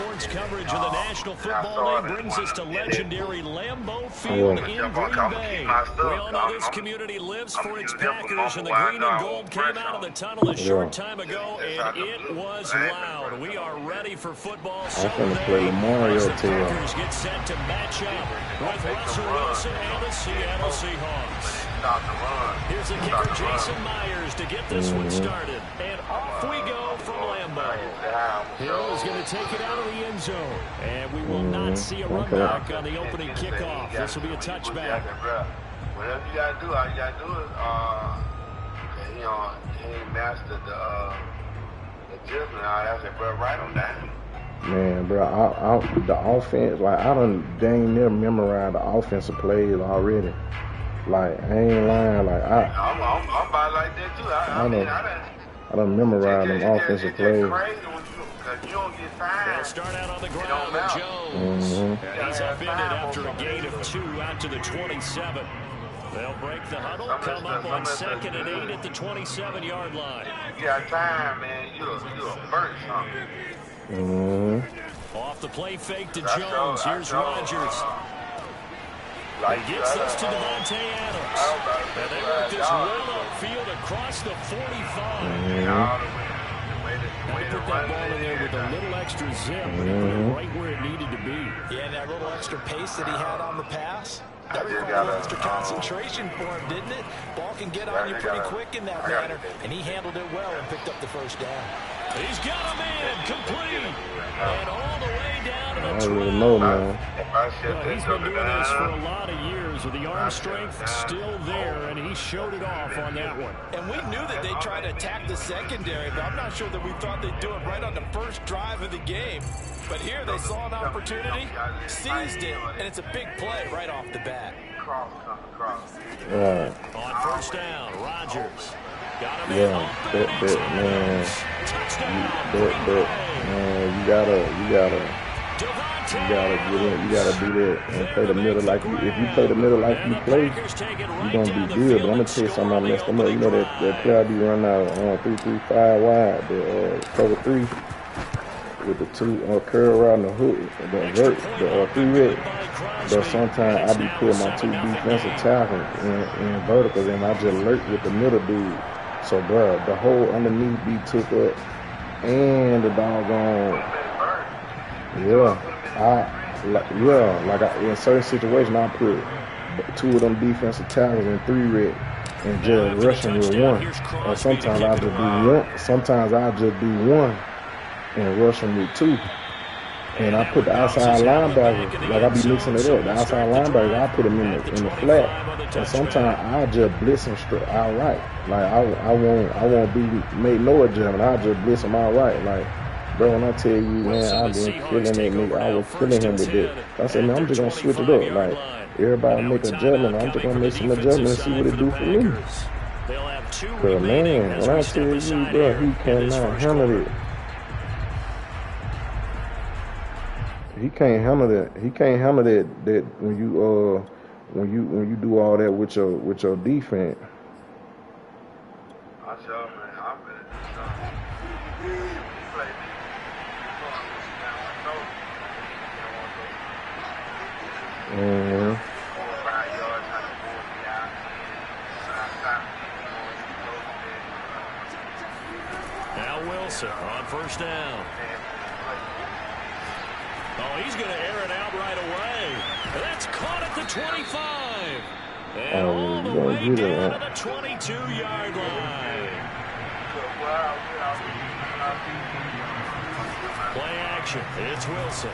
sports coverage of the National Football League brings us to legendary Lambeau Field in Green Bay. We all know this community lives for its Packers, and the green and gold came out of the tunnel a short time ago, and it was loud. We are ready for football Sunday as the Packers get set to match up with Russell Wilson and the Seattle Seahawks. Here's the kicker, Jason Myers, to get this one started. And off we go from Lambeau. Hill is going to take it out of the end zone. And we will not see a run back on the opening kickoff. This will be a touchback. Whatever you got to do, all you got to do is, you know, he ain't mastered the adjustment. I said, bro, write them down. Man, bro, the offense, like, I dang near memorized the offensive plays already. Like, I ain't lying. Like, I'm about like that too. I done memorized them offensive plays. They'll start out on the ground with Jones. And he's upended after a gain of 2 out to the 27. They'll break the huddle, come up on 2nd and 8 at the 27-yard line. You got time, man. You'll burn something. Off the play fake to Jones. Here's Rodgers. He gets this to Devontae Adams. And they work this well upfield across the 45. They put that ball in there with a little extra zip, but it put it right where it needed to be. Yeah, and that little extra pace that he had on the pass, that required a little extra concentration for him, didn't it? Ball can get on you pretty quick in that manner, and he handled it well and picked up the first down. He's got him in, complete, and all the way down to the 12. I really know, man. Well, he's been doing this for a lot of years with the arm strength still there, and he showed it off on that one. And we knew that they'd try to attack the secondary, but I'm not sure that we thought they'd do it right on the first drive of the game. But here they saw an opportunity, seized it, and it's a big play right off the bat. On first down, Rodgers. Got him man. Man, you gotta get in. You gotta do that and play the middle like you. If you play the middle like you play, you're gonna be good. But I'm gonna tell you something. I messed them up. You know that play I be running out on 3-3-5 wide, the cover 3 with the 2 curl around the hook, the vert, the 3-red. But sometimes I be putting my 2 defensive tackles in verticals, and I just lurk with the middle dude. So, bro, the whole underneath be took up, and the doggone, in certain situations, I put 2 of them defensive tackles in 3-red and just rushing with 1. And sometimes I just do 1. Sometimes I just do 1 and rushing with 2. And I put the outside linebacker, like I be mixing it up. The outside linebacker, I put him in the flat. And sometimes I just blitz him straight outright. Like I won't be make no adjustment. I just blitz him outright. Like, bro, when I tell you, man, I've been killing that nigga. I was killing him with it. I said, man, I'm just gonna switch it up. Like, everybody make adjustment. I'm just gonna make some adjustments and see what it do for me. Cause man, when I tell you, bro, he cannot handle it. He can't handle that. He can't handle that when you do all that with your defense. I sure, man. I'm gonna do something. You play me. Now Wilson on first down. Oh, he's going to air it out right away. That's caught at the 25. And all the way down to the 22-yard line. Play action. It's Wilson.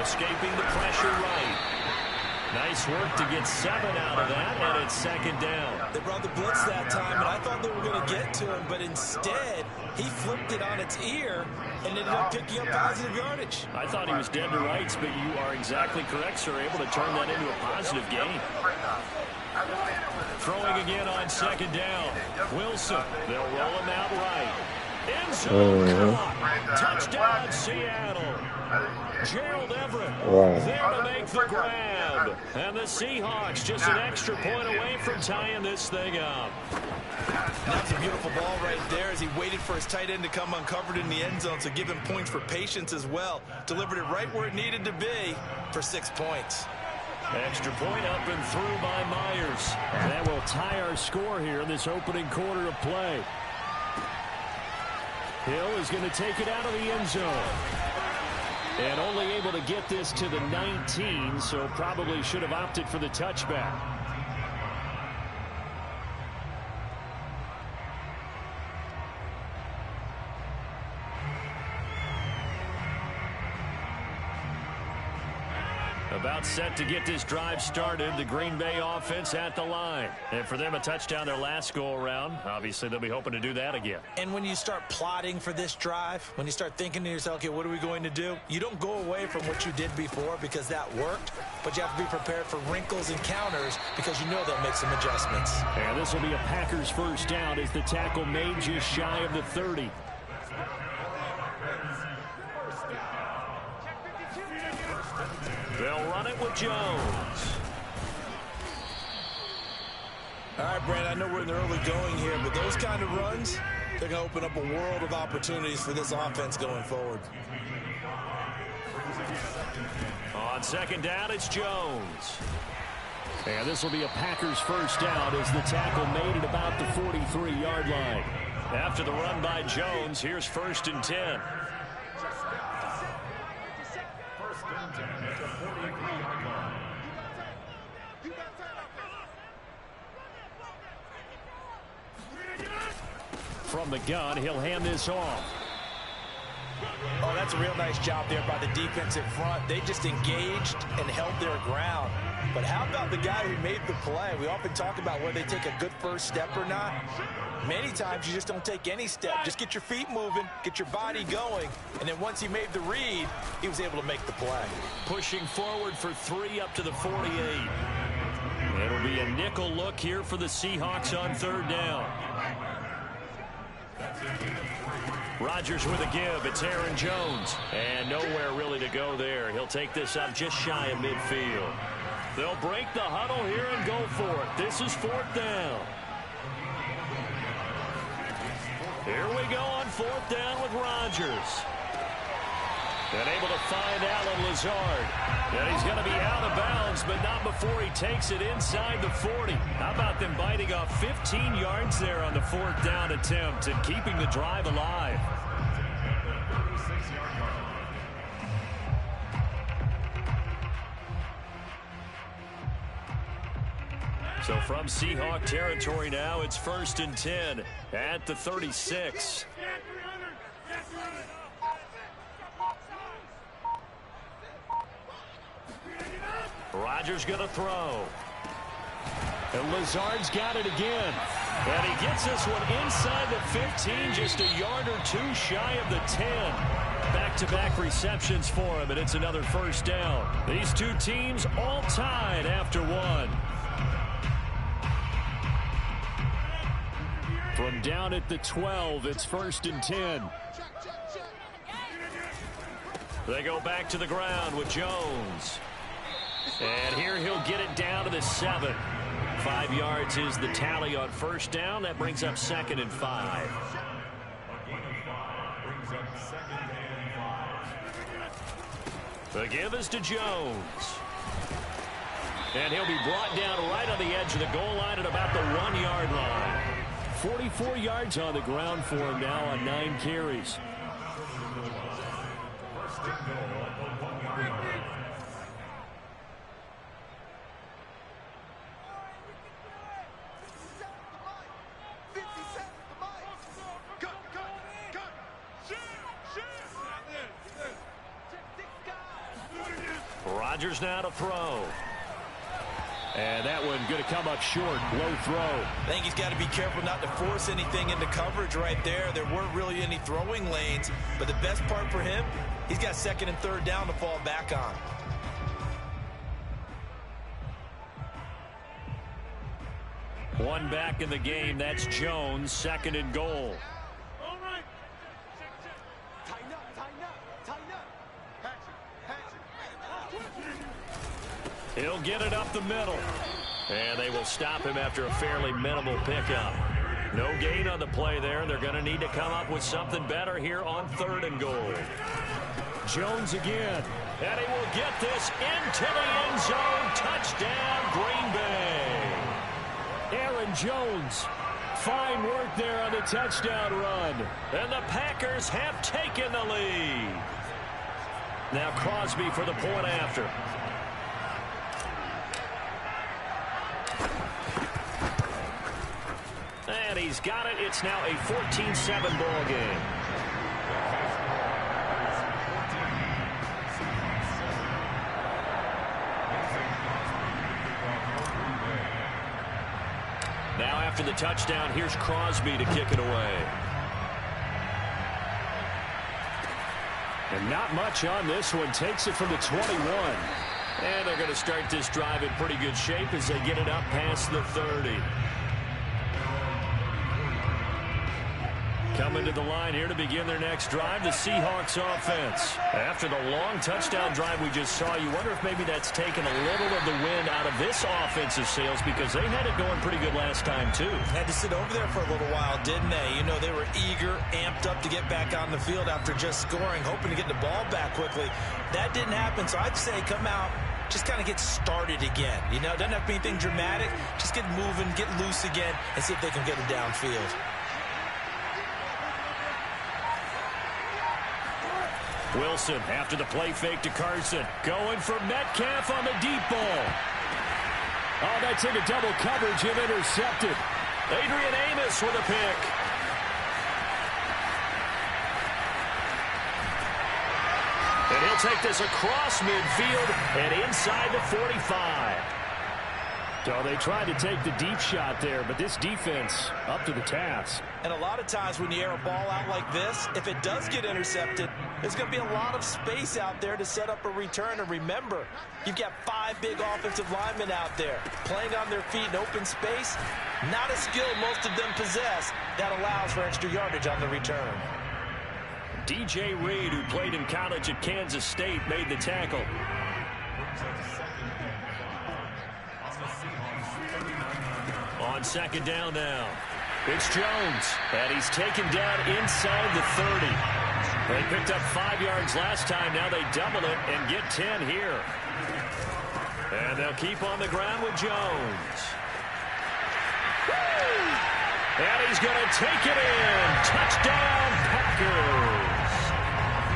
Escaping the pressure right. Nice work to get 7 out of that, and it's 2nd down. They brought the blitz that time, and I thought they were going to get to him, but instead, he flipped it on its ear and ended up picking up positive yardage. I thought he was dead to rights, but you are exactly correct, sir, able to turn that into a positive gain. Throwing again on 2nd down. Wilson, they'll roll him out right. End zone caught. Touchdown, Seattle. Gerald Everett Wow. there to make the grab. And the Seahawks just an extra point away from tying this thing up. That's a beautiful ball right there as he waited for his tight end to come uncovered in the end zone, so give him points for patience as well. Delivered it right where it needed to be for 6 points. Extra point up and through by Myers. And that will tie our score here in this opening quarter of play. Hill is going to take it out of the end zone. And only able to get this to the 19, so probably should have opted for the touchback. About set to get this drive started. The Green Bay offense at the line. And for them, a touchdown their last go-around. Obviously, they'll be hoping to do that again. And when you start plotting for this drive, when you start thinking to yourself, okay, what are we going to do? You don't go away from what you did before because that worked, but you have to be prepared for wrinkles and counters because you know they'll make some adjustments. And this will be a Packers first down as the tackle made just shy of the 30. They'll run it with Jones. All right, Brand, I know we're in the early going here, but those kind of runs, they're going to open up a world of opportunities for this offense going forward. On second down, it's Jones. And this will be a Packers first down as the tackle made at about the 43-yard line. After the run by Jones, here's 1st and 10. From the gun, he'll hand this off. Oh, that's a real nice job there by the defense in front. They just engaged and held their ground. But how about the guy who made the play? We often talk about whether they take a good first step or not. Many times you just don't take any step. Just get your feet moving, get your body going, and then once he made the read, he was able to make the play. Pushing forward for 3 up to the 48. It'll be a nickel look here for the Seahawks on 3rd down. Rodgers with a give. It's Aaron Jones. And nowhere really to go there. He'll take this up just shy of midfield. They'll break the huddle here and go for it. This is 4th down. Here we go on 4th down with Rodgers. And able to find Alan Lazard. And he's going to be out of bounds, but not before he takes it inside the 40. How about them biting off 15 yards there on the 4th down attempt and keeping the drive alive? So from Seahawk territory now, it's 1st and 10 at the 36. Rodgers going to throw. And Lazard's got it again. And he gets this one inside the 15, just a yard or 2 shy of the 10. Back-to-back receptions for him, and it's another 1st down. These two teams all tied after 1. From down at the 12, it's 1st and 10. They go back to the ground with Jones. And here he'll get it down to the 7. 5 yards is the tally on 1st down. That brings up 2nd and 5. The give is to Jones. And he'll be brought down right on the edge of the goal line at about the 1-yard line. 44 yards on the ground for him now on 9 carries. Rodgers now to throw. And that one going to come up short. Low throw. I think he's got to be careful not to force anything into coverage right there. There weren't really any throwing lanes. But the best part for him, he's got 2nd and 3rd down to fall back on. One back in the game. That's Jones. 2nd and goal. Tighten up, tighten up, tighten up. He'll get it up the middle. And they will stop him after a fairly minimal pickup. No gain on the play there. They're going to need to come up with something better here on 3rd and goal. Jones again. And he will get this into the end zone. Touchdown, Green Bay. Aaron Jones. Fine work there on the touchdown run. And the Packers have taken the lead. Now Crosby for the point after. And he's got it. It's now a 14-7 ball game. Now after the touchdown, here's Crosby to kick it away. And not much on this one. Takes it from the 21. And they're going to start this drive in pretty good shape as they get it up past the 30. Coming to the line here to begin their next drive, the Seahawks offense. After the long touchdown drive we just saw, you wonder if maybe that's taken a little of the wind out of this offensive sails because they had it going pretty good last time too. Had to sit over there for a little while, didn't they? You know, they were eager, amped up to get back on the field after just scoring, hoping to get the ball back quickly. That didn't happen, so I'd say come out, just kind of get started again. You know, it doesn't have to be anything dramatic. Just get moving, get loose again, and see if they can get it downfield. Wilson after the play fake to Carson. Going for Metcalf on the deep ball. Oh, that's into double coverage and intercepted. Adrian Amos with a pick. And he'll take this across midfield and inside the 45. So they tried to take the deep shot there, but this defense up to the task. And a lot of times when you air a ball out like this, if it does get intercepted, there's going to be a lot of space out there to set up a return. And remember, you've got 5 big offensive linemen out there playing on their feet in open space. Not a skill most of them possess that allows for extra yardage on the return. DJ Reed, who played in college at Kansas State, made the tackle. On second down now. It's Jones. And he's taken down inside the 30. They picked up 5 yards last time. Now they double it and get 10 here. And they'll keep on the ground with Jones. And he's going to take it in. Touchdown, Packers.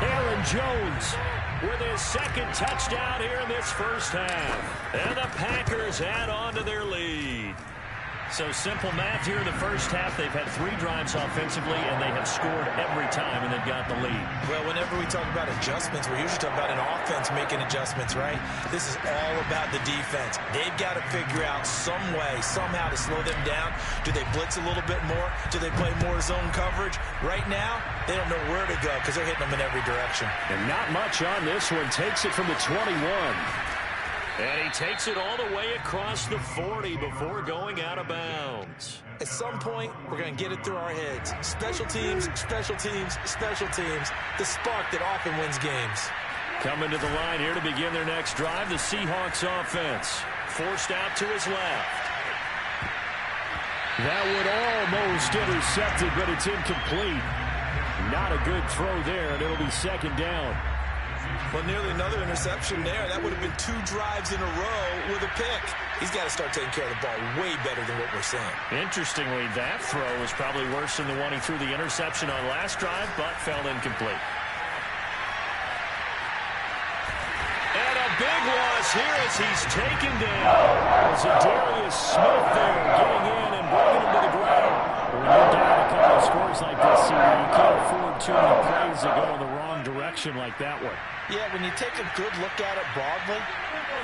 Aaron Jones with his second touchdown here in this first half. And the Packers add on to their lead. So simple math here in the first half. They've had 3 drives offensively, and they have scored every time, and they've got the lead. Well, whenever we talk about adjustments, we're usually talking about an offense making adjustments, right? This is all about the defense. They've got to figure out some way, somehow to slow them down. Do they blitz a little bit more? Do they play more zone coverage? Right now, they don't know where to go because they're hitting them in every direction. And not much on this one. Takes it from the 21. And he takes it all the way across the 40 before going out of bounds. At some point, we're going to get it through our heads. Special teams, special teams, special teams. The spark that often wins games. Coming to the line here to begin their next drive, the Seahawks offense. Forced out to his left. That would almost intercepted, but it's incomplete. Not a good throw there, and it'll be second down. Well, nearly another interception there. That would have been 2 drives in a row with a pick. He's got to start taking care of the ball way better than what we're seeing. Interestingly, that throw was probably worse than the one he threw the interception on last drive, but fell incomplete. And a big loss here as he's taken down. Zadarius Smith there getting in and bringing him to the ground. When you're down a couple of scores like this, you can't afford too many plays that go in the wrong direction like that one. Yeah, when you take a good look at it broadly,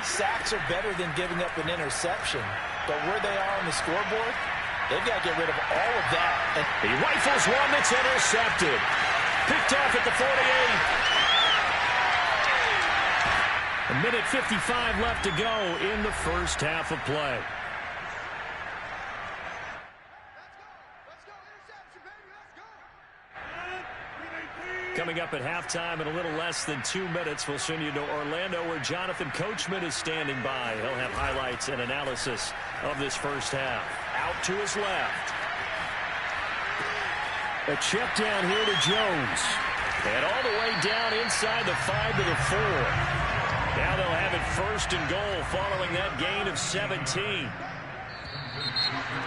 sacks are better than giving up an interception. But where they are on the scoreboard, they've got to get rid of all of that. And he rifles one that's intercepted. Picked off at the 48. A minute 55 left to go in the first half of play. Coming up at halftime in a little less than 2 minutes, we'll send you to Orlando where Jonathan Coachman is standing by. He'll have highlights and analysis of this first half. Out to his left. A check down here to Jones. And all the way down inside the 5 to the 4. Now they'll have it first and goal following that gain of 17.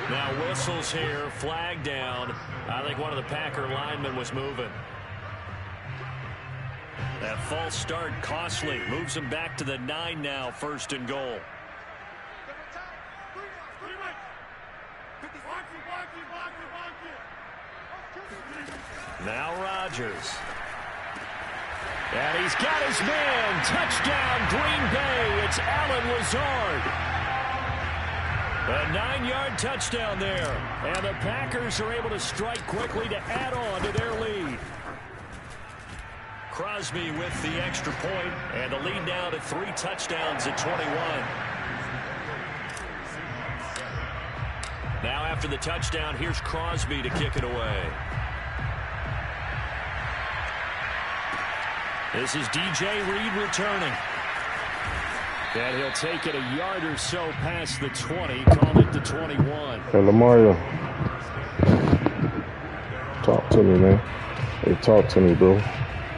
Now whistles here, flag down. I think one of the Packer linemen was moving. That false start costly. Moves him back to the 9 now, first and goal. Now Rodgers. And he's got his man. Touchdown, Green Bay. It's Allen Lazard. A 9-yard touchdown there. And the Packers are able to strike quickly to add on to their lead. Crosby with the extra point, and the lead now to 3 touchdowns at 21. Now after the touchdown, here's Crosby to kick it away. This is DJ Reed returning. And he'll take it a yard or so past the 20, call it the 21. Hey, Lamario. Talk to me, man. Hey, talk to me, bro.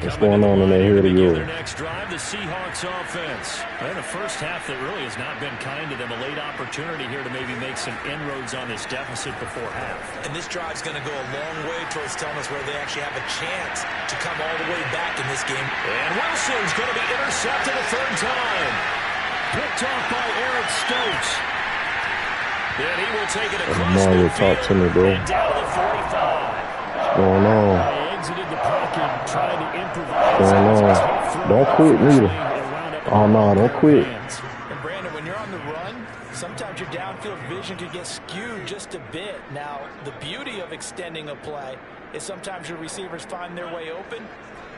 What's going on in that head of yours? Their next drive, the Seahawks offense. And a first half that really has not been kind to them. A late opportunity here to maybe make some inroads on this deficit before half. And this drive's going to go a long way towards telling us where they actually have a chance to come all the way back in this game. And Wilson's going to be intercepted a third time. Picked off by Eric Stokes. Then he will take it across Mario, the talk to me, bro. and down to the 45. What's going on? Exited the pocket, trying to improvise. What's going on? Don't quit, neither. Oh, no, don't quit. And Brandon, when you're on the run, sometimes your downfield vision can get skewed just a bit. Now, the beauty of extending a play is sometimes your receivers find their way open,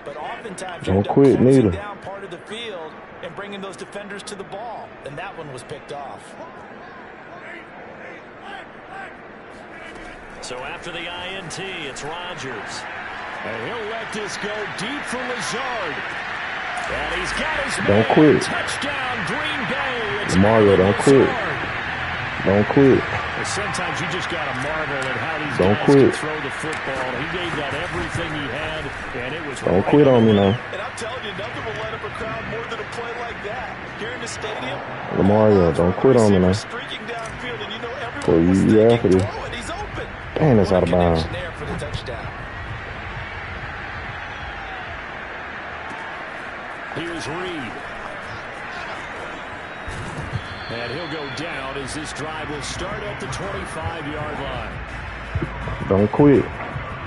but oftentimes you end up closing down part of the field and bringing those defenders to the ball. And that one was picked off. So after the INT, it's Rodgers. And he'll let this go deep for Lazard. And he's got his man. Don't quit. Touchdown, Green Bay. It's Mario, don't quit. Don't quit. Sometimes you just got to marvel at how these don't guys quit. can throw the football. He gave that everything he had, and it was Don't quit on me now. And I'm telling you, nothing will light up a crowd more than a play like that. Here in the stadium, Lamario, don't quit on me now. Streaking downfield, and you know everyone So you after this. he's open. Damn, it's out of bounds. There for the touchdown. Here's Reed. And he'll go down as this drive will start at the 25-yard line. Don't quit.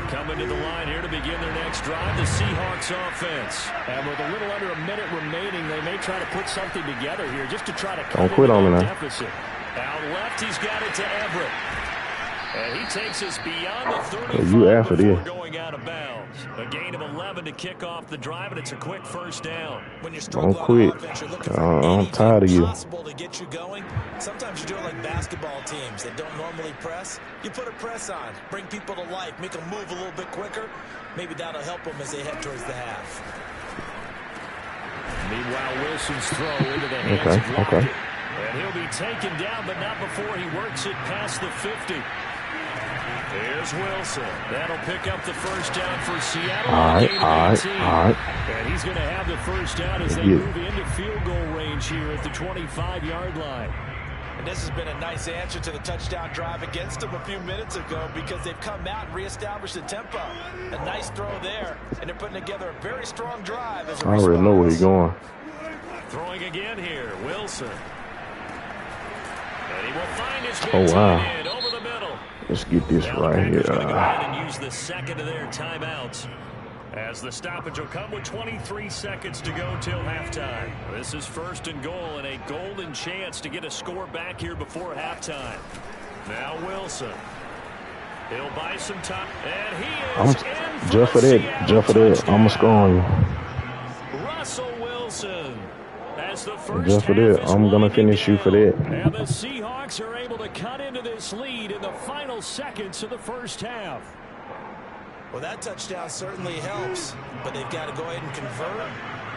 Coming to the line here to begin their next drive, the Seahawks offense. And with a little under a minute remaining, they may try to put something together here just to try to cut the deficit. Out left, he's got it to Everett. And he takes us beyond the 35 before going out of bounds. A gain of 11 to kick off the drive, and it's a quick first down. When you're Don't quit. I'm tired of you. Possible to get you going. Sometimes you do it like basketball teams that don't normally press. You put a press on, bring people to life, make them move a little bit quicker. Maybe that'll help them as they head towards the half. Meanwhile, Wilson's throw into the hands of Lockett. And he'll be taken down, but not before he works it past the 50. Here's Wilson. That'll pick up the first down for Seattle. All right. And he's going to have the first down as they move into field goal range here at the 25-yard line. And this has been a nice answer to the touchdown drive against them a few minutes ago because they've come out and reestablished the tempo. A nice throw there, and they're putting together a very strong drive as a response. I already know where he's going. Throwing again here, Wilson. And he will find his wow. over the middle. Let's get this right here. Go ahead and use the second of their timeouts. As the stoppage will come with 23 seconds to go till halftime. This is first and goal and a golden chance to get a score back here before halftime. Now Wilson. He'll buy some time. And he is in just for that. I'm going to score on you. Russell Wilson. As the first just for that. I'm going to finish you for that. And the Seahawks are able to cut into this lead in the final seconds of the first half. Well, that touchdown certainly helps, but they've got to go ahead and convert,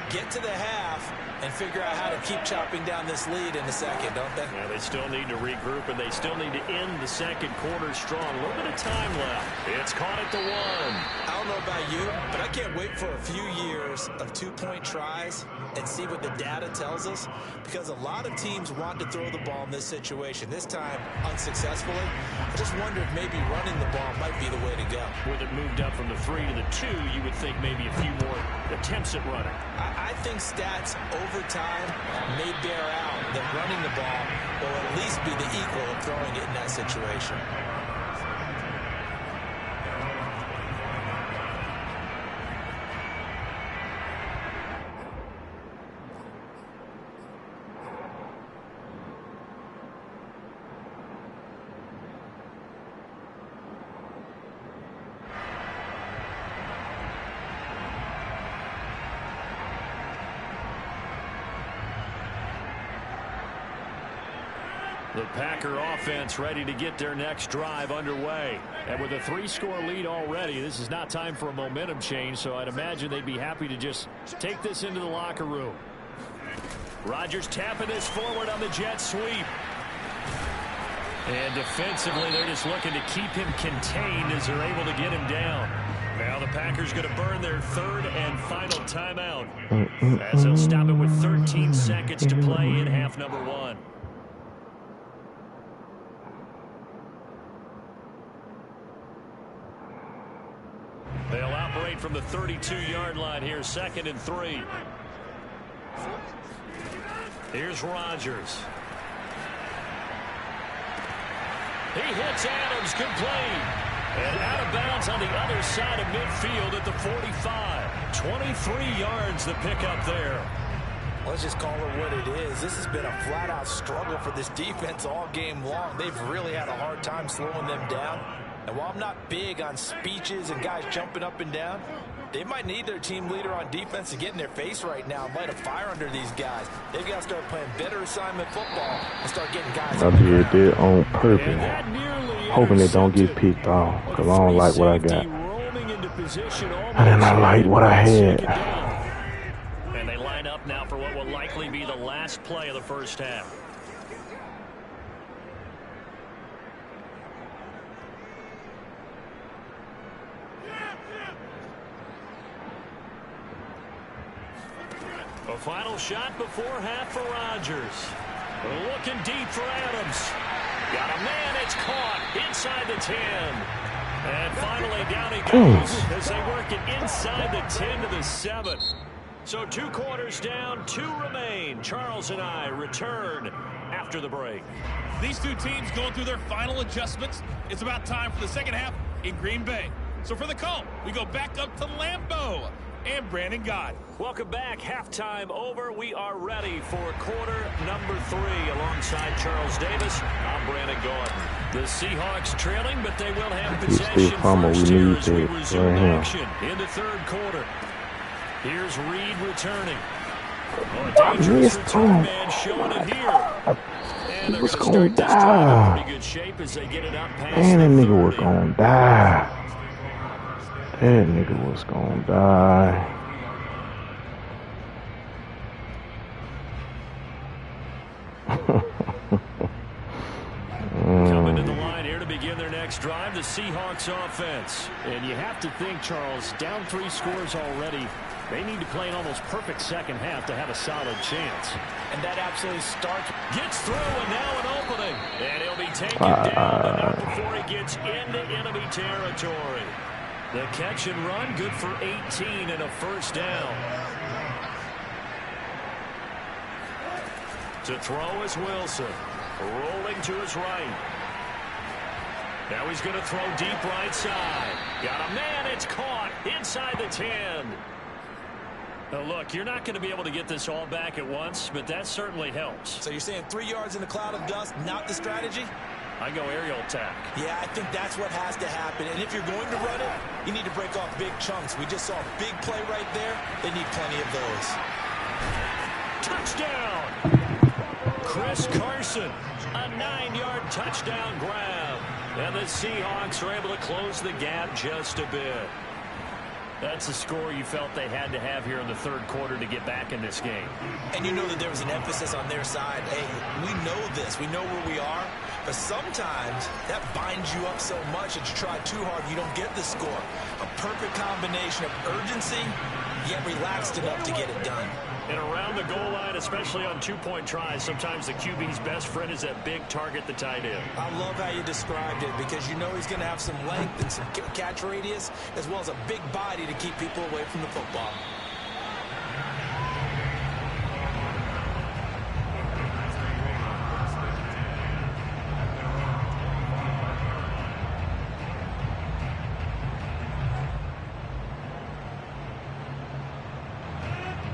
get to the half, and figure out how to keep chopping down this lead in the second, don't they? Yeah, they still need to regroup, and they still need to end the second quarter strong. A little bit of time left. It's caught at the 1. I don't know about you, but I can't wait for a few years of two-point tries and see what the data tells us, because a lot of teams want to throw the ball in this situation, this time unsuccessfully. I just wonder if maybe running the ball might be the way to go. With it moved up from the 3 to the 2, you would think maybe a few more attempts at running. I think stats over time may bear out that running the ball will at least be the equal of throwing it in that situation. The Packer offense ready to get their next drive underway. And with a 3-score lead already, this is not time for a momentum change, so I'd imagine they'd be happy to just take this into the locker room. Rodgers tapping this forward on the jet sweep. And defensively, they're just looking to keep him contained as they're able to get him down. Now the Packers going to burn their 3rd and final timeout, as they'll stop it with 13 seconds to play in half number 1. They'll operate from the 32-yard line here, 2nd and 3. Here's Rodgers. He hits Adams, complete. And out of bounds on the other side of midfield at the 45. 23 yards the pickup there. Let's just call it what it is. This has been a flat-out struggle for this defense all game long. They've really had a hard time slowing them down. And while I'm not big on speeches and guys jumping up and down, they might need their team leader on defense to get in their face right now and light a fire under these guys. They've got to start playing better assignment football and start getting guys. I did it on purpose, hoping they don't get picked off, because I don't like what I got. I did not like what I had. And they line up now for what will likely be the last play of the first half. A final shot before half for Rodgers. Looking deep for Adams. Got a man, it's caught inside the 10. And finally down he goes as they work it inside the 10 to the 7. So 2 quarters down, 2 remain. Charles and I return after the break. These two teams going through their final adjustments. It's about time for the second half in Green Bay. So for the call, we go back up to Lambeau and Brandon Gott. Welcome back. Halftime over. We are ready for quarter number 3 alongside Charles Davis. I'm Brandon Gordon. The Seahawks trailing, but they will have possession first here as we resume action in the 3rd quarter. Here's Reed returning. Oh, a dangerous return man showing it here. And they're going to start this time in pretty good shape as they get it up past Man, that nigga was going to die. That nigga was going to die. Coming to the line here to begin their next drive, the Seahawks offense. And you have to think, Charles, down 3 scores already. They need to play an almost perfect second half to have a solid chance. And that absolutely starts. Gets through, and now an opening. And he'll be taken down, but not before he gets into enemy territory. The catch and run, good for 18 and a first down. To throw is Wilson. Rolling to his right. Now he's going to throw deep right side. Got a man, it's caught inside the 10. Now look, you're not going to be able to get this all back at once, but that certainly helps. So you're saying 3 yards in a cloud of dust, not the strategy? I go aerial attack. Yeah, I think that's what has to happen. And if you're going to run it, you need to break off big chunks. We just saw a big play right there. They need plenty of those. Touchdown! Chris Carson, a 9-yard touchdown grab. And the Seahawks are able to close the gap just a bit. That's a score you felt they had to have here in the third quarter to get back in this game. And you know that there was an emphasis on their side. Hey, we know this. We know where we are. But sometimes that binds you up so much that you try too hard, you don't get the score. A perfect combination of urgency, yet relaxed enough to get it done. And around the goal line, especially on two-point tries, sometimes the QB's best friend is that big target, the tight end. I love how you described it because you know he's going to have some length and some catch radius as well as a big body to keep people away from the football.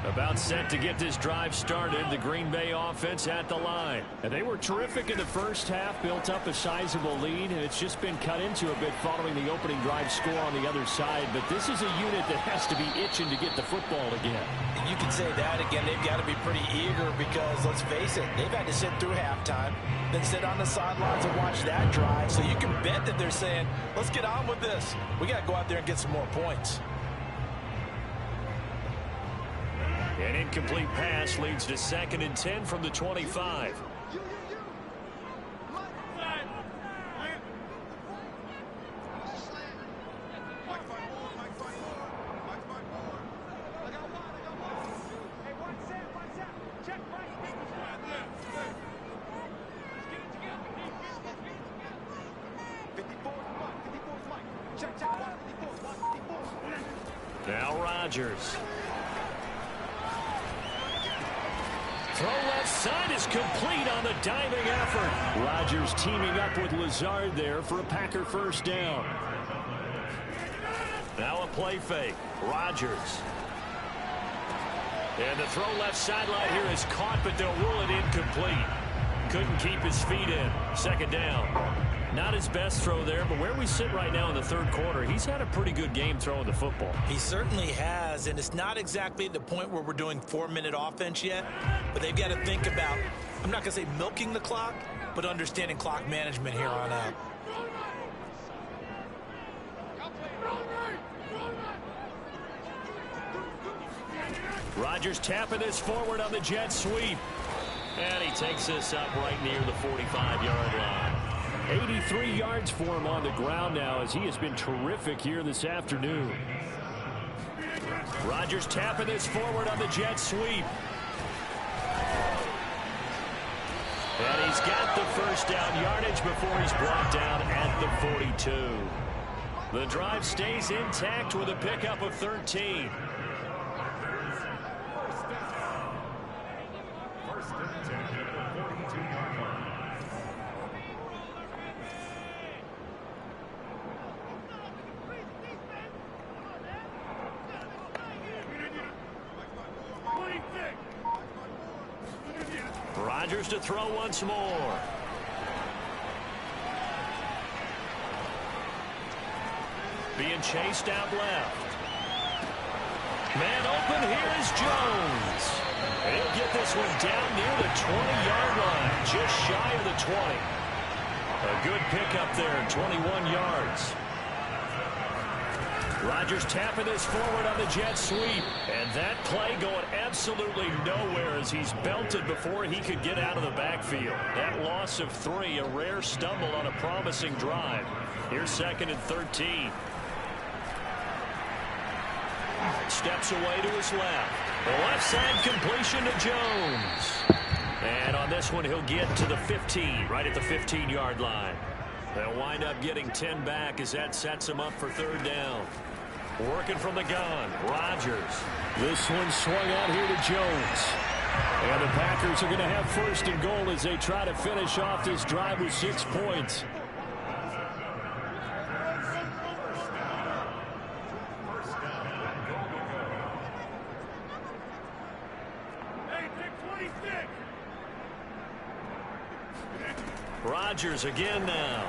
About set to get this drive started, the Green Bay offense at the line. And they were terrific in the first half, built up a sizable lead, and it's just been cut into a bit following the opening drive score on the other side. But this is a unit that has to be itching to get the football again. You can say that again. They've got to be pretty eager because, let's face it, they've had to sit through halftime, then sit on the sidelines and watch that drive. So you can bet that they're saying, let's get on with this. We got to go out there and get some more points. An incomplete pass leads to 2nd and 10 from the 25. Now Rodgers. Throw left side is complete on the diving effort. Rodgers teaming up with Lazard there for a Packer first down. Now a play fake. Rodgers. And the throw left sideline here is caught, but they'll rule it incomplete. Couldn't keep his feet in. 2nd down. Not his best throw there, but where we sit right now in the third quarter, he's had a pretty good game throwing the football. He certainly has, and it's not exactly the point where we're doing 4-minute offense yet, but they've got to think about, I'm not going to say milking the clock, but understanding clock management here on out. Rodgers tapping this forward on the jet sweep. And he takes this up right near the 45-yard line. 83 yards for him on the ground now as he has been terrific here this afternoon. Rodgers tapping this forward on the jet sweep. And he's got the first down yardage before he's brought down at the 42. The drive stays intact with a pickup of 13. Rodgers to throw once more. Being chased out left. Man open, here is Jones. And he'll get this one down near the 20-yard line, just shy of the 20. A good pickup there, 21 yards. Rodgers tapping this forward on the jet sweep. And that play going absolutely nowhere as he's belted before he could get out of the backfield. That loss of 3, a rare stumble on a promising drive. Here's 2nd and 13. Steps away to his left. The left side completion to Jones. And on this one, he'll get to the 15, right at the 15-yard line. They'll wind up getting 10 back as that sets him up for 3rd down. Working from the gun, Rodgers. This one swung out here to Jones. And the Packers are going to have 1st and goal as they try to finish off this drive with 6 points. Rodgers again now.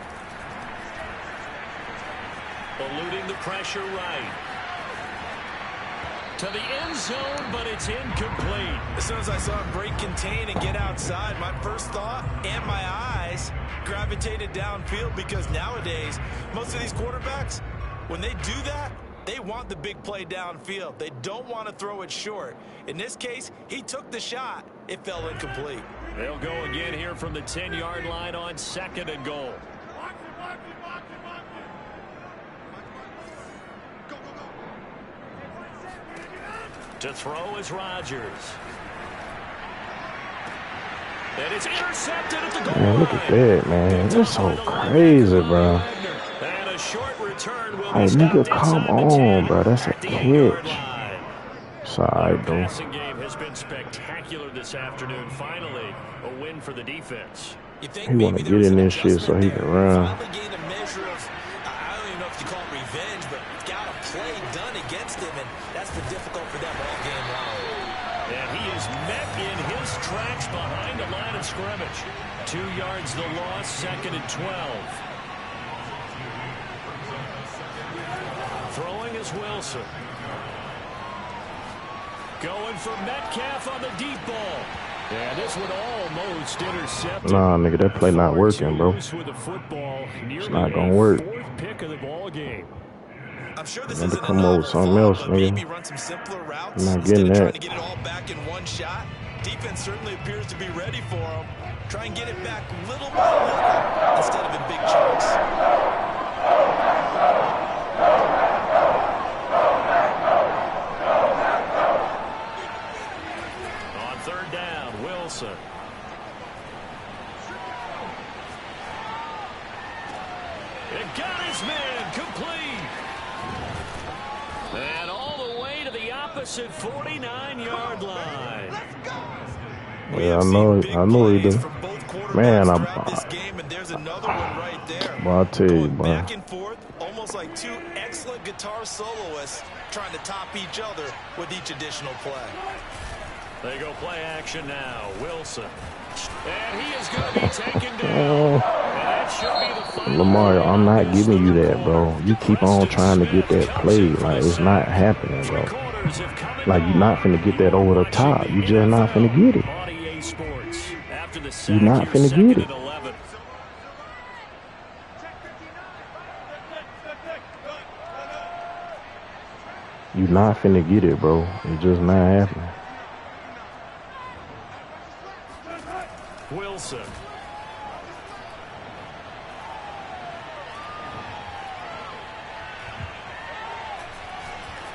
Eluding the pressure right. To the end zone, but it's incomplete. As soon as I saw him break contain and get outside, my first thought and my eyes gravitated downfield, because nowadays, most of these quarterbacks, when they do that, they want the big play downfield. They don't want to throw it short. In this case, he took the shot. It fell incomplete. They'll go again here from the 10-yard line on 2nd and goal. To throw is Rodgers. And it's intercepted at the goal line. Man, look at that, man. That's so crazy, bro. And a short return will Hey, be nigga, stopped come inside the 10 on, bro. That's a at the 8-yard catch. line. Sorry, The though. passing game has been spectacular this afternoon. Finally, a win for the defense. You think He want to get in this shit so he can run. Finally gained a measure of, I don't even know if you call it revenge, but got a play done against him, and that's been difficult for them all game long. And he is met in his tracks behind the line of scrimmage. 2 yards the loss, 2nd and 12. Throwing is Wilson. Going for Metcalf on the deep ball. Yeah, this would almost intercept. Nah, nigga, that play not working, bro. It's not gonna work. Pick of the ball game. I'm sure this Gotta isn't come up with something else, nigga. maybe run some simpler routes I'm not instead getting of trying that. to get it all back in one shot. Defense certainly appears to be ready for him. Try and get it back little by little instead of in big chunks. On 3rd down, Wilson. It got his man complete. And all the way to the opposite 49-yard line. Yeah, I know he do. Man, this game, and there's another one right there. Boy, I'll tell you, boy. Back and forth, almost like two excellent guitar soloists trying to top each other with each additional play. They go play action now. Wilson. And he is going to be taken down. And that should be the final. Lamario, I'm not giving you that, bro. You keep on trying to get that play. Like, it's not happening, bro. Like, you're not finna get that over the top. You just not finna get it. You're not finna get it. You're not finna get it, bro. It's just not happening. Wilson.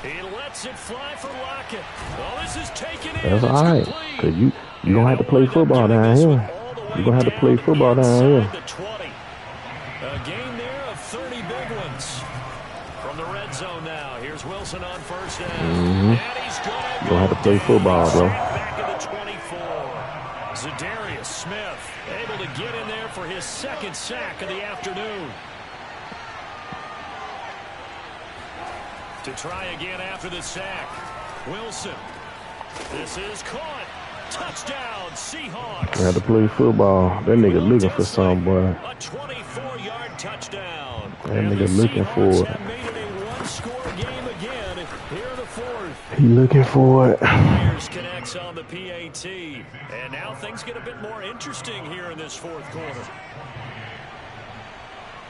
He lets it fly for Lockett. Oh, this is taken in. That's all right. Because you don't have to play football down here. You're going to have to play football down here. A game there of 30 big ones. From the red zone now. Here's Wilson on 1st down. And he's You're going to have to play football, bro. Back at the 24. Zadarius Smith able to get in there for his 2nd sack of the afternoon. To try again after the sack. Wilson. This is caught. Touchdown, Seahawks. You have to play football. That nigga looking for something, boy. A 24-yard touchdown. That nigga looking for it. Made it a one-score game again here in the 4th. He looking for it. Myers connects on the PAT. And now things get a bit more interesting here in this 4th quarter.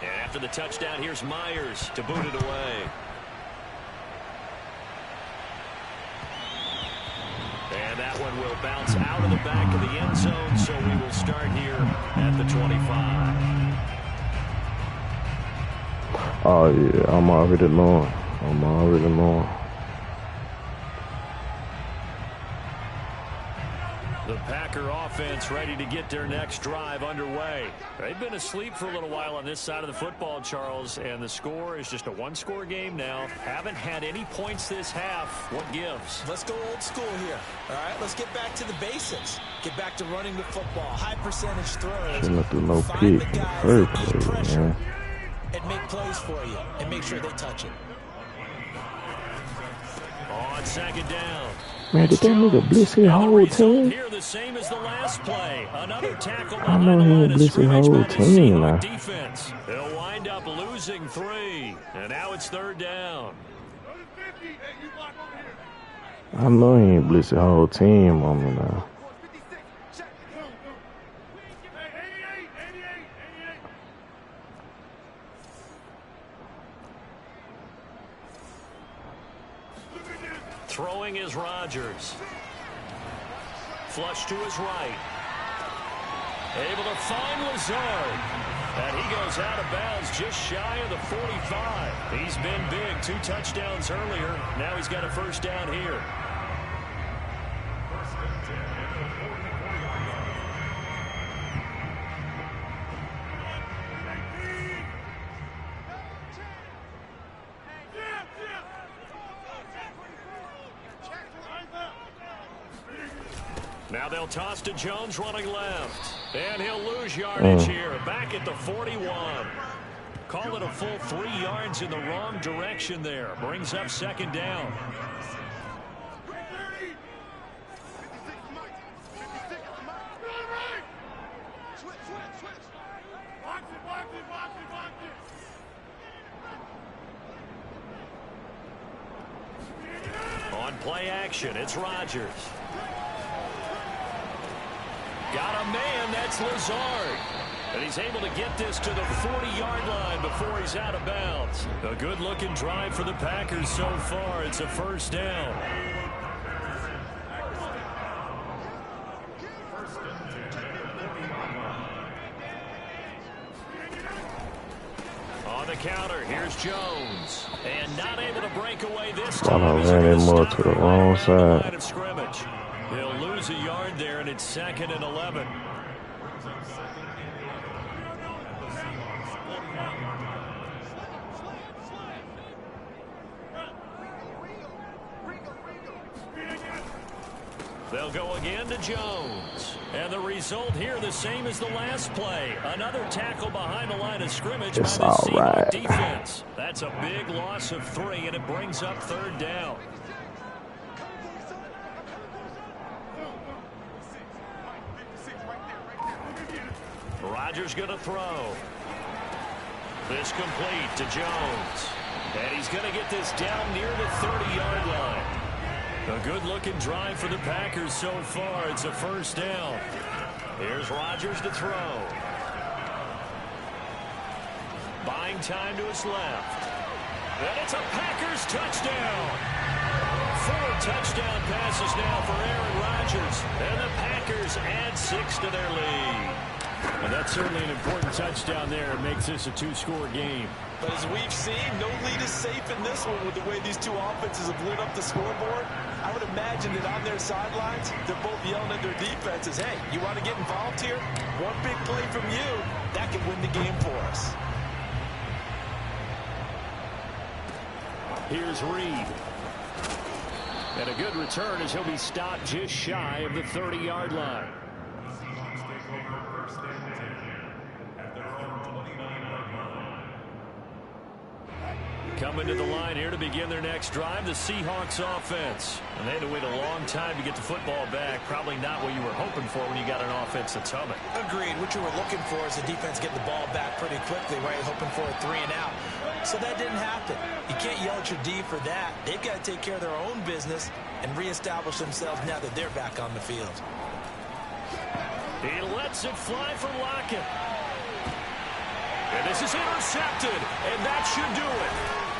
And after the touchdown, here's Myers to boot it away. And that one will bounce out of the back of the end zone, so we will start here at the 25. Oh, yeah. I'm already knowing. The Packer offense ready to get their next drive underway. They've been asleep for a little while on this side of the football, Charles, and the score is just a one-score game now. Haven't had any points this half. What gives? Let's go old school here. All right, let's get back to the basics. Get back to running the football. High percentage throws. Shouldn't do no Find pick the in the guys first that need place, pressure man. and make plays for you and make sure they touch it. On 2nd down. Man, did that nigga blitz his whole team? Here the same as the last play. Another tackle I know he blitz his whole team now. Defense. They'll wind up losing 3. And now it's 3rd down. I know he ain't blitz the whole team on me now. Throwing is Rodgers. Flush to his right. Able to find Lazard. And he goes out of bounds just shy of the 45. He's been big. 2 touchdowns earlier. Now he's got a first down here. Now they'll toss to Jones running left. And he'll lose yardage here. Back at the 41. Call it a full 3 yards in the wrong direction there. Brings up second down. On play action, it's Rodgers. Got a man, that's Lazard. And he's able to get this to the 40-yard line before he's out of bounds. A good-looking drive for the Packers so far. It's a first down. On the counter, here's Jones. And not able to break away this time. I ran him more to the wrong side. Of scrimmage. He'll lose a yard there, and it's 2nd and 11. They'll go again to Jones. And the result here the same as the last play. Another tackle behind the line of scrimmage by the Seahawks defense. That's a big loss of 3, and it brings up 3rd down. Rodgers going to throw. This complete to Jones. And he's going to get this down near the 30-yard line. A good-looking drive for the Packers so far. It's a first down. Here's Rodgers to throw. Buying time to his left. And it's a Packers touchdown. 4 touchdown passes now for Aaron Rodgers. And the Packers add 6 to their lead. Well, that's certainly an important touchdown there. It makes this a 2-score game. But as we've seen, no lead is safe in this one with the way these 2 offenses have lit up the scoreboard. I would imagine that on their sidelines, they're both yelling at their defenses, hey, you want to get involved here? One big play from you, that could win the game for us. Here's Reed. And a good return as he'll be stopped just shy of the 30-yard line. Coming to the line here to begin their next drive, the Seahawks offense. And they had to wait a long time to get the football back. Probably not what you were hoping for when you got an offense that's humming. Agreed. What you were looking for is the defense getting the ball back pretty quickly, right? Hoping for a 3 and out. So that didn't happen. You can't yell at your D for that. They've got to take care of their own business and reestablish themselves now that they're back on the field. He lets it fly for Lockett. And this is intercepted, and that should do it.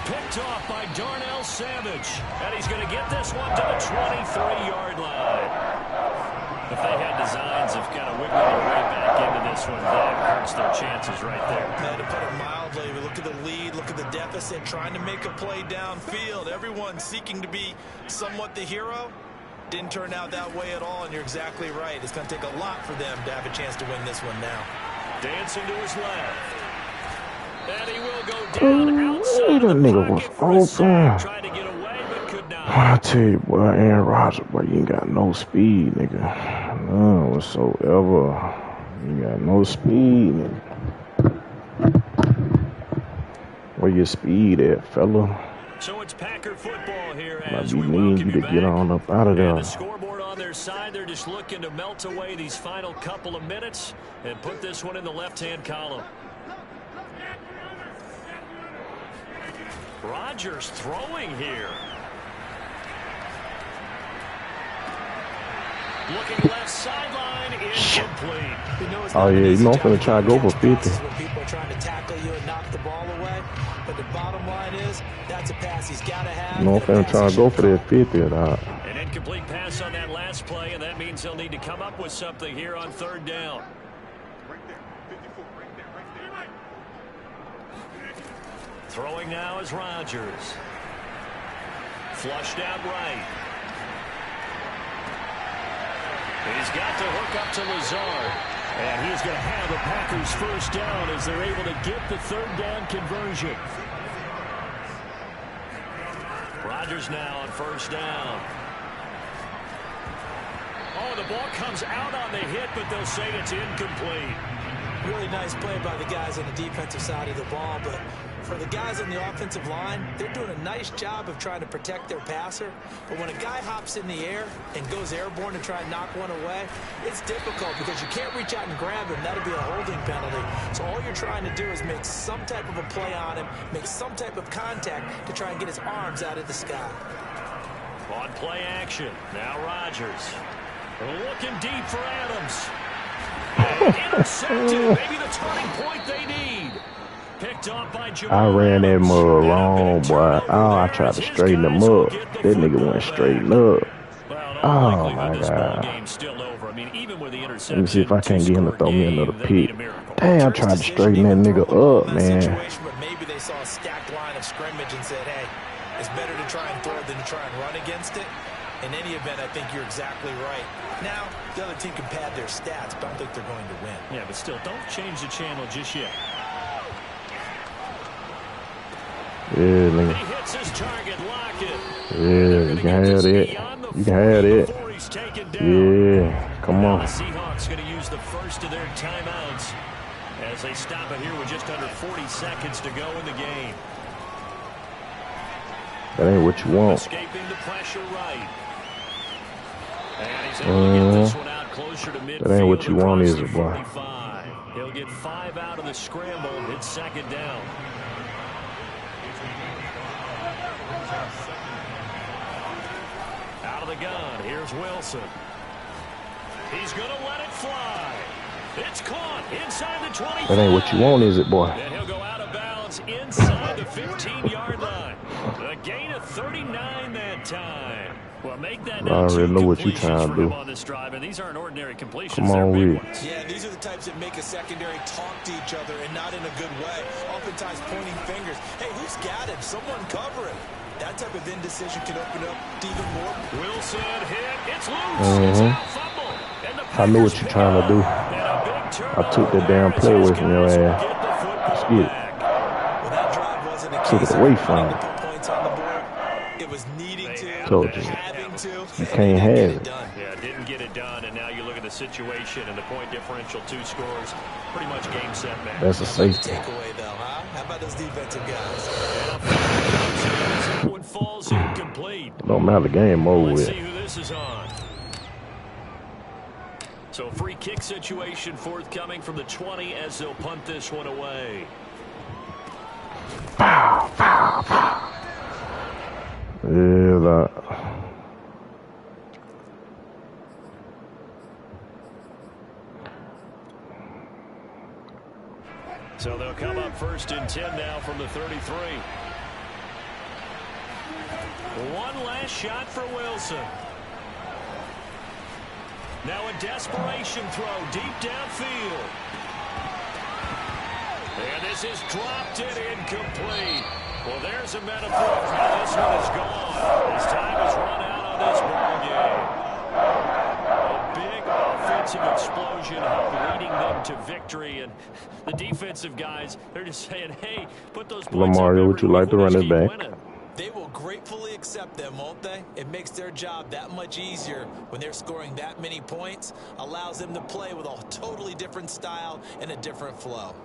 Picked off by Darnell Savage. And he's going to get this one to the 23-yard line. If they had designs of kind of wiggling their way back into this one, that hurts their chances right there. Man, to put it mildly, look at the lead, look at the deficit, trying to make a play downfield. Everyone seeking to be somewhat the hero. Didn't turn out that way at all, and you're exactly right. It's going to take a lot for them to have a chance to win this one now. Dancing to his left. And he will go down outside that nigga was open. Tried to get away, but could not. I tell you, boy, Aaron Rodgers, boy, you ain't got no speed, nigga. None whatsoever. You got no speed, nigga. Where your speed at, fella? So it's Packer football here Might as be we needing welcome you you to back. get on up out of there. And the scoreboard on their side, they're just looking to melt away these final couple of minutes and put this one in the left-hand column. Rodgers throwing here. Looking left sideline, incomplete. Oh, yeah, you know I'm finna try to go for 50. When people are trying to tackle you and knock the ball away. But the bottom line is, that's a pass he's got to have. You know I'm finna try to go for that 50 or not. An incomplete pass on that last play, and that means he'll need to come up with something here on third down. Throwing now is Rodgers. Flushed out right. He's got to hook up to Lazard. And he's going to have the Packers first down as they're able to get the third down conversion. Rodgers now on first down. Oh, the ball comes out on the hit, but they'll say it's incomplete. Really nice play by the guys on the defensive side of the ball, but for the guys on the offensive line, they're doing a nice job of trying to protect their passer. But when a guy hops in the air and goes airborne to try and knock one away, it's difficult because you can't reach out and grab him. That'll be a holding penalty. So all you're trying to do is make some type of a play on him, make some type of contact to try and get his arms out of the sky. On play action, now Rodgers. Looking deep for Adams. Intercepted, maybe the turning point they need. Picked off by I ran that mug wrong, boy. Oh, I tried to straighten him up. That nigga went straight up. Oh, my God. Let me see if I can't get him to throw me another pick. Dang, I tried to straighten that nigga up, man. Maybe they saw a stacked line of scrimmage and said, hey, it's better to try and throw than to try and run against it. In any event, I think you're exactly right. Now, the other team can pad their stats, but I don't think they're going to win. Yeah, but still, don't change the channel just yet. Yeah, nigga. He hits his target, Lockett. Yeah, you can have that. You can have that. Yeah, come on. The Seahawks going to use the first of their timeouts as they stop it here with just under 40 seconds to go in the game. That ain't what you want. Escaping the pressure right. And he's able to get this one out closer to midfield. That ain't what you want, is it, boy? He'll get 5 out of the scramble. It's second down. Out of the gun. Here's Wilson. He's going to let it fly. It's caught inside the 25. That ain't what you want, is it, boy? And he'll go out of bounds inside the 15-yard line. A gain of 39 that time. Well, make that I already know what you're trying to do. On this drive, and these aren't ordinary completions. Come on, big Reed. ones. Yeah, these are the types that make a secondary talk to each other and not in a good way. Oftentimes pointing fingers. Hey, who's got him? Someone cover him. That type of indecision can open up even more. Wilson hit. It's loose. It's out fumble. And the I know what you're trying to do. I took that damn play away from your ass. Let's get it. Well, that drive wasn't a Took case it away of from trying him. to put points on the board. It was needing to. Told you. Having to. You can't have it. Yeah, didn't get it done, and now you look at the situation and the point differential, 2 scores, pretty much game, set, match. That's a safety. Takeaway, though, huh? How about those defensive guys? That one falls incomplete. Don't matter, the game over Let's with. see who this is on. So free kick situation forthcoming from the 20 as they'll punt this one away. Pow, pow, pow. Yeah, that. So they'll come up first and 10 now from the 33. One last shot for Wilson. Now a desperation throw deep downfield. And this is dropped and incomplete. Well, there's a metaphor for how this one is gone. His time has run out on this ball game. A big offensive explosion leading them to victory. And the defensive guys, they're just saying, hey, put those points Lamario, would you like to run it back? They will gratefully accept them, won't they? It makes their job that much easier when they're scoring that many points. Allows them to play with a totally different style and a different flow.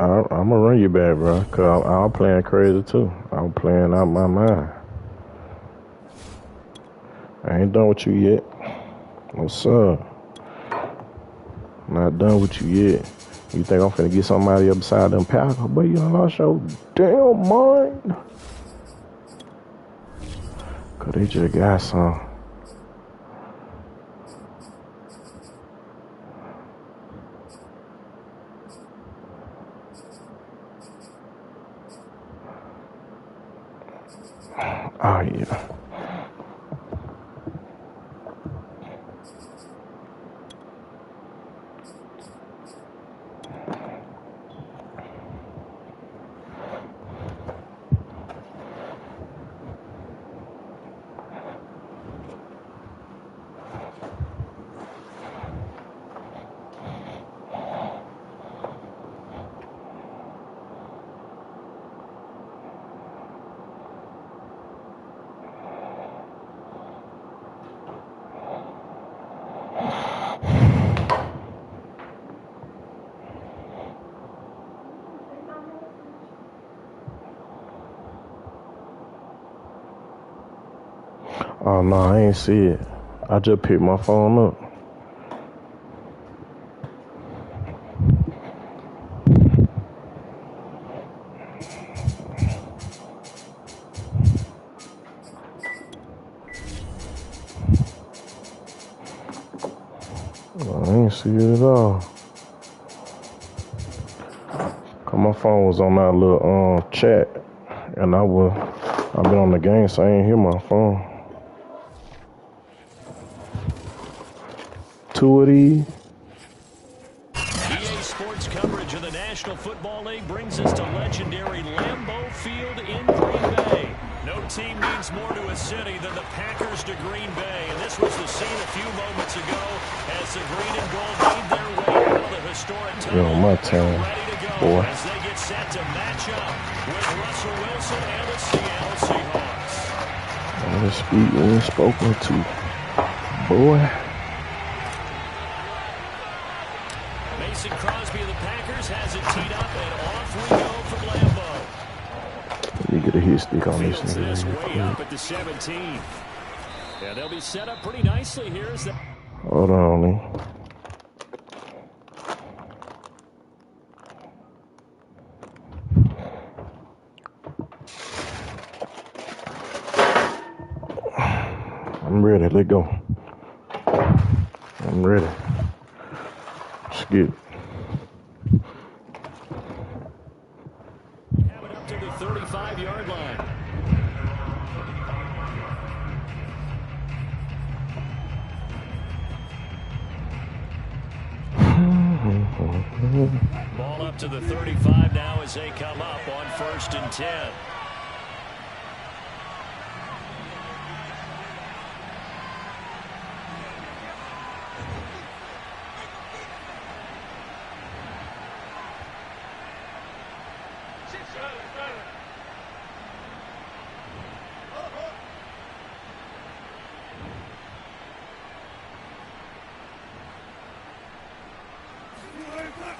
I'm gonna run you back, bro, because I'm playing crazy too. I'm playing out my mind. I ain't done with you yet. What's up? Not done with you yet. You think I'm finna get somebody up beside them Packers? But you done lost your damn mind. Cause they just got some. Oh yeah. Oh no, I ain't see it. I just picked my phone up. I ain't see it at all. Cause my phone was on that little chat, and I've been on the game, so I ain't hear my phone. Two of these. EA Sports coverage of the National Football League brings us to legendary Lambeau Field in Green Bay. No team means more to a city than the Packers to Green Bay, and this was the scene a few moments ago as the green and gold made their way out of the historic tunnel. My time, ready to go boy. as they get set to match up with Russell Wilson and the Seattle Seahawks. I'm gonna speak when spoken to, boy. Mason Crosby of the Packers has it teed up, and off we go from Lambeau. Let me get a hit stick on this Fields nigga this real way quick. up at the 17. Yeah, they'll be set up pretty nicely here. Hold on, man. I'm ready. Let go. I'm ready. Let's get it. Have it up to the 35-yard line. Ball up to the 35 now as they come up on 1st and 10.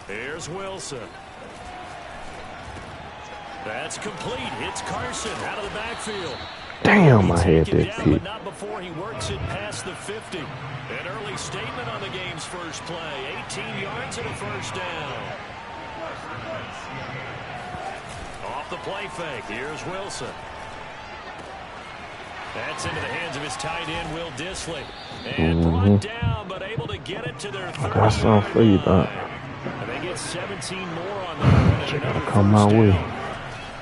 Here's Wilson. That's complete. It's Carson out of the backfield. Damn, I had that down, pick. but not before he works it past the 50. An early statement on the game's first play. 18 yards and a first down. Off the play fake. Here's Wilson. That's into the hands of his tight end, Will Dissly. And brought down, but able to get it to their 30. I got something for you, Doc. And they get 17 more on that. You gotta come my way.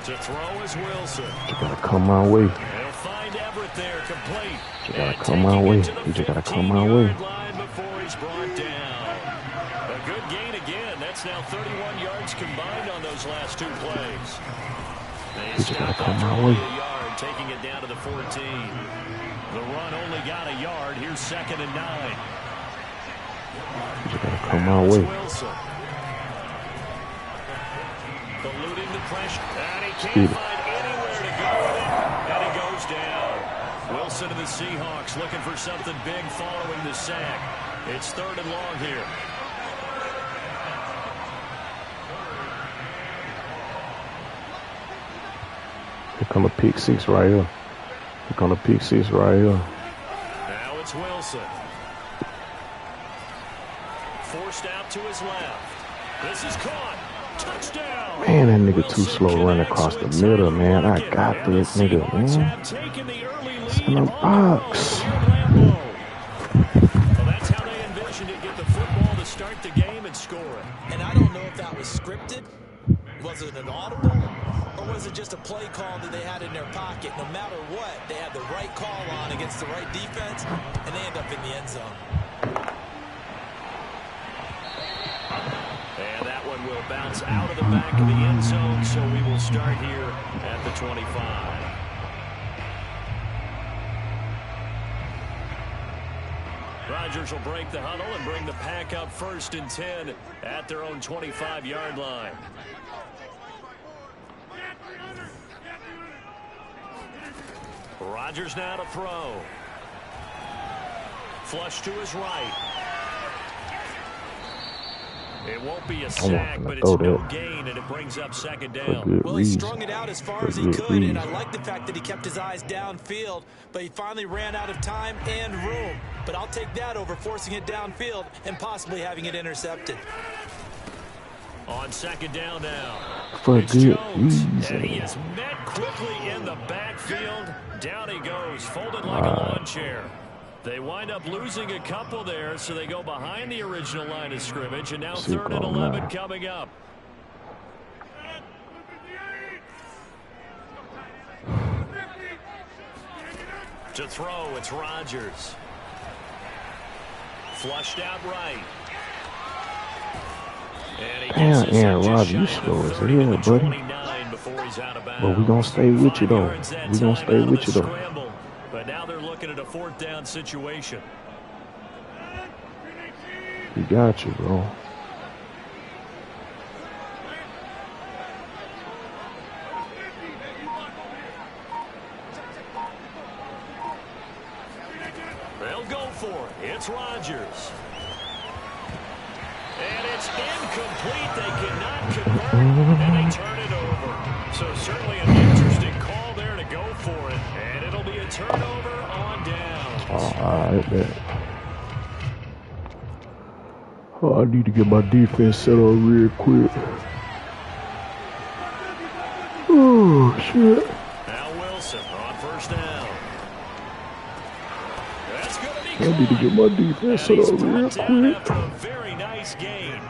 To throw is Wilson. You gotta come my way. They'll find Everett there, complete. You gotta come my way. You just gotta come my way. Line before he's brought down. A good gain again. That's now 31 yards combined on those last two plays. They You just gotta stop come after my only way. a yard, taking it down to the 14. The run only got a yard. Here's 2nd and 9. You just gotta come my way. Wilson. Eluding the pressure. And he Speed can't it. find anywhere to go with it. And he goes down. Wilson and the Seahawks looking for something big following the sack. It's 3rd and long here. Here come a pick six right here. Here come a pick six right here. Now Wilson. Forced out to his left. This is caught. Touchdown. Man, that nigga too slow running across the middle, man. I got this nigga, man. It's in the box. Well, that's how they envisioned it. Get the football to start the game and score it. And I don't know if that was scripted. Was it an audible? Or was it just a play call that they had in their pocket? No matter what, they had the right call on against the right defense, and they end up in the end zone. And that one will bounce out of the back of the end zone, so we will start here at the 25. Rodgers will break the huddle and bring the pack up 1st and 10 at their own 25-yard line. Rodgers now to throw. Flush to his right. It won't be a sack, but it's no gain, and it brings up 2nd down. Well, he strung it out as far as he could, and I like the fact that he kept his eyes downfield, but he finally ran out of time and room. But I'll take that over forcing it downfield and possibly having it intercepted. On 2nd down now. For it's good Jones, reason. and he is met quickly in the backfield. Down he goes, folded like a lawn chair. They wind up losing a couple there, so they go behind the original line of scrimmage, and now 3rd and 11 coming up. To throw, it's Rodgers. Flushed out right. Damn, Aaron Rodgers, you slow as hell, buddy. But we gonna stay with you though. We gonna stay with you though. But now they're looking at a 4th down situation. We got you, bro. They'll go for it. It's Rodgers. And it's incomplete. They cannot convert, and they turn it over. So certainly an interesting call there to go for it. And it'll be a turnover on down. All right, man. Oh, I need to get my defense set up real quick. Oh, shit. Now Wilson on 1st down. That's going to be I need to get my defense set up real quick. After a very nice gain.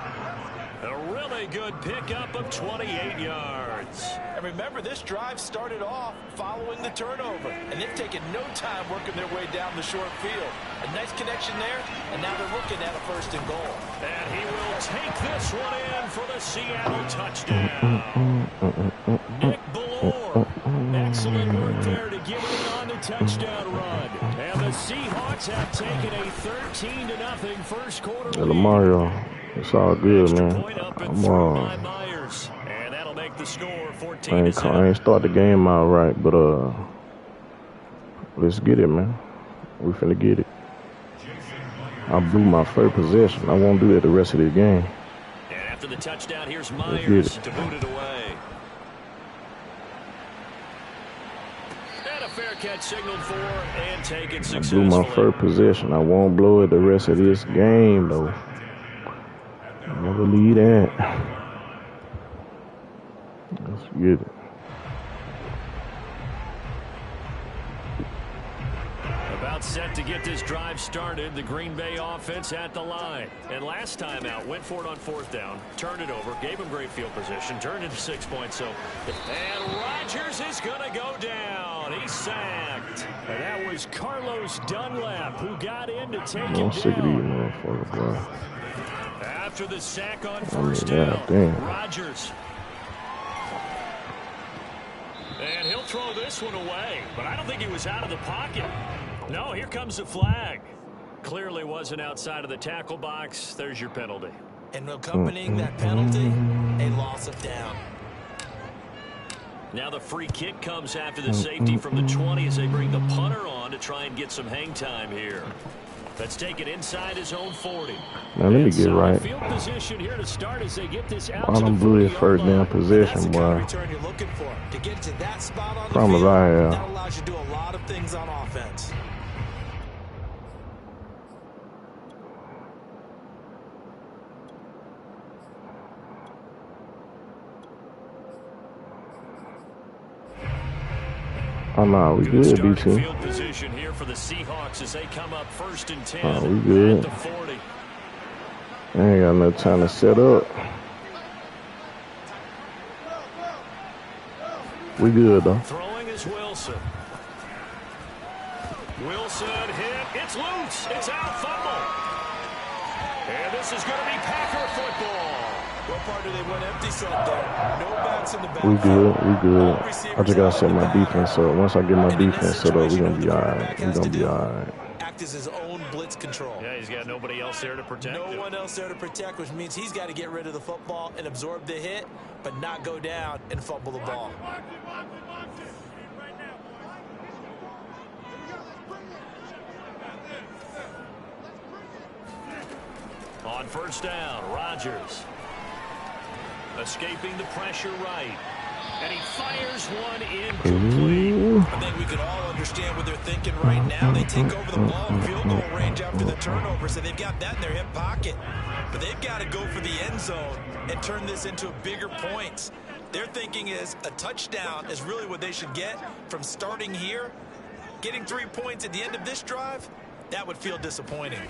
A really good pickup of 28 yards. And remember, this drive started off following the turnover, and they've taken no time working their way down the short field. A nice connection there, and now they're looking at a 1st and goal. And he will take this one in for the Seattle touchdown. Nick Ballore. Excellent work there to get in on the touchdown run. And the Seahawks have taken a 13-0 1st quarter lead. Lamario, it's all good, man. And that'll make the score 14-7. I ain't start the game out right, but let's get it, man. We finna get it. I blew my 1st possession. I won't do that the rest of the game. And after the touchdown, here's Myers to boot it away. And a fair catch signaled for and taken successfully. I blew my 1st possession. I won't blow it the rest of this game, though. Never leave that. Let's get it. About set to get this drive started. The Green Bay offense at the line. And last time out, went for it on 4th down, turned it over, gave him great field position, turned into 6 points. So, and Rodgers is going to go down. He's sacked. And that was Carlos Dunlap who got in to take him down. I'm sick of these motherfuckers, bro. After the sack on 1st down, Rodgers. And he'll throw this one away, but I don't think he was out of the pocket. No, here comes the flag. Clearly wasn't outside of the tackle box. There's your penalty. And accompanying that penalty, a loss of down. Now the free kick comes after the safety from the 20 as they bring the punter on to try and get some hang time here. Let's take it inside his own 40. Now let me get right. Field position here to start as they get this out I done blew his 1st down possession, boy. Return you're looking for. To get to that spot on the Promise field, I have. that allows you to do a lot of things on offense. Oh, no, we good, BT. Field position here for the Seahawks as they come up 1st and 10. Oh, we good. At the 40. I ain't got no time to set up. We good, though. Throwing is Wilson. Wilson hit. It's loose. It's out. Fumble. And this is going to be Packer football. What part do they went empty set there? No backs in the back. We good. We good. I just got to set my defense up. Once I get my defense set up, we're going to be all right. We're going to be all right. Act as his own blitz control. Yeah, he's got nobody else there to protect him. No one else there to protect, which means he's got to get rid of the football and absorb the hit, but not go down and fumble the ball. On 1st down, Rodgers. Escaping the pressure right. And he fires one incomplete. I think we could all understand what they're thinking right now. They take over the ball in field goal range after the turnover, so they've got that in their hip pocket. But they've got to go for the end zone and turn this into bigger points. Their thinking is a touchdown is really what they should get from starting here. Getting 3 points at the end of this drive, that would feel disappointing.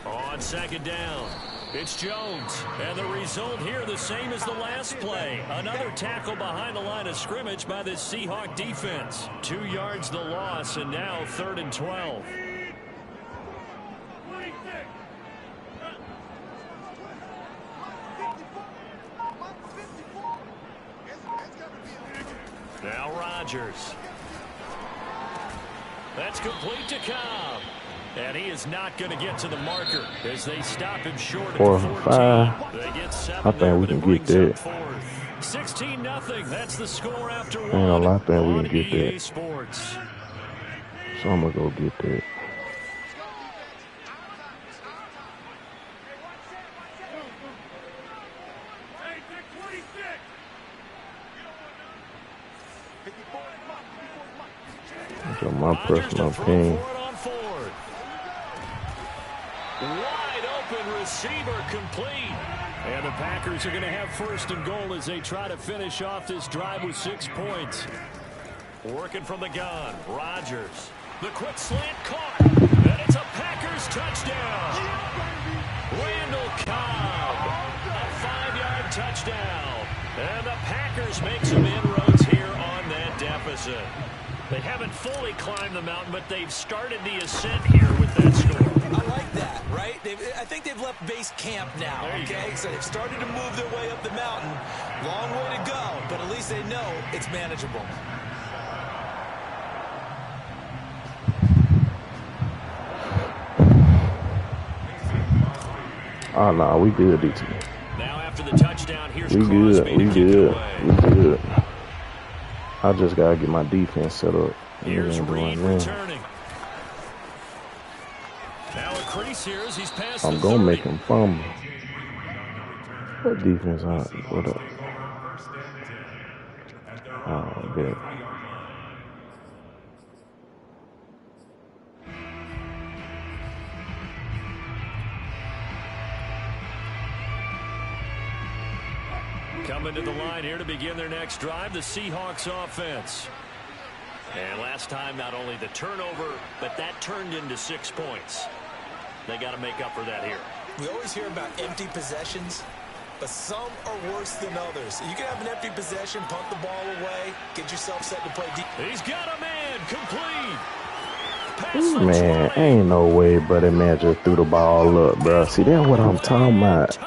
On 2nd down, it's Jones. And the result here the same as the last play. Another tackle behind the line of scrimmage by this Seahawk defense. 2 yards the loss, and now 3rd and 12. Now Rodgers. That's complete to Cobb. And he is not going to get to the marker as they stop him short at the 14. They get 7. I think we can get that. 16-0. That's the score after 1. Ain't a lot that we can get EA that. Sports. So I'm going to go get that. That's my personal opinion. Wide open receiver complete. And the Packers are going to have 1st and goal as they try to finish off this drive with 6 points. Working from the gun, Rodgers. The quick slant caught. And it's a Packers touchdown. Randall Cobb. A 5-yard touchdown. And the Packers make some inroads here on that deficit. They haven't fully climbed the mountain, but they've started the ascent here with that score. I like that, right? I think they've left base camp now, okay? So they've started to move their way up the mountain. Long way to go, but at least they know it's manageable. Oh, no, we good, DT. Now after the touchdown, here's We good, Crosby we to kick it good, away. we good. I just got to get my defense set up. Here's Reed returning. Now a crease here as he's past I'm the going to 30. make him fumble. What defense? What up? Oh, good. Coming to the line here to begin their next drive, the Seahawks offense. And last time, not only the turnover, but that turned into 6 points. They got to make up for that here. We always hear about empty possessions, but some are worse than others. You can have an empty possession, punt the ball away, get yourself set to play deep. He's got a man complete. Ooh, man, ain't no way, but that man just threw the ball up, bro. See, that's what I'm talking about.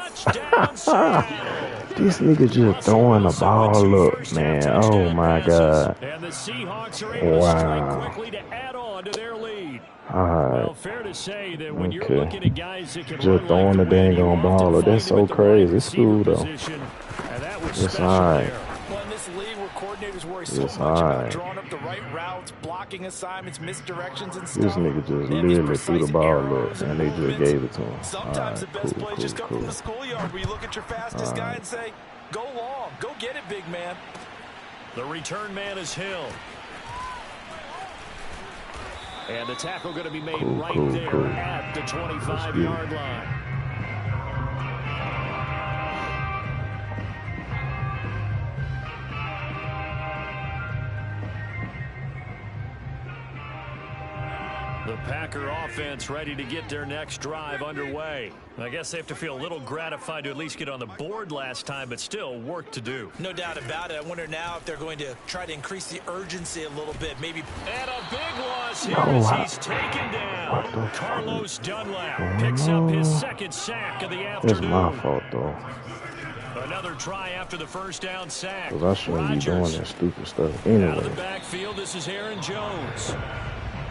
This nigga just throwing the ball up, man. Oh, my God. And the Seahawks are able to strike quickly to add on to their lead. All right. Well, fair to say that when you're looking at guys that can just throwing the dang on ball up. That's so crazy. It's cool, though. It's all right. Well, in this league where coordinators worry so much about drawing up the right routes, blocking assignments, misdirections, and stuff. This nigga just literally threw the ball up, and they just gave it to him. Sometimes the best plays just come from the schoolyard where you look at your fastest guy and say, go long, go get it, big man. The return man is Hill. And the tackle going to be made right there at the 25-yard line. Packer offense ready to get their next drive underway. I guess they have to feel a little gratified to at least get on the board last time, but still work to do. No doubt about it. I wonder now if they're going to try to increase the urgency a little bit. Maybe. And a big loss here as he's taken down. Carlos Dunlap picks up his second sack of the afternoon. It's my fault, though. Another try after the first down sack. Because I shouldn't be doing that stupid stuff anyway. Out of the backfield, this is Aaron Jones.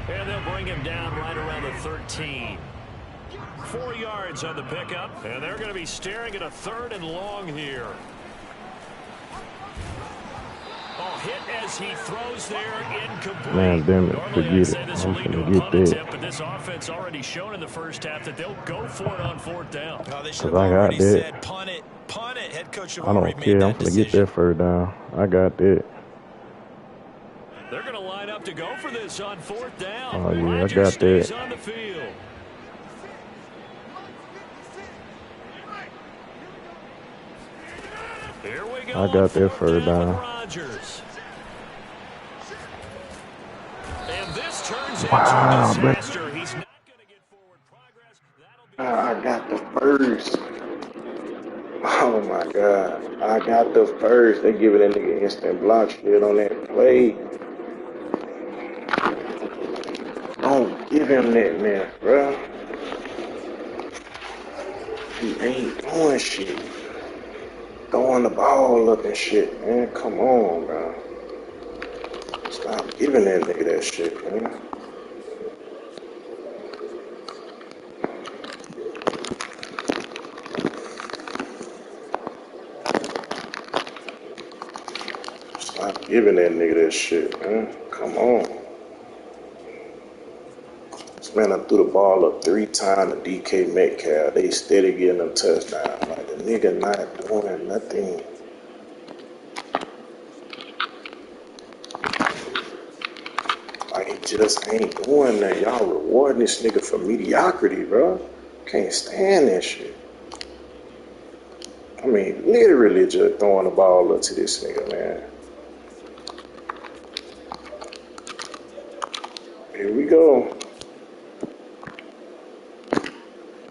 And they'll bring him down right around the 13. 4 yards on the pickup, and they're going to be staring at a 3rd and long here. Oh, hit as he throws there, incomplete. Man, damn it, Normally forget I'd say it. this I'm will lead to going a to punt get attempt, that. but this offense already shown in the first half that they'll go for it on 4th down. Oh, they should have I got already that. said punt it. Punt it. Head coach should I have already don't made care. I'm that going to get that 3rd down. I got that. They're going to line up to go for this on 4th down. Oh, yeah, Rodgers I got stays that. on the field. Here we go. I got that 3rd down. Rodgers. And this turns Wow, into a disaster. He's not going to get forward progress. I got the first. Oh, my God. I got the first. They giving that nigga instant block shit on that play. Don't give him that, man, bro. He ain't doing shit. Throwing the ball up and shit, man. Come on, bro. Stop giving that nigga that shit, man. Stop giving that nigga that shit, man. Come on. This man, I threw the ball up 3 times to DK Metcalf. They steady getting them touchdowns. Like, the nigga not doing nothing. Like, he just ain't doing that. Y'all rewarding this nigga for mediocrity, bro. Can't stand that shit. I mean, literally just throwing the ball up to this nigga, man. Here we go.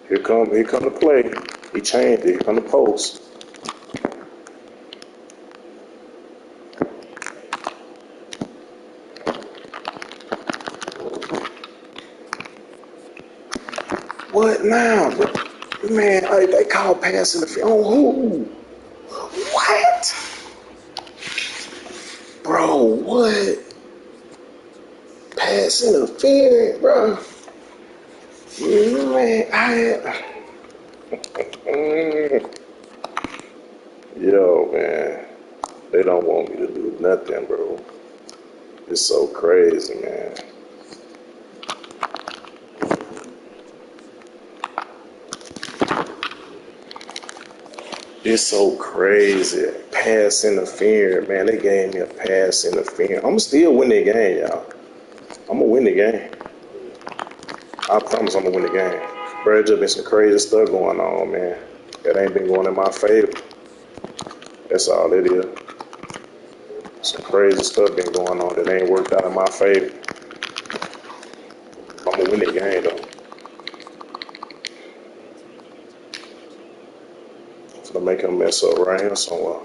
Here come the play. He changed it. Here come the post. What now? Man, they call passing the field. On who? What? Bro, what? Pass interference, bro. Man, Yo, man. They don't want me to do nothing, bro. It's so crazy, man. It's so crazy. Pass interference, man. They gave me a pass interference. I'm still win the game, y'all. I'm gonna win the game. I promise I'm gonna win the game. Bro, there's just been some crazy stuff going on, man. That ain't been going in my favor. That's all it is. Some crazy stuff been going on that ain't worked out in my favor. I'm gonna win the game, though. I'm gonna make him mess up right here somewhere.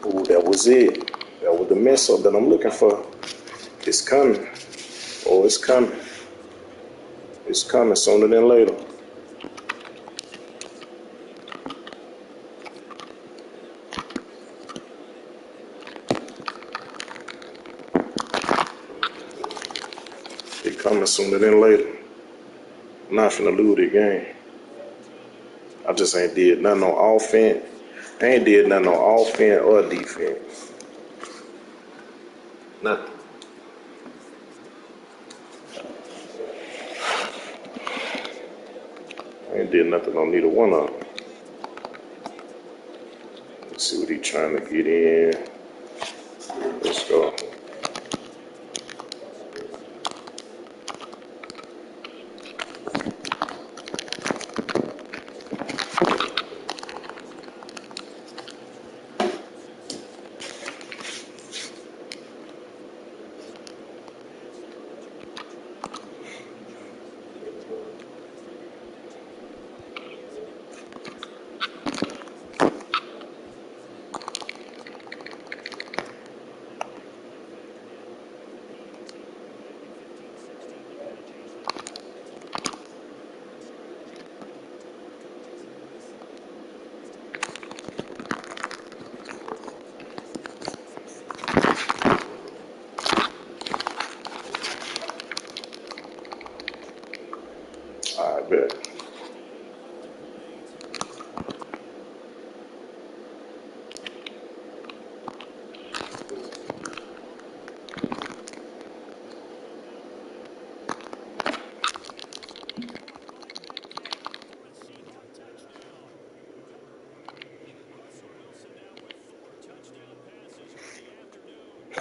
Ooh, that was it. That was the mess up that I'm looking for. It's coming. Oh, it's coming. It's coming sooner than later. It's coming sooner than later. I'm not finna lose the game. I just ain't did nothing on offense. I ain't did nothing on offense or defense. Nothing. I ain't did nothing on neither one of them. Let's see what he trying to get in. Let's go.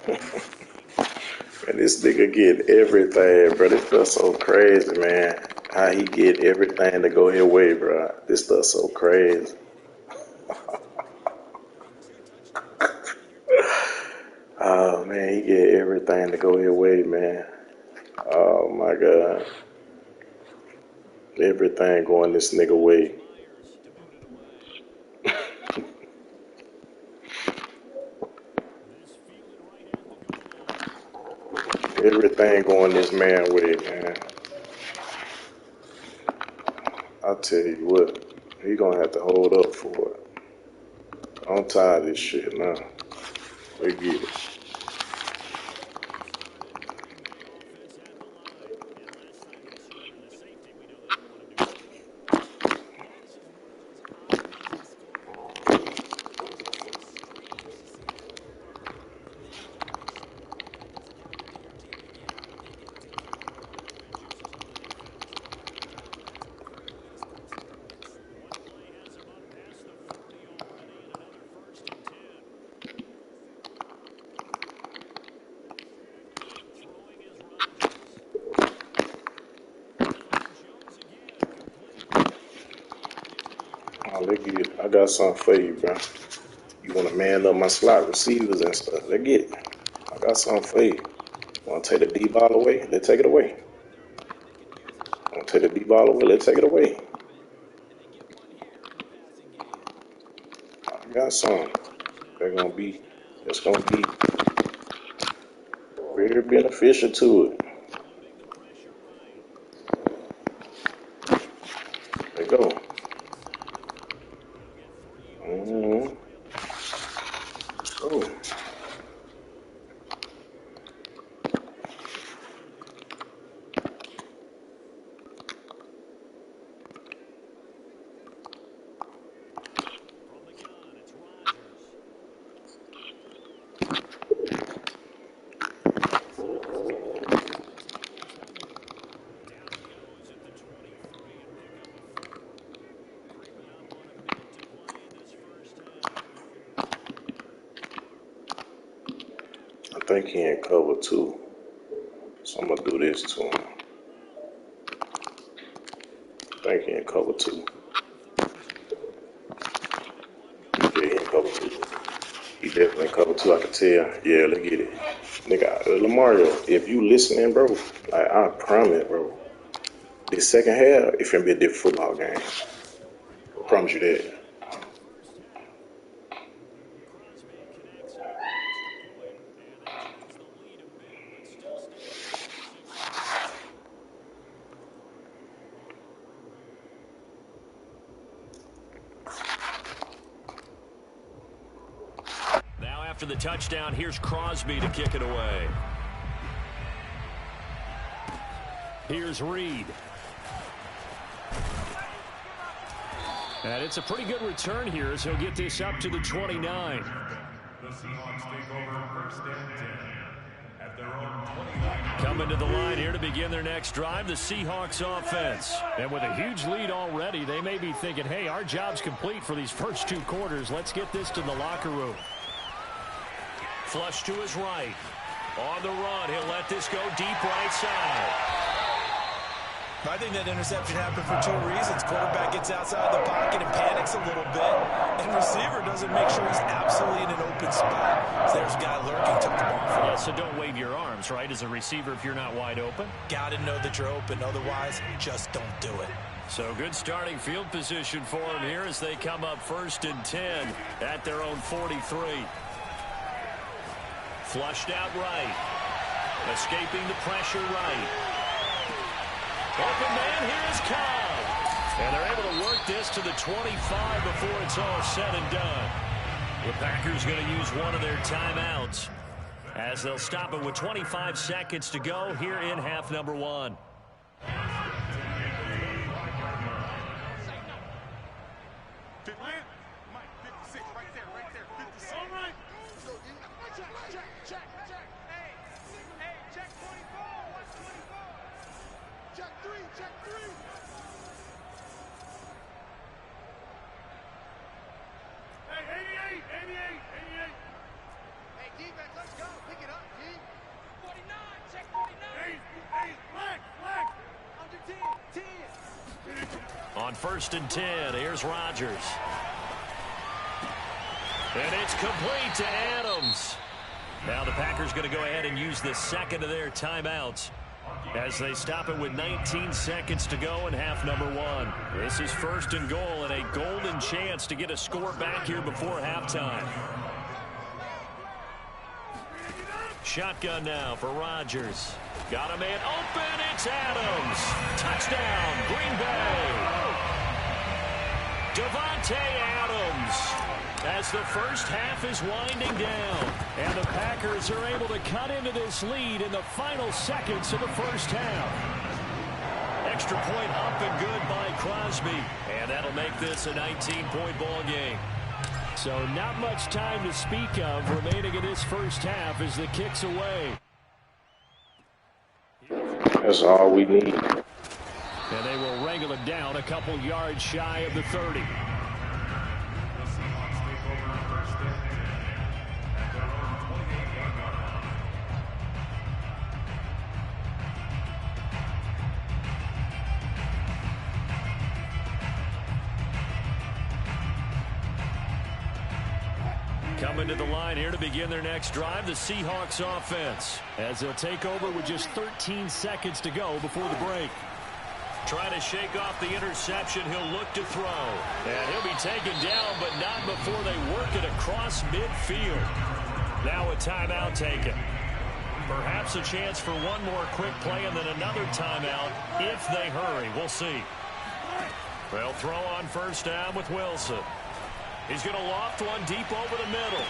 And this nigga get everything, bro. This stuff so crazy, man. How he get everything to go his way, bro. This stuff so crazy. Oh, man, he get everything to go his way, man. Oh, my God. Everything going this nigga way. Everything going this man way, man. I tell you what, he gonna have to hold up for it. I'm tired of this shit now. They get it. Oh, they get it. I got something for you, bro. You want to man up my slot receivers and stuff. They get it. I got something for you. Want to take the D-ball away? Let's take it away. Want to take the D-ball away? Let's take it away. I got something. It's gonna be very beneficial to it. There you go. Mm-hmm. So, I think he in cover two. So I'm gonna do this to him. I think he in cover two. Yeah, he in cover two. He definitely in cover two, I can tell. Yeah, let's get it. Nigga, Lamario, if you listening, bro, like, I promise, bro, this second half, it's gonna be a different football game. I promise you that. Now after the touchdown, here's Crosby to kick it away. Here's Reed. And it's a pretty good return here as he'll get this up to the 29. The Seahawks take over first and 10 at their own 29. Coming to the line here to begin their next drive, the Seahawks offense. And with a huge lead already, they may be thinking, hey, our job's complete for these first two quarters. Let's get this to the locker room. Flush to his right. On the run, he'll let this go deep right side. I think that interception happened for two reasons. Quarterback gets outside the pocket and panics a little bit, and receiver doesn't make sure he's absolutely in an open spot. So there's a guy lurking, took the ball from him. Yeah, so don't wave your arms, right, as a receiver if you're not wide open. Got to know that you're open. Otherwise, just don't do it. So good starting field position for him here as they come up first and 10 at their own 43. Flushed out right. Escaping the pressure right. Open man, here is Cobb. And they're able to work this to the 25 before it's all said and done. The Packers going to use one of their timeouts as they'll stop it with 25 seconds to go here in half number one. On 1st and 10, here's Rodgers. And it's complete to Adams. Now the Packers going to go ahead and use the second of their timeouts as they stop it with 19 seconds to go in half number 1. This is 1st and goal and a golden chance to get a score back here before halftime. Shotgun now for Rodgers. Got a man open. It's Adams. Touchdown, Green Bay. Davante Adams. As the first half is winding down, and the Packers are able to cut into this lead in the final seconds of the first half. Extra point up and good by Crosby, and that'll make this a 19-point ball game. So not much time to speak of remaining in this first half as the kick's away. That's all we need. And they will wrangle it down a couple yards shy of the 30. Coming to the line here to begin their next drive, the Seahawks offense, as they'll take over with just 13 seconds to go before the break. Trying to shake off the interception, he'll look to throw. And he'll be taken down, but not before they work it across midfield. Now a timeout taken. Perhaps a chance for one more quick play and then another timeout if they hurry. We'll see. They'll throw on 1st down with Wilson. He's going to loft one deep over the middle.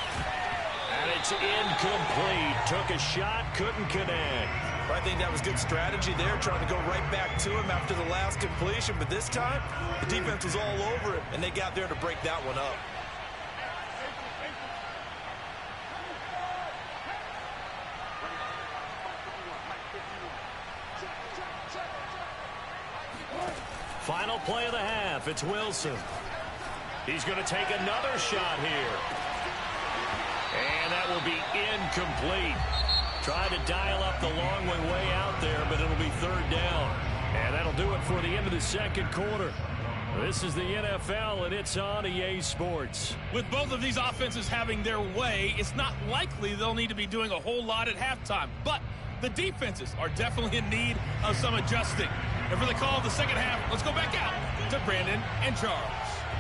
And it's incomplete. Took a shot, couldn't connect. I think that was good strategy there, trying to go right back to him after the last completion. But this time, the defense was all over it, and they got there to break that one up. Final play of the half. It's Wilson. He's going to take another shot here. And that will be incomplete. Try to dial up the long one way out there, but it'll be 3rd down. And that'll do it for the end of the second quarter. This is the NFL, and it's on EA Sports. With both of these offenses having their way, it's not likely they'll need to be doing a whole lot at halftime. But the defenses are definitely in need of some adjusting. And for the call of the second half, let's go back out to Brandon and Charles.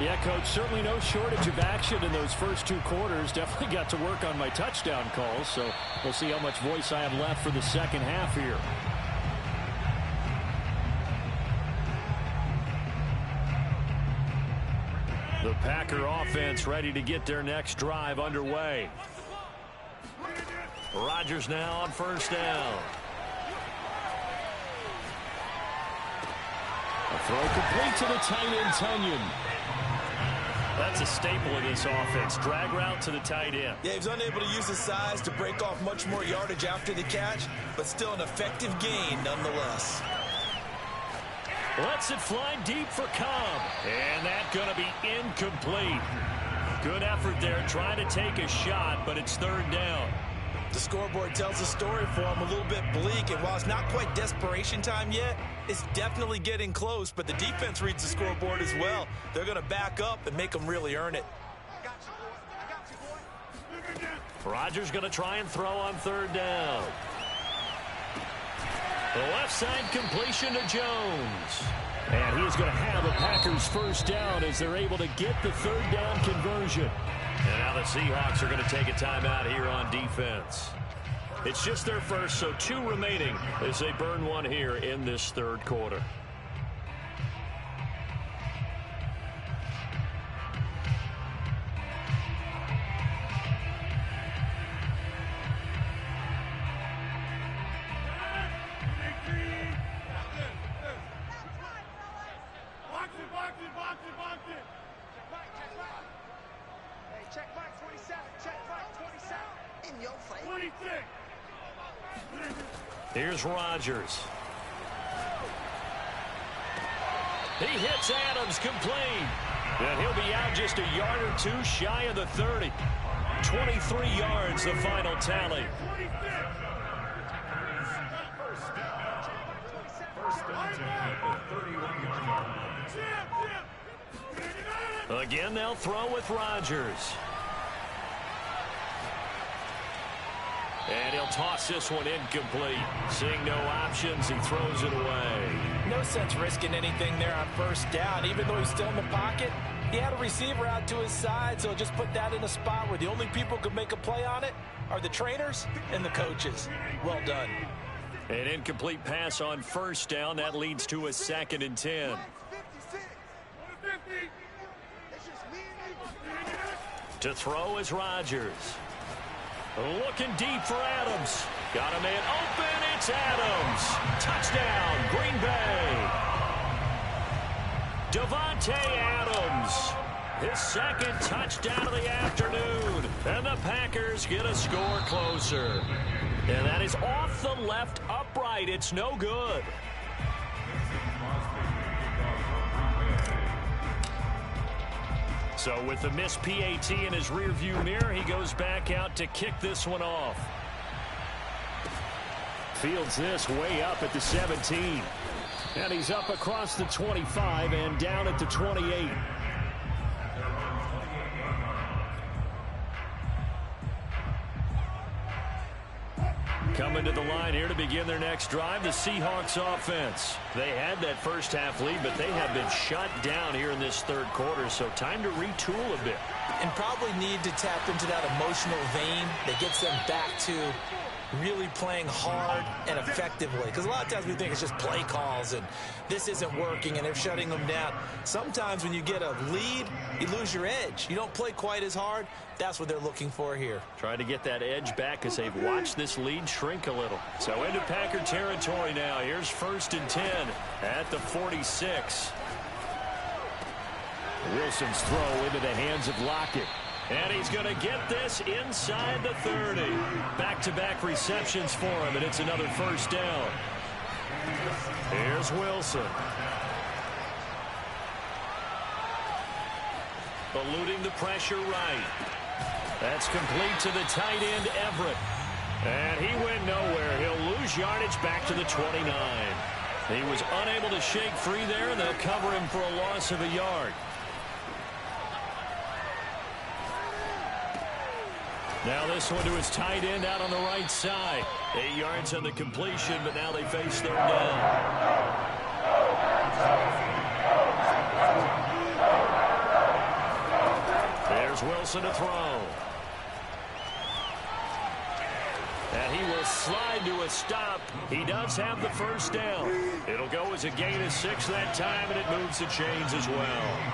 Yeah, Coach, certainly no shortage of action in those first 2 quarters. Definitely got to work on my touchdown calls, so we'll see how much voice I have left for the second half here. The Packer offense ready to get their next drive underway. Rodgers now on 1st down. A throw complete to the tight end, Tunyon. That's a staple of this offense. Drag route to the tight end. Yeah, he was unable to use his size to break off much more yardage after the catch, but still an effective gain nonetheless. Lets it fly deep for Cobb. And that's going to be incomplete. Good effort there trying to take a shot, but it's 3rd down. The scoreboard tells a story for him, a little bit bleak, and while it's not quite desperation time yet, it's definitely getting close, but the defense reads the scoreboard as well. They're going to back up and make them really earn it. Rodgers going to try and throw on 3rd down. The left side completion to Jones. And he is going to have a Packers 1st down as they're able to get the 3rd down conversion. And now the Seahawks are going to take a timeout here on defense. It's just their first, so 2 remaining as they burn one here in this 3rd quarter. Here's Rodgers. He hits Adams complete. And he'll be out just a yard or 2 shy of the 30. 23 yards, the final tally. Again, they'll throw with Rodgers. And he'll toss this one incomplete. Seeing no options, he throws it away. No sense risking anything there on first down. Even though he's still in the pocket, he had a receiver out to his side, so just put that in a spot where the only people who can make a play on it are the trainers and the coaches. Well done. An incomplete pass on first down. That leads to a 2nd and 10. To throw is Rodgers. Looking deep for Adams. Got a man open. It's Adams. Touchdown, Green Bay. Devontae Adams. His 2nd touchdown of the afternoon. And the Packers get a score closer. And that is off the left upright. It's no good. So with the missed PAT in his rearview mirror, he goes back out to kick this one off. Fields this way up at the 17. And he's up across the 25 and down at the 28. Coming to the line here to begin their next drive, the Seahawks offense. They had that first half lead, but they have been shut down here in this third quarter, so time to retool a bit. And probably need to tap into that emotional vein that gets them back to really playing hard and effectively. Because a lot of times we think it's just play calls and this isn't working and they're shutting them down. Sometimes when you get a lead, you lose your edge. You don't play quite as hard. That's what they're looking for here. Trying to get that edge back as they've watched this lead shrink a little. So into Packer territory now. Here's 1st and 10 at the 46. Wilson's throw into the hands of Lockett. And he's going to get this inside the 30. Back-to-back receptions for him, and it's another first down. Here's Wilson. Eluding the pressure right. That's complete to the tight end, Everett. And he went nowhere. He'll lose yardage back to the 29. He was unable to shake free there, and they'll cover him for a loss of a yard. Now this one to his tight end out on the right side. 8 yards on the completion, but now they face 3rd down. There's Wilson to throw. And he will slide to a stop. He does have the first down. It'll go as a gain of 6 that time, and it moves the chains as well.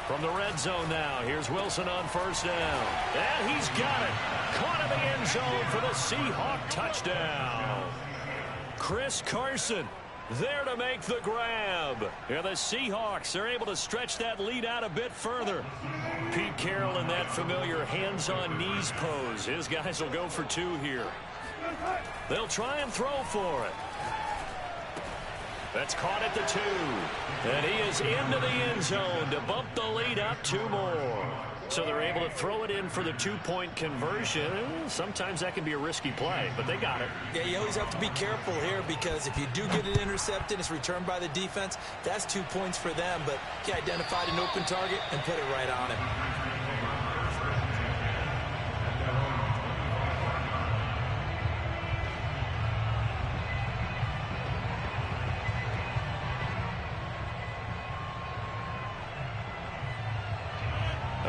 From the red zone now, here's Wilson on first down. And he's got it. Caught in the end zone for the Seahawk touchdown. Chris Carson there to make the grab. Yeah, the Seahawks are able to stretch that lead out a bit further. Pete Carroll in that familiar hands-on knees pose. His guys will go for 2 here. They'll try and throw for it. That's caught at the 2. And he is into the end zone to bump the lead up 2 more. So they're able to throw it in for the 2-point conversion. Sometimes that can be a risky play, but they got it. Yeah, you always have to be careful here because if you do get it intercepted, it's returned by the defense. That's 2 points for them, but he identified an open target and put it right on him.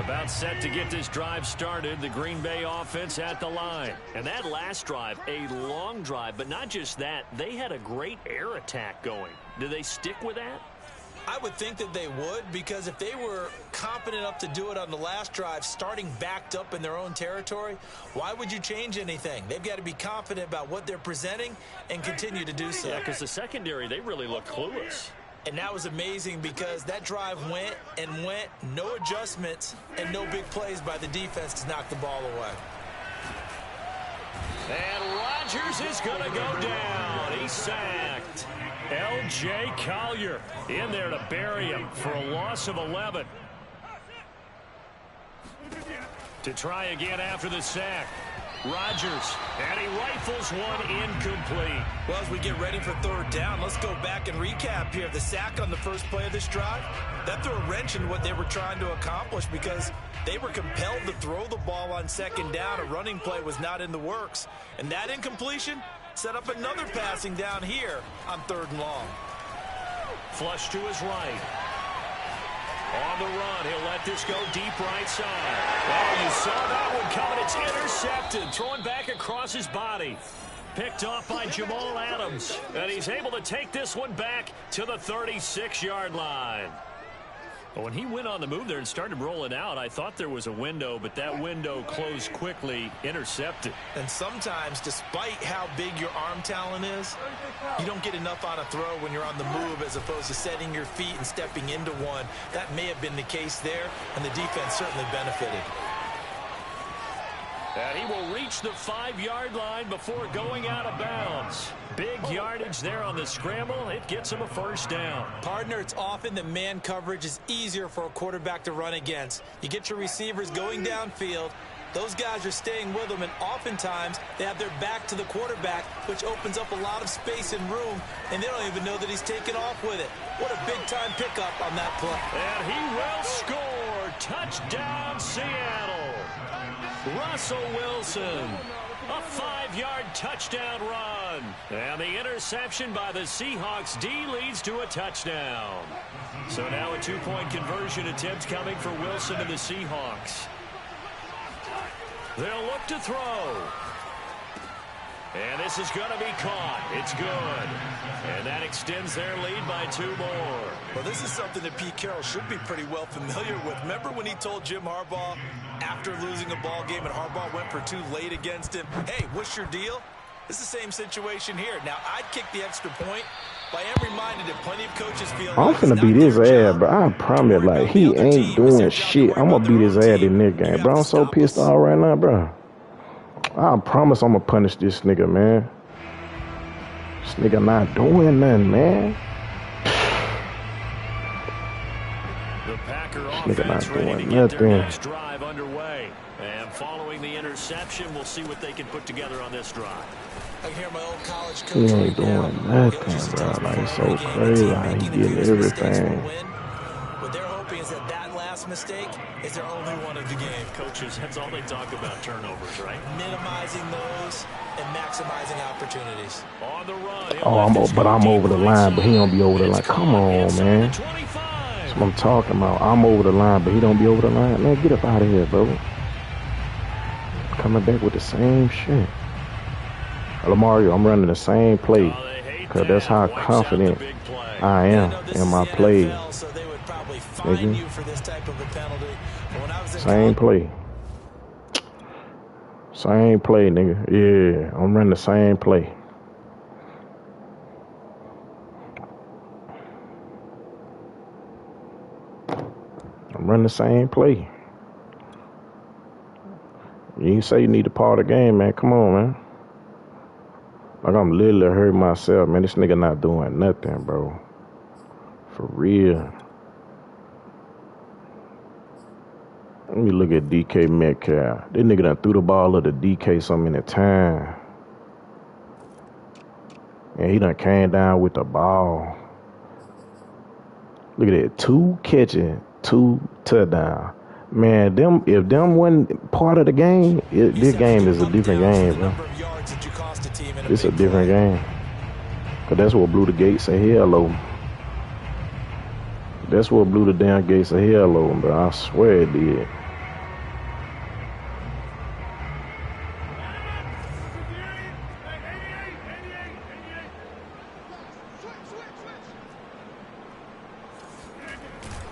About set to get this drive started, the Green Bay offense at the line. And that last drive, a long drive, but not just that, they had a great air attack going. Do they stick with that? I would think that they would, because if they were confident enough to do it on the last drive, starting backed up in their own territory, why would you change anything? They've got to be confident about what they're presenting and continue to do so. Yeah, because the secondary, they really look clueless. And that was amazing because that drive went and went, no adjustments and no big plays by the defense to knock the ball away. And Rodgers is going to go down. He's sacked. L.J. Collier in there to bury him for a loss of 11. To try again after the sack. Rodgers, and he rifles one incomplete. Well, as we get ready for third down, let's go back and recap here. The sack on the first play of this drive, that threw a wrench in what they were trying to accomplish because they were compelled to throw the ball on second down. A running play was not in the works. And that incompletion set up another passing down here on third and long. Flush to his right. On the run, he'll let this go deep right side. Oh, you saw that one coming. It's intercepted. Throwing back across his body. Picked off by Jamal Adams. And he's able to take this one back to the 36-yard line. But when he went on the move there and started rolling out, I thought there was a window, but that window closed quickly, intercepted. And sometimes, despite how big your arm talent is, you don't get enough on a throw when you're on the move as opposed to setting your feet and stepping into one. That may have been the case there, and the defense certainly benefited. And he will reach the 5-yard line before going out of bounds. Big yardage there on the scramble. It gets him a first down. Partner, it's often that man coverage is easier for a quarterback to run against. You get your receivers going downfield. Those guys are staying with them, and oftentimes they have their back to the quarterback, which opens up a lot of space and room, and they don't even know that he's taken off with it. What a big-time pickup on that play. And he will score. Touchdown, Seattle. Russell Wilson, a 5-yard touchdown run. And the interception by the Seahawks D leads to a touchdown. So now a 2-point conversion attempt coming for Wilson and the Seahawks. They'll look to throw. And this is going to be caught. It's good. And that extends their lead by 2 more. Well, this is something that Pete Carroll should be pretty well familiar with. Remember when he told Jim Harbaugh after losing a ball game and Harbaugh went for 2 late against him, hey, what's your deal? It's the same situation here. Now, I'd kick the extra point, but I am reminded that plenty of coaches feel I'm finna beat his ass, bro. I promise, like, he ain't doing shit. I'm gonna beat his ass in this game, bro. I'm so pissed off right now, bro. I promise I'm gonna punish this nigga, man. This nigga not doing nothing, man. This nigga not doing nothing. Drive underway. And following the interception, we'll see what they can put together on this drive. I hear my old college coach. He ain't doing nothing, bro. Like, it's so crazy how he getting everything. What they're hoping is that last mistake is their only one of the game. Coaches, that's all they talk about, turnovers, right? Minimizing those and maximizing opportunities. On the run. Oh, I'm over the line, but he don't be over the line. Come on, man. That's what I'm talking about. I'm over the line, but he don't be over the line. Man, get up out of here, bro. Coming back with the same shit. Lamario, I'm running the same play because that's how confident I am in my play. Same play. Same play, nigga. Yeah, I'm running the same play. I'm running the same play. You say you need to part of the game, man. Come on, man. Like, I'm literally hurting myself, man. This nigga not doing nothing, bro. For real. Let me look at DK Metcalf. This nigga done threw the ball up to DK so many times. And he done came down with the ball. Look at that. 2 catches, 2 touchdowns. Man, if them wasn't part of the game, this game is a different game, bro. It's a different game. Because that's what blew the gates of hell open. That's what blew the damn gates of hell open, bro. I swear it did.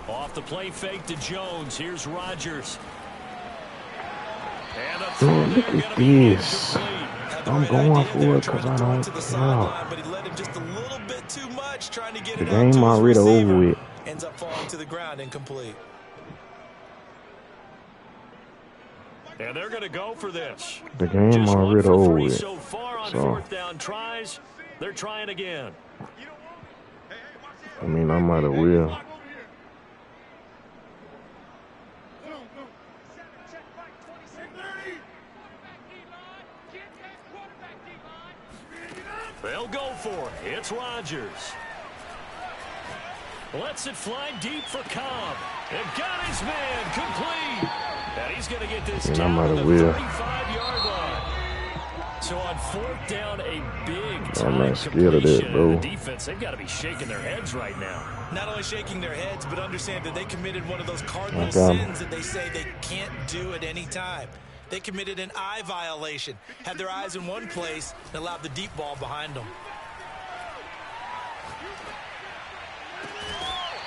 Off the play fake to Jones. Here's Rodgers. Man, look at this. I'm going for it because I don't know. The game already over with. Ends up falling to the ground incomplete. And they're going to go for this. The game already over with. So far on 4th down tries, they're trying again. I mean, I might have will. They'll go for it. It's Rodgers. Lets it fly deep for Cobb. And got his man complete. And he's going to get this down to the 35-yard line. So on 4th down, a big time completion. The defense, they've got to be shaking their heads right now. Not only shaking their heads, but understand that they committed one of those cardinal sins that they say they can't do at any time. They committed an eye violation, had their eyes in one place, and allowed the deep ball behind them.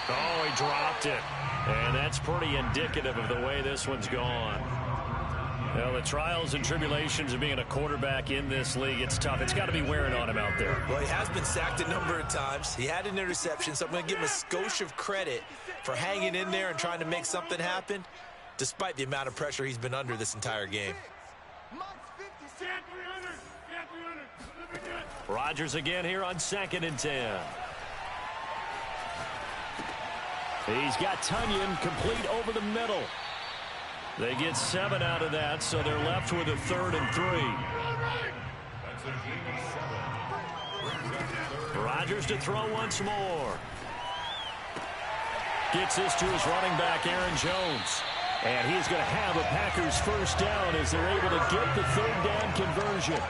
Oh, he dropped it. And that's pretty indicative of the way this one's gone. Well, the trials and tribulations of being a quarterback in this league, it's tough. It's got to be wearing on him out there. Well, he has been sacked a number of times. He had an interception, so I'm going to give him a skosh of credit for hanging in there and trying to make something happen, despite the amount of pressure he's been under this entire game. Rodgers again here on 2nd and 10. He's got Tunyon complete over the middle. They get 7 out of that, so they're left with a 3rd and 3. Rodgers to throw once more. Gets this to his running back, Aaron Jones. And he's going to have a Packers first down as they're able to get the 3rd down conversion.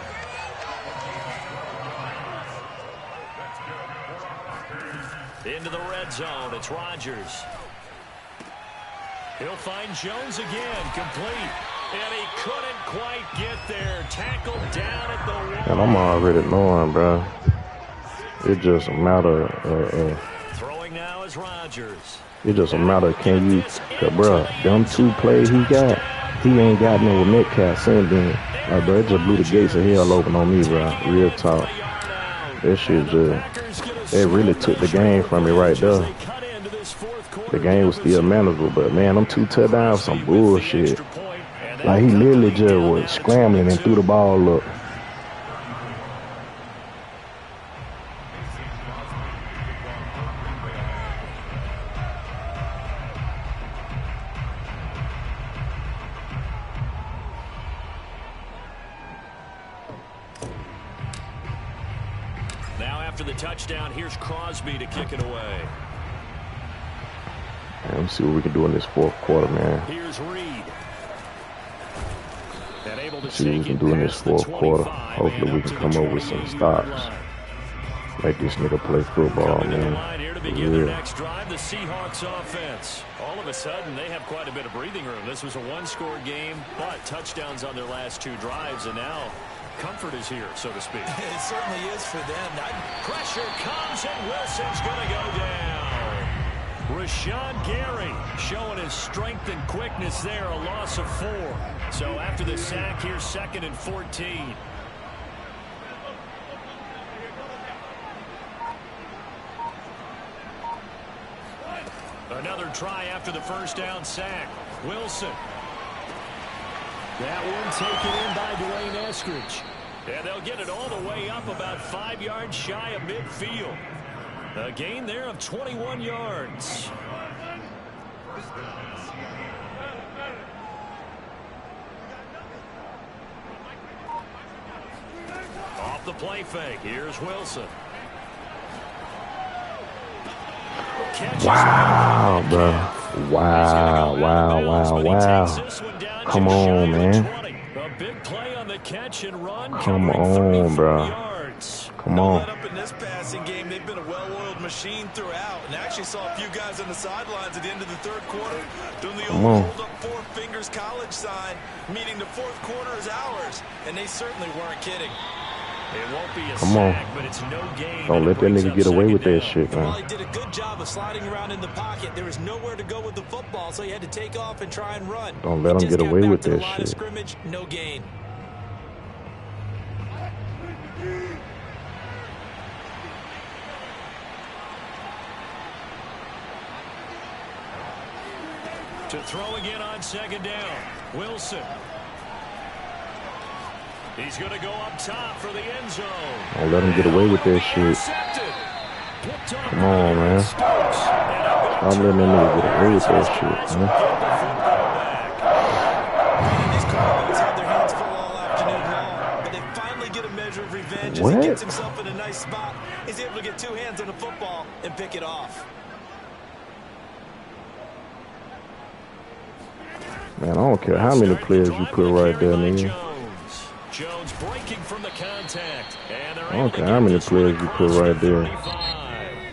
Into the red zone, it's Rodgers. He'll find Jones again, complete. And he couldn't quite get there. Tackled down at the 1. And I'm already knowing, bro. It's just a matter of throwing now is Rodgers. It's just a matter of can you, bro, them 2 plays he got, he ain't got no Metcalf since then. Like, bro, it just blew the gates of hell open on me, bro. Real talk. That shit just, it really took the game from me right there. The game was still manageable, but man, them 2 touchdowns, some bullshit. Like, he literally just was scrambling and threw the ball up. Now after the touchdown, here's Crosby to kick it away. Let me see what we can do in this 4th quarter, man. Here's Reed. See what we can do in this 4th quarter. Hopefully we can come up with some stops. Make this nigga play football, man. Here to begin their next drive, the Seahawks offense. All of a sudden, they have quite a bit of breathing room. This was a 1-score game, but touchdowns on their last 2 drives, and now comfort is here, so to speak. It certainly is for them. Pressure comes, and Wilson's going to go down. Rashawn Gary showing his strength and quickness there, a loss of 4. So after the sack, here's 2nd and 14. Another try after the first down sack. Wilson. That one taken in by Dwayne Eskridge. And they'll get it all the way up about 5 yards shy of midfield. A gain there of 21 yards. Off the play fake. Here's Wilson. Wow, bro. Wow. Come on, man. A big play on the catch and run. Come on, bro. Come on. Up in this passing game, they've been a well-oiled machine throughout, and actually saw a few guys on the sidelines at the end of the 3rd quarter doing the old hold up 4 fingers college sign, meaning the 4th quarter is ours, and they certainly weren't kidding. It won't be a Come on. sack, but it's no gain. Don't let that nigga get away with that shit, man. Well, he did a good job of sliding around in the pocket. There was nowhere to go with the football, so he had to take off and try and run. Don't let him get away with that shit. Scrimmage, no gain. To throw again on 2nd down. Wilson. He's going to go up top for the end zone. Don't let him get away with that shit. Come on, man. Stop letting that nigga get away with that shit, man. These Cardinals had their hands full all afternoon long, but they finally get a measure of revenge as he gets himself in a nice spot, he's able to get two hands on the football and pick it off. Man, I don't care how many players you put right there, nigga. Jones breaking from the contact. I don't care how many players you put right there.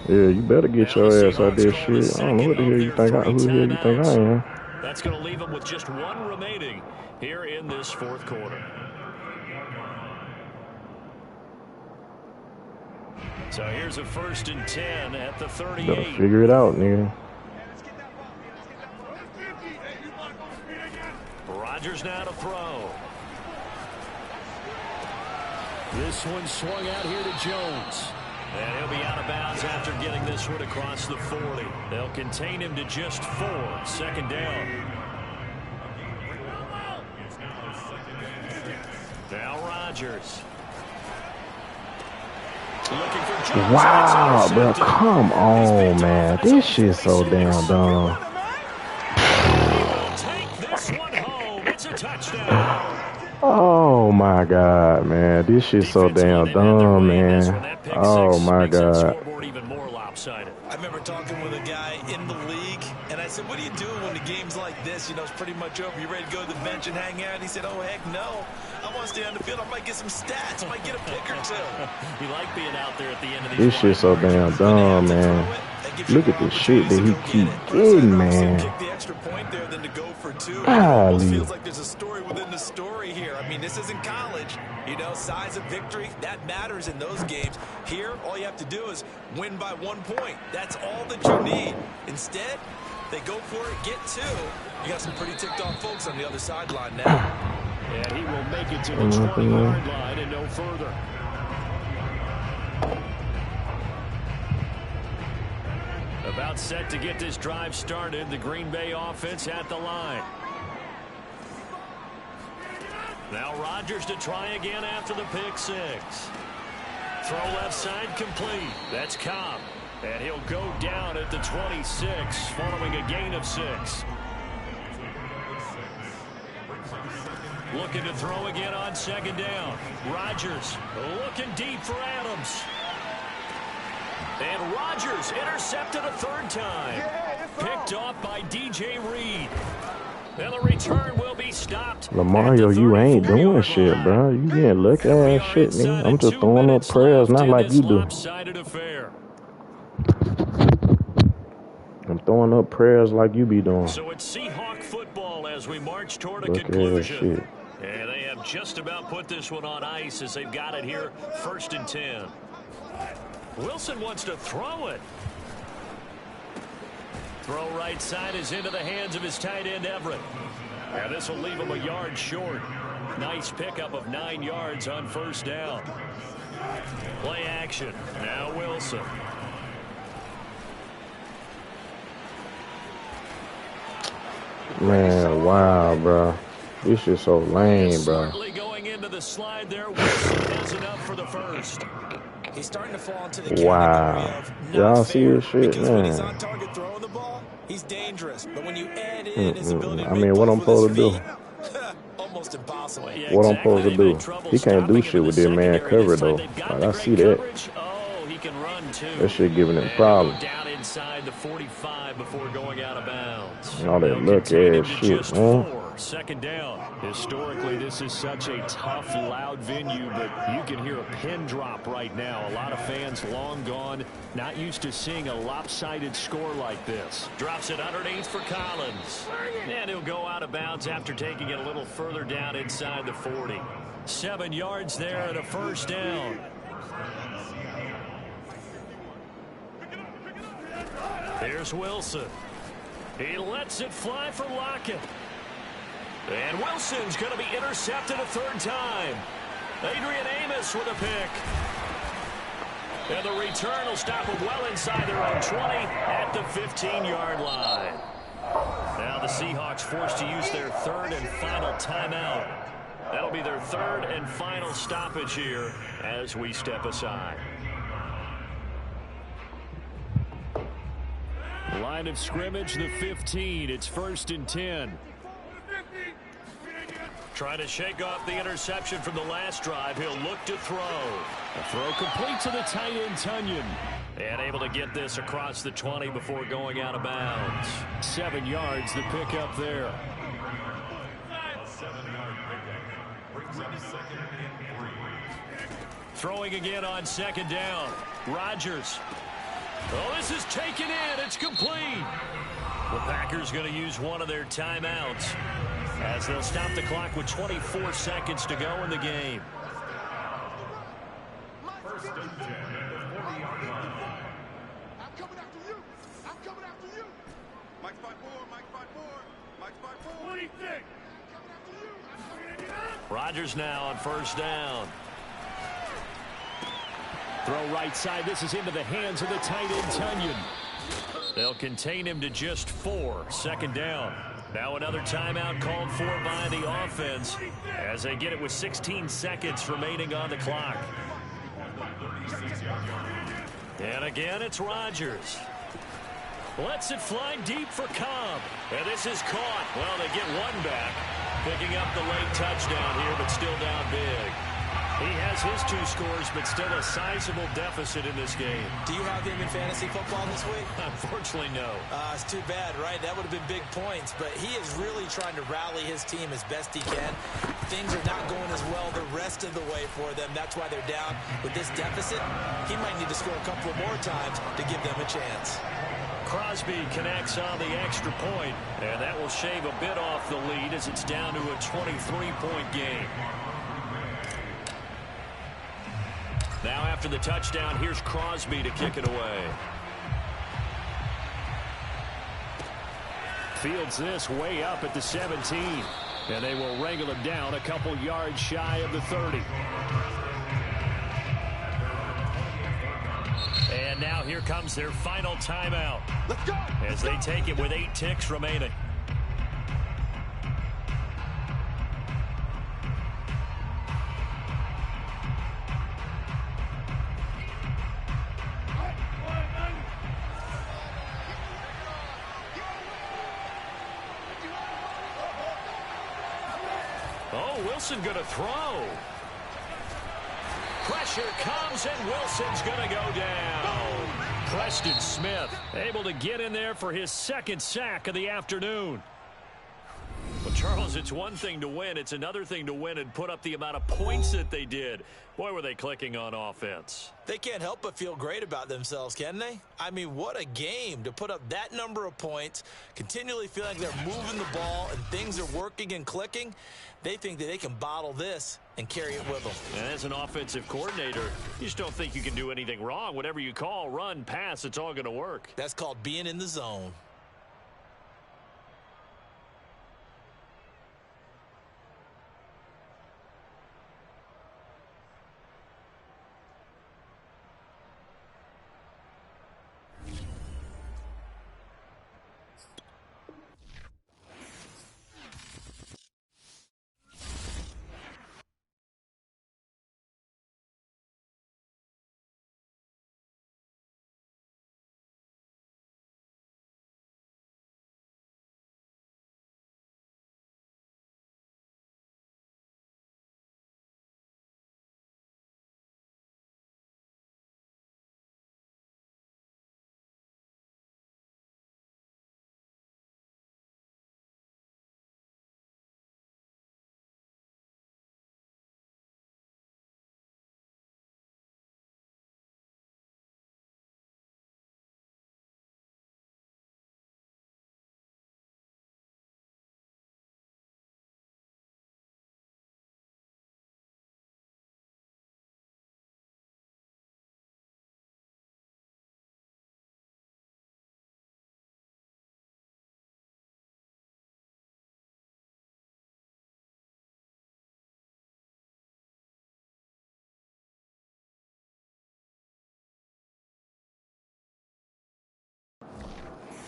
Yeah, you better get your ass out there, shit. I don't know what the hell you think who the hell you think I am. That's going to leave him with just one remaining here in this fourth quarter. So here's a 1st and 10 at the 38. Better figure it out, nigga. Rodgers now to throw. This one swung out here to Jones. And he'll be out of bounds after getting this one across the 40. They'll contain him to just 4. 2nd down. Now Rodgers. Looking for Jones. Wow, bro, come on, man. This shit's so damn dumb. Take this one home. It's a touchdown. Oh my God, man. This shit's so damn dumb, man. Oh my God. I remember talking with a guy in the league, and I said, what are you doing when the game's like this? You know, it's pretty much over. You ready to go to the bench and hang out? And he said, oh, heck no. I want to stay on the field. I might get some stats. I might get a pick or two. You like being out there at the end of this shit's so damn dumb, man. Look at the shit that he keep getting, man. Kick the extra point there than to go for 2. It Golly. almost feels like there's a story within the story here. I mean, this isn't college. You know, size of victory, that matters in those games. Here, all you have to do is win by 1 point. That's all that you need. Instead, they go for it, get 2. You got some pretty ticked off folks on the other sideline now. And he will make it to the 20-yard line and no further. About set to get this drive started. The Green Bay offense at the line. Now Rodgers to try again after the pick 6. Throw left side complete. That's Cobb. And he'll go down at the 26 following a gain of 6. Looking to throw again on 2nd down. Rodgers looking deep for Adams. And Rodgers intercepted a 3rd time. Picked off by DJ Reed. And the return will be stopped. Lamario, you ain't doing shit, bro. You getting lucky ass shit, nigga. I'm just throwing up prayers, not like you do. I'm throwing up prayers like you be doing. So it's Seahawk football as we march toward a conclusion. And they have just about put this one on ice as they've got it here, 1st and 10. Wilson wants to throw it. Throw right side is into the hands of his tight end, Everett. And this will leave him a yard short. Nice pickup of 9 yards on 1st down. Play action. Now Wilson. Man, wow, bro. This shit so lame, bro. Going into the slide there, Wilson has enough for the 1st. He's starting to fall into the category of y'all see this shit, because man. when he's on target throwing the ball, he's dangerous. But when you add in his ability to I mean, what I'm supposed to do? Almost impossible. Yeah, what I'm supposed to do? He can't do shit with that man cover, though. Like, I see that. Oh, he can run too. That shit giving him problems. Down inside the 45 before going out of bounds. All that look ass shit, man. 2nd down. Historically, this is such a tough, loud venue, but you can hear a pin drop right now. A lot of fans long gone, not used to seeing a lopsided score like this. Drops it underneath for Collins. And he'll go out of bounds after taking it a little further down inside the 40. 7 yards there and a 1st down. Here's Wilson. He lets it fly for Lockett. And Wilson's going to be intercepted a 3rd time. Adrian Amos with a pick. And the return will stop him well inside their own 20 at the 15-yard line. Now the Seahawks forced to use their 3rd and final timeout. That'll be their 3rd and final stoppage here as we step aside. Line of scrimmage, the 15. It's 1st and 10. Trying to shake off the interception from the last drive. He'll look to throw. A throw complete to the tight end, Tunyon. And able to get this across the 20 before going out of bounds. 7 yards, the pickup there. Throwing again on second down. Rodgers. Oh, this is taken in. It's complete. The Packers going to use one of their timeouts as they'll stop the clock with 24 seconds to go in the game. First and 10 at the 40-yard line. I'm coming after you. I'm coming after you. Mike 5-4, Mike 5-4, Mike 5-4. What do you think? I'm coming after you. I'm coming after you. Rodgers now on first down. Throw right side. This is into the hands of the tight end, Tunyon. They'll contain him to just 4. Second down. Now another timeout called for by the offense as they get it with 16 seconds remaining on the clock. And again, it's Rodgers. Lets it fly deep for Cobb. And this is caught. Well, they get one back. Picking up the late touchdown here, but still down big. He has his 2 scores, but still a sizable deficit in this game. Do you have him in fantasy football this week? Unfortunately, no. It's too bad, right? That would have been big points, but he is really trying to rally his team as best he can. Things are not going as well the rest of the way for them. That's why they're down. With this deficit, he might need to score a couple of more times to give them a chance. Crosby connects on the extra point, and that will shave a bit off the lead as it's down to a 23-point game. Now after the touchdown, here's Crosby to kick it away. Fields this way up at the 17. And they will wrangle him down a couple yards shy of the 30. And now here comes their final timeout. Let's go. As they take it with 8 ticks remaining. Oh, Wilson going to throw. Pressure comes, and Wilson's going to go down. Preston Smith able to get in there for his 2nd sack of the afternoon. Well, Charles, it's one thing to win. It's another thing to win and put up the amount of points that they did. Boy, were they clicking on offense. They can't help but feel great about themselves, can they? I mean, what a game to put up that number of points, continually feeling like they're moving the ball and things are working and clicking. They think that they can bottle this and carry it with them. And as an offensive coordinator, you just don't think you can do anything wrong. Whatever you call, run, pass, it's all going to work. That's called being in the zone.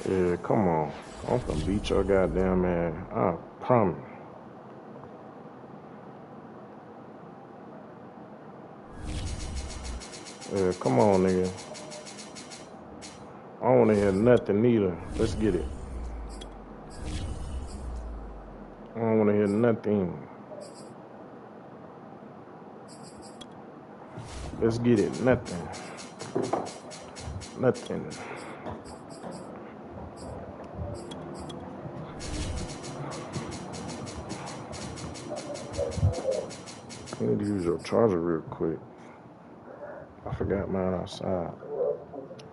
Yeah, come on. I'm gonna beat your goddamn ass. I promise. Yeah, come on, nigga. I don't want to hear nothing neither. Let's get it. I don't want to hear nothing. Let's get it. Nothing. Nothing. I need to use your charger real quick. I forgot mine outside.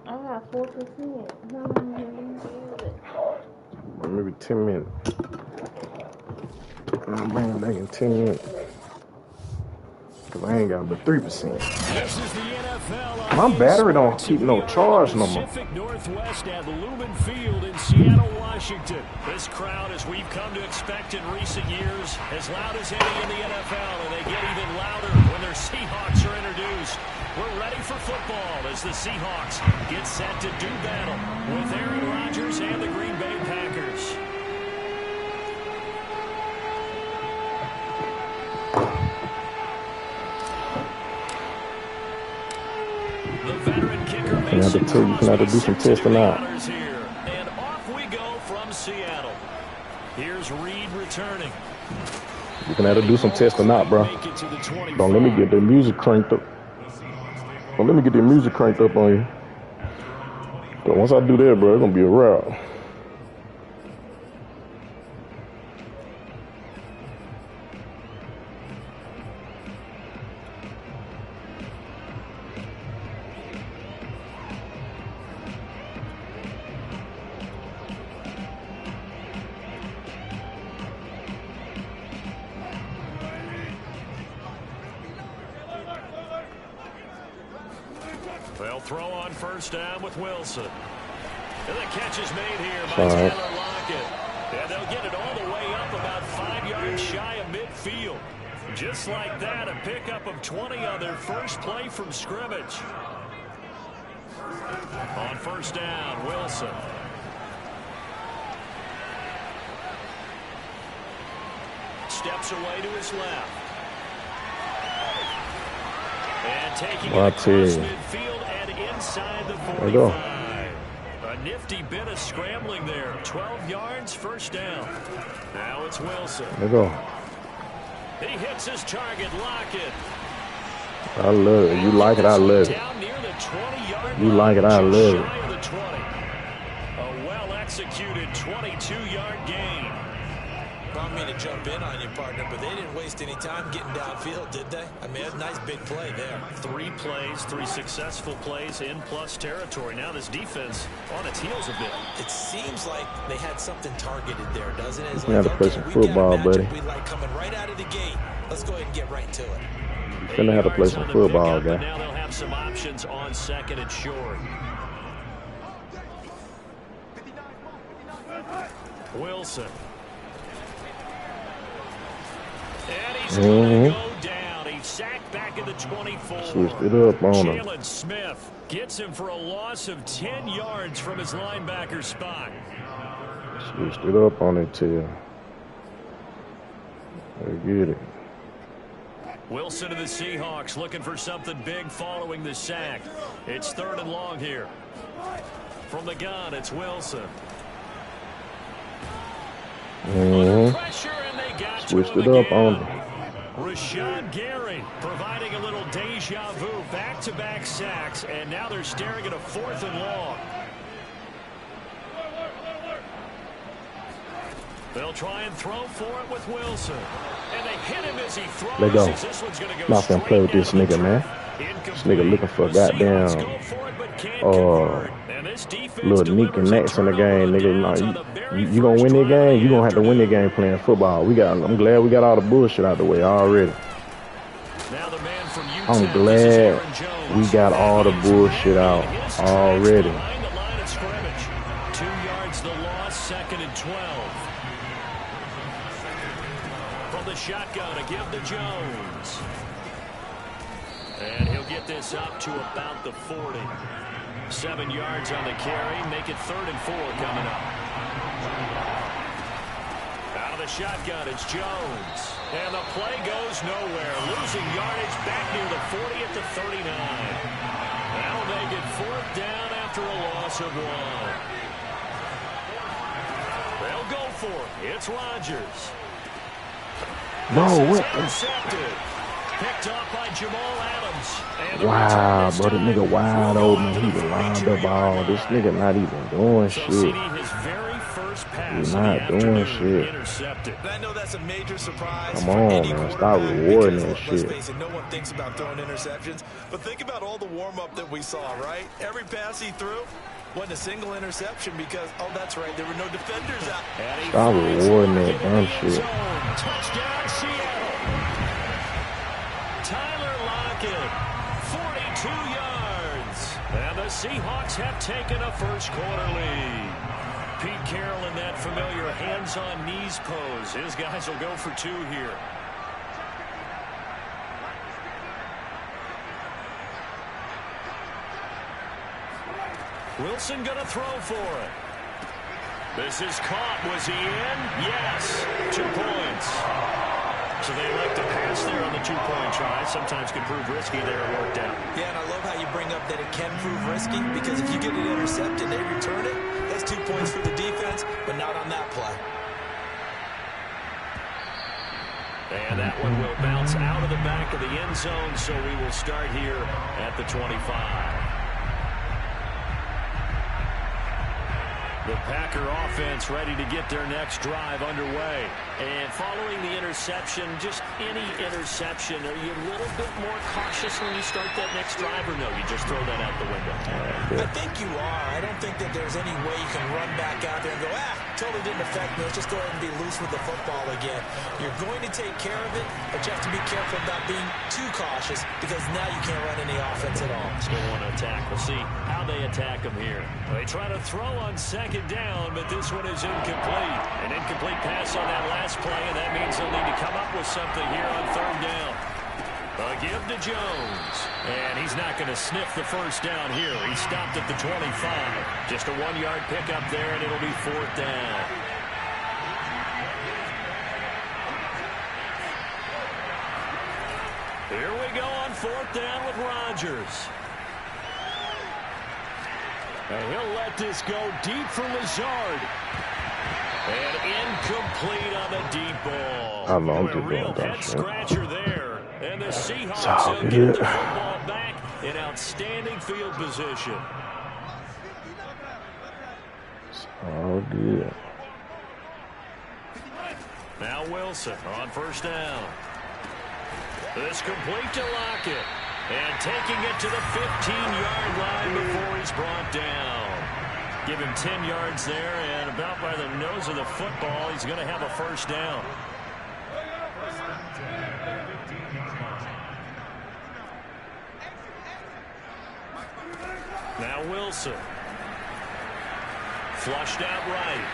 I have 4%. How long have you used it? Maybe 10 minutes. I'll bring it back in 10 minutes. Because I ain't got but 3%. This is the NFL. My battery don't keep no charge no more. Pacific Northwest at Lumen Field in Seattle, Washington. This crowd, as we've come to expect in recent years, as loud as any in the NFL, and they get even louder when their Seahawks are introduced. We're ready for football as the Seahawks get set to do battle with Aaron Rodgers and the Green Bay Packers. The veteran kicker makes I tell you, you can have to do some testing out. And off we go from Seattle. Here's Reed returning. You can have to do some testing out, bro. Don't let me get the music cranked up. Don't let me get the music cranked up on you. But once I do that, bro, it's gonna be a wrap. They'll throw on first down with Wilson. And the catch is made here by Tyler Lockett. And they'll get it all the way up about 5 yards shy of midfield. Just like that, a pickup of 20 on their first play from scrimmage. On first down, Wilson. Steps away to his left. And taking it across midfield and inside the 45. A nifty bit of scrambling there. 12 yards, first down. Now it's Wilson. There you go. He hits his target, Lockett. I love it. You like it, I love it. Down near the 20-yard You like it, I love it. shy of the 20. A well-executed 22-yard gain. I don't mean to jump in on you, partner, but they didn't waste any time getting downfield, did they? I mean, a nice big play there. 3 plays, 3 successful plays in plus territory. Now this defense on its heels a bit. It seems like they had something targeted there, doesn't it? It's You gotta play some football, buddy. We like coming right out of the gate. Let's go ahead and get right to it. You're gonna have to play some football, guy. Now they'll have some options on second and short. Wilson. And he's going to go down. He's sacked back at the 24. Switched it up on him. Jalen Smith gets him for a loss of 10 yards from his linebacker spot. Switched it up on it, too. They get it. Wilson to the Seahawks looking for something big following the sack. It's 3rd and long here. From the gun, it's Wilson. Pressure, and they got switched it up on him. Rashawn Gary providing a little deja vu. Back-to-back sacks, and now they're staring at a 4th and long. They'll try and throw for it with Wilson. And they hit him as he throws. Let go. This one's gonna go Not gonna play with this nigga, man. This nigga looking for goddamn little Nick and Nats in the game, nigga. You gonna win that game? You gonna have to win that game playing football. I'm glad we got all the bullshit out the way already. I'm glad we got all the bullshit out already. 2 yards the loss, 2nd and 12. From the shotgun to give to Jones. And he'll get this up to about the 40. 7 yards on the carry. Make it 3rd and 4 coming up. Out of the shotgun, it's Jones. And the play goes nowhere. Losing yardage back near the 40 at the 39. That'll make it 4th down after a loss of 1. They'll go for it. It's Rodgers. No, what? Intercepted. Picked off by Jamal Adams. Wow, bro, the nigga wide open. He lined up all. This nigga not even doing shit. He's not doing shit. I know that's a major surprise. Come on, man. Stop rewarding that shit. Let's face it, no one thinks about throwing interceptions. But think about all the warm-up that we saw, right? Every pass he threw wasn't a single interception because, oh, that's right, there were no defenders out. Stop rewarding that dumb shit. Touchdown, Seattle. Tyler Lockett, 42 yards. And the Seahawks have taken a first-quarter lead. Pete Carroll in that familiar hands-on-knees pose. His guys will go for 2 here. Wilson going to throw for it. This is caught. Was he in? Yes. 2 points. So they like to pass there on the 2-point try. Sometimes can prove risky there. It worked out. Yeah, and I love how you bring up that it can prove risky because if you get it intercepted and they return it, that's 2 points for the defense, but not on that play. And that one will bounce out of the back of the end zone, so we will start here at the 25. The Packer offense ready to get their next drive underway. And following the interception, just any interception, are you a little bit more cautious when you start that next drive, or no, you just throw that out the window? I think you are. I don't think that there's any way you can run back out there and go, totally didn't affect me. Let's just go ahead and be loose with the football again. You're going to take care of it, but you have to be careful about being too cautious because now you can't run any offense at all. Still want to attack. We'll see how they attack them here. They try to throw on second down, but this one is incomplete. An incomplete pass on that last play, and that means they'll need to come up with something here on third down. A give to Jones, and he's not going to sniff the first down here. He stopped at the 25. Just a 1-yard pickup there, and it'll be 4th down. Here we go on 4th down with Rodgers. And he'll let this go deep for Lazard. And incomplete on the deep ball. I love a real head-scratcher there. And the Seahawks will get the football back in outstanding field position. Oh, good. Now Wilson on first down. This complete to Lockett. And taking it to the 15-yard line before he's brought down. Give him 10 yards there, and about by the nose of the football, he's going to have a first down. Now Wilson. Flushed out right.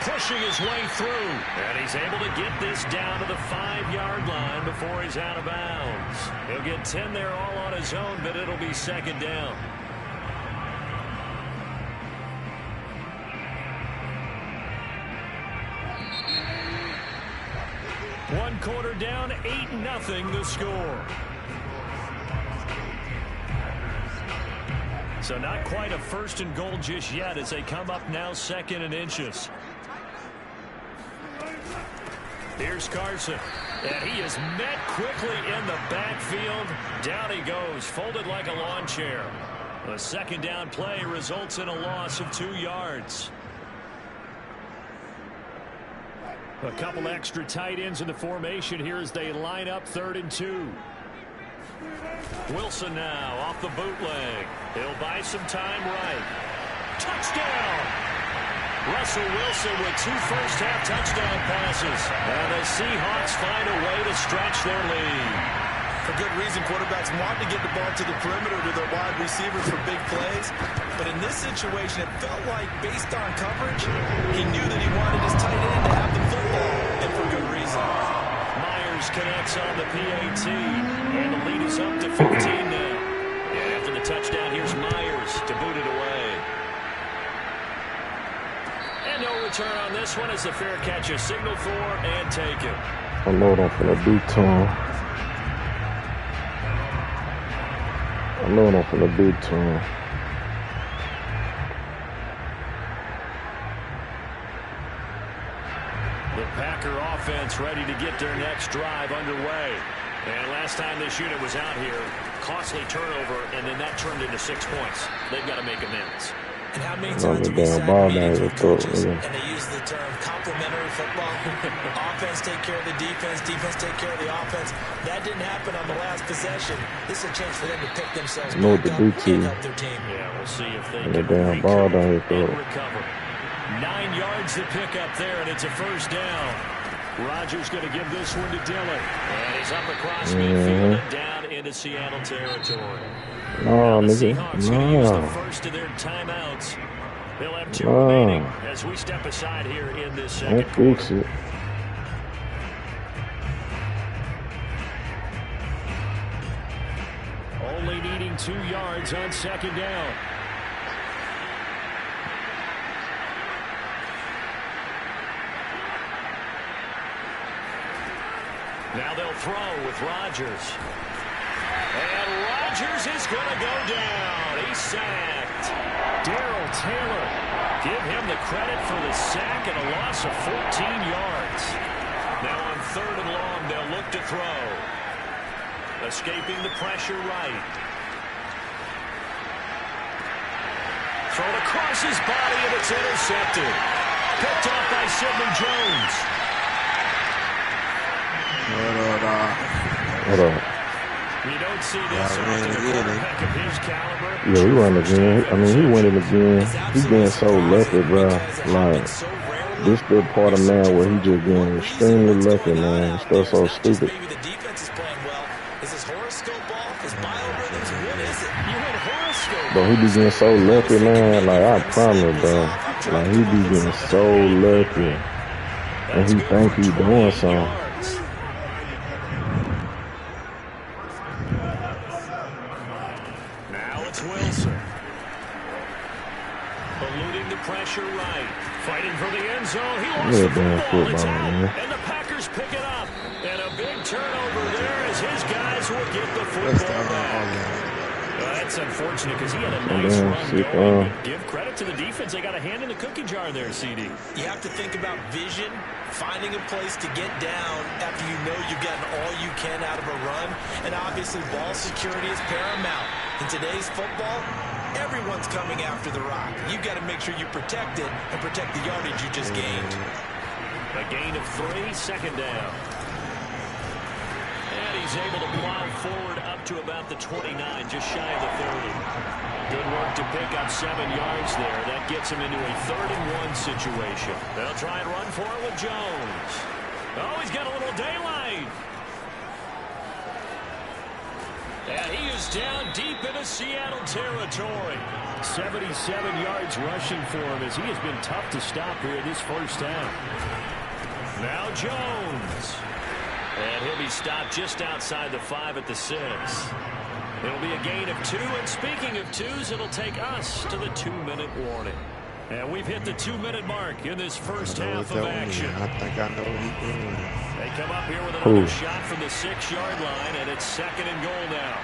Pushing his way through. And he's able to get this down to the 5-yard line before he's out of bounds. He'll get 10 there all on his own, but it'll be second down. One quarter down, 8-0 the score. So not quite a 1st and goal just yet as they come up now 2nd and inches. Here's Carson, and he is met quickly in the backfield. Down he goes, folded like a lawn chair. The second down play results in a loss of 2 yards. A couple extra tight ends in the formation here as they line up 3rd and 2. Wilson now off the bootleg. He'll buy some time right. Touchdown! Russell Wilson with 2 first-half touchdown passes. And the Seahawks find a way to stretch their lead. For good reason, quarterbacks want to get the ball to the perimeter to their wide receivers for big plays. But in this situation, it felt like, based on coverage, he knew that he wanted his tight end to have the football, and for good reason. Myers connects on the PAT, and the lead is up to 15 now. And after the touchdown, here's Myers to boot it away. And no return on this one as the fair catch is signaled for and taken. I know what I'm finna do to him. I know what I'm finna do to him. The Packer offense ready to get their next drive underway. And last time this unit was out here, costly turnover, and then that turned into 6 points. They've got to make amends. And how many times have we sat in meetings with coaches and they use the term complementary football? Offense take care of the defense, defense take care of the offense. That didn't happen on the last possession. This is a chance for them to pick themselves back up and help their team. Yeah, we'll see if they can recover and recover. 9 yards to pick up there, and it's a first down. Rodgers going to give this one to Dillon. And he's up across midfield and down into Seattle territory. No, the nigga. Seahawks going to use the first of their timeouts. They'll have 2 remaining as we step aside here in this second quarter. Only needing 2 yards on second down. Now they'll throw with Rodgers. And Rodgers is going to go down. He's sacked. Darrell Taylor. Give him the credit for the sack and a loss of 14 yards. Now on 3rd and long, they'll look to throw. Escaping the pressure right. Thrown across his body, and it's intercepted. Picked off by Sidney Jones. Hold on. You don't see this often a quarterback of his caliber. Yeah, he run again. I mean, he winning again. He being so lucky, bro. Like, this the part of man where he just being extremely lucky, man. Stuff so stupid. The defense is playing well. Is his horoscope off? His biorhythms? What is it? You had horoscope. But he be getting so lucky, man. Like, I promise, bro. Like, he be getting so lucky. And he think he doing something. Pressure right. Fighting for the end zone. He lost the football. It's out. And the Packers pick it up. And a big turnover there as his guys will get the football back. That's unfortunate because he had a nice run going. But give credit to the defense. They got a hand in the cookie jar there, CD. You have to think about vision, finding a place to get down after you know you've gotten all you can out of a run. And obviously ball security is paramount. In today's football, everyone's coming after the rock. You've got to make sure you protect it and protect the yardage you just gained. A gain of 3, second down. And he's able to plow forward up to about the 29, just shy of the 30. Good work to pick up 7 yards there. That gets him into a 3rd and 1 situation. They'll try and run for it with Jones. Oh, he's got a little daylight. And he is down deep into Seattle territory. 77 yards rushing for him as he has been tough to stop here in this first half. Now Jones. And he'll be stopped just outside the 5 at the 6. It'll be a gain of 2. And speaking of 2s, it'll take us to the 2-minute warning. And we've hit the 2-minute mark in this first half of action. I think I know what he's doing. They come up here with another shot from the 6-yard line, and it's 2nd and goal now.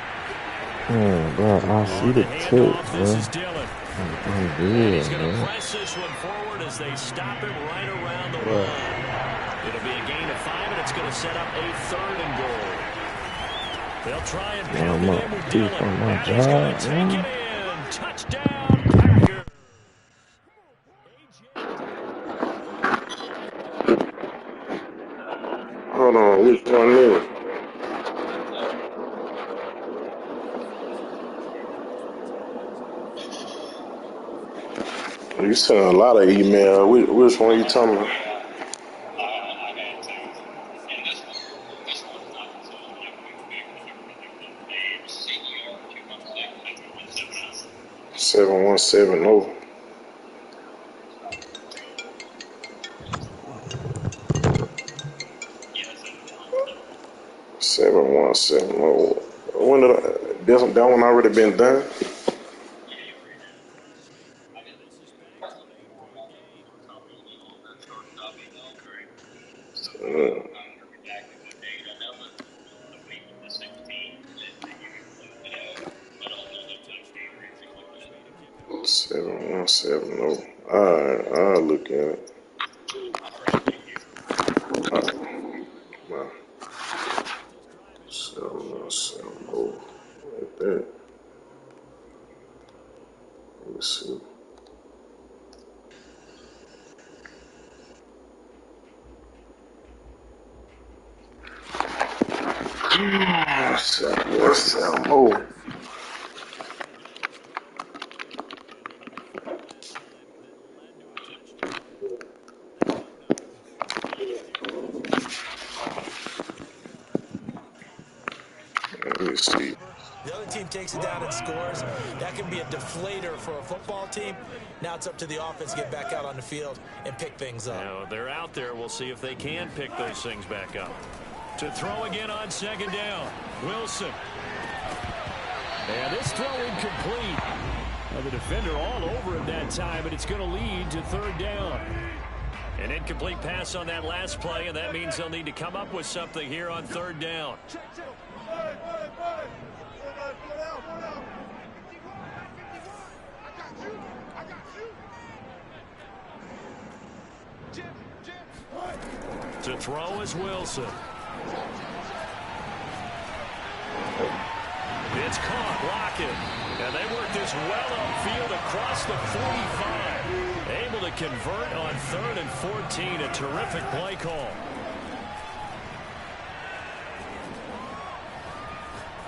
Oh, bro, I see the tip, This is Dillon. And he's going to man. press this one forward as they stop him right around the line. It'll be a gain of 5, and it's going to set up a 3rd and goal. They'll try and pound it in with Dillon. And he's going to take it in. Touchdown, Packers. Hold on, which one is it? You sent a lot of email. Which one you talking about? $717. 7170. When did that one already been done? Uh, 7170. Alright, I'll look at it. What's that? Oh. Let me see. The other team takes it down and scores. That can be a deflator for a football team. Now it's up to the offense to get back out on the field and pick things up. Now they're out there. We'll see if they can pick those things back up. To throw again on second down. Wilson. And this throw incomplete. Now the defender all over him that time, but it's going to lead to third down. An incomplete pass on that last play, and that means they'll need to come up with something here on third down. To throw is Wilson. It's caught. Lockett. And they work this well upfield across the 45. Able to convert on 3rd and 14. A terrific play call.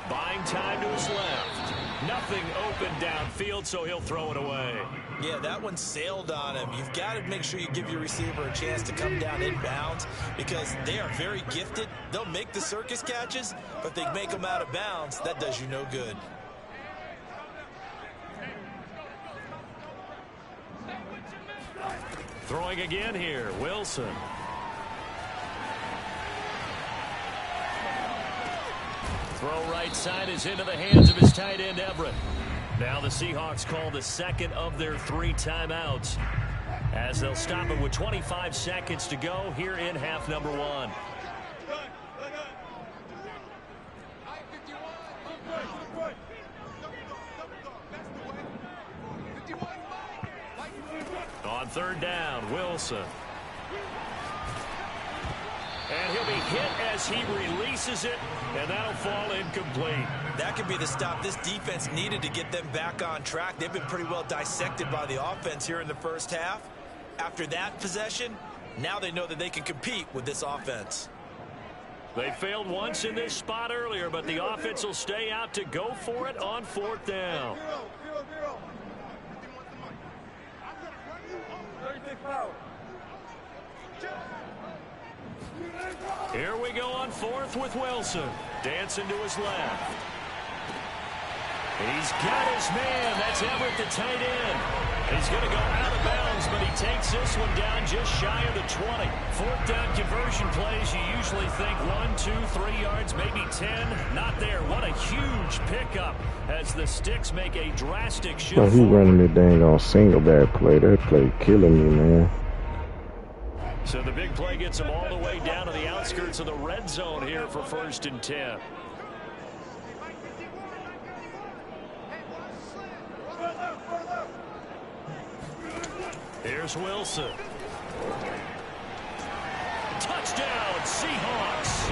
Buying time to his left. Nothing open downfield, so he'll throw it away. Yeah, that one sailed on him. You've got to make sure you give your receiver a chance to come down inbounds because they are very gifted. They'll make the circus catches, but if they make them out of bounds, that does you no good. Throwing again here, Wilson. Throw right side is into the hands of his tight end, Everett. Now the Seahawks call the second of their 3 timeouts as they'll stop it with 25 seconds to go here in half number 1. On third down, Wilson. And he'll be hit as he releases it, and that'll fall incomplete. That could be the stop this defense needed to get them back on track. They've been pretty well dissected by the offense here in the first half. After that possession, now they know that they can compete with this offense. They failed once in this spot earlier, but the offense will stay out to go for it on 4th down. Here we go on 4th with Wilson. Dancing to his left. He's got his man. That's Everett, the tight end. He's going to go out of bounds, but he takes this one down just shy of the 20. 4th down conversion plays, you usually think 1, 2, 3 yards, maybe 10. Not there. What a huge pickup as the Sticks make a drastic shift. Oh, he running me dang on single back play. That play killing me, man. So the big play gets him all the way down to the outskirts of the red zone here for 1st and 10. Here's Wilson. Touchdown, Seahawks.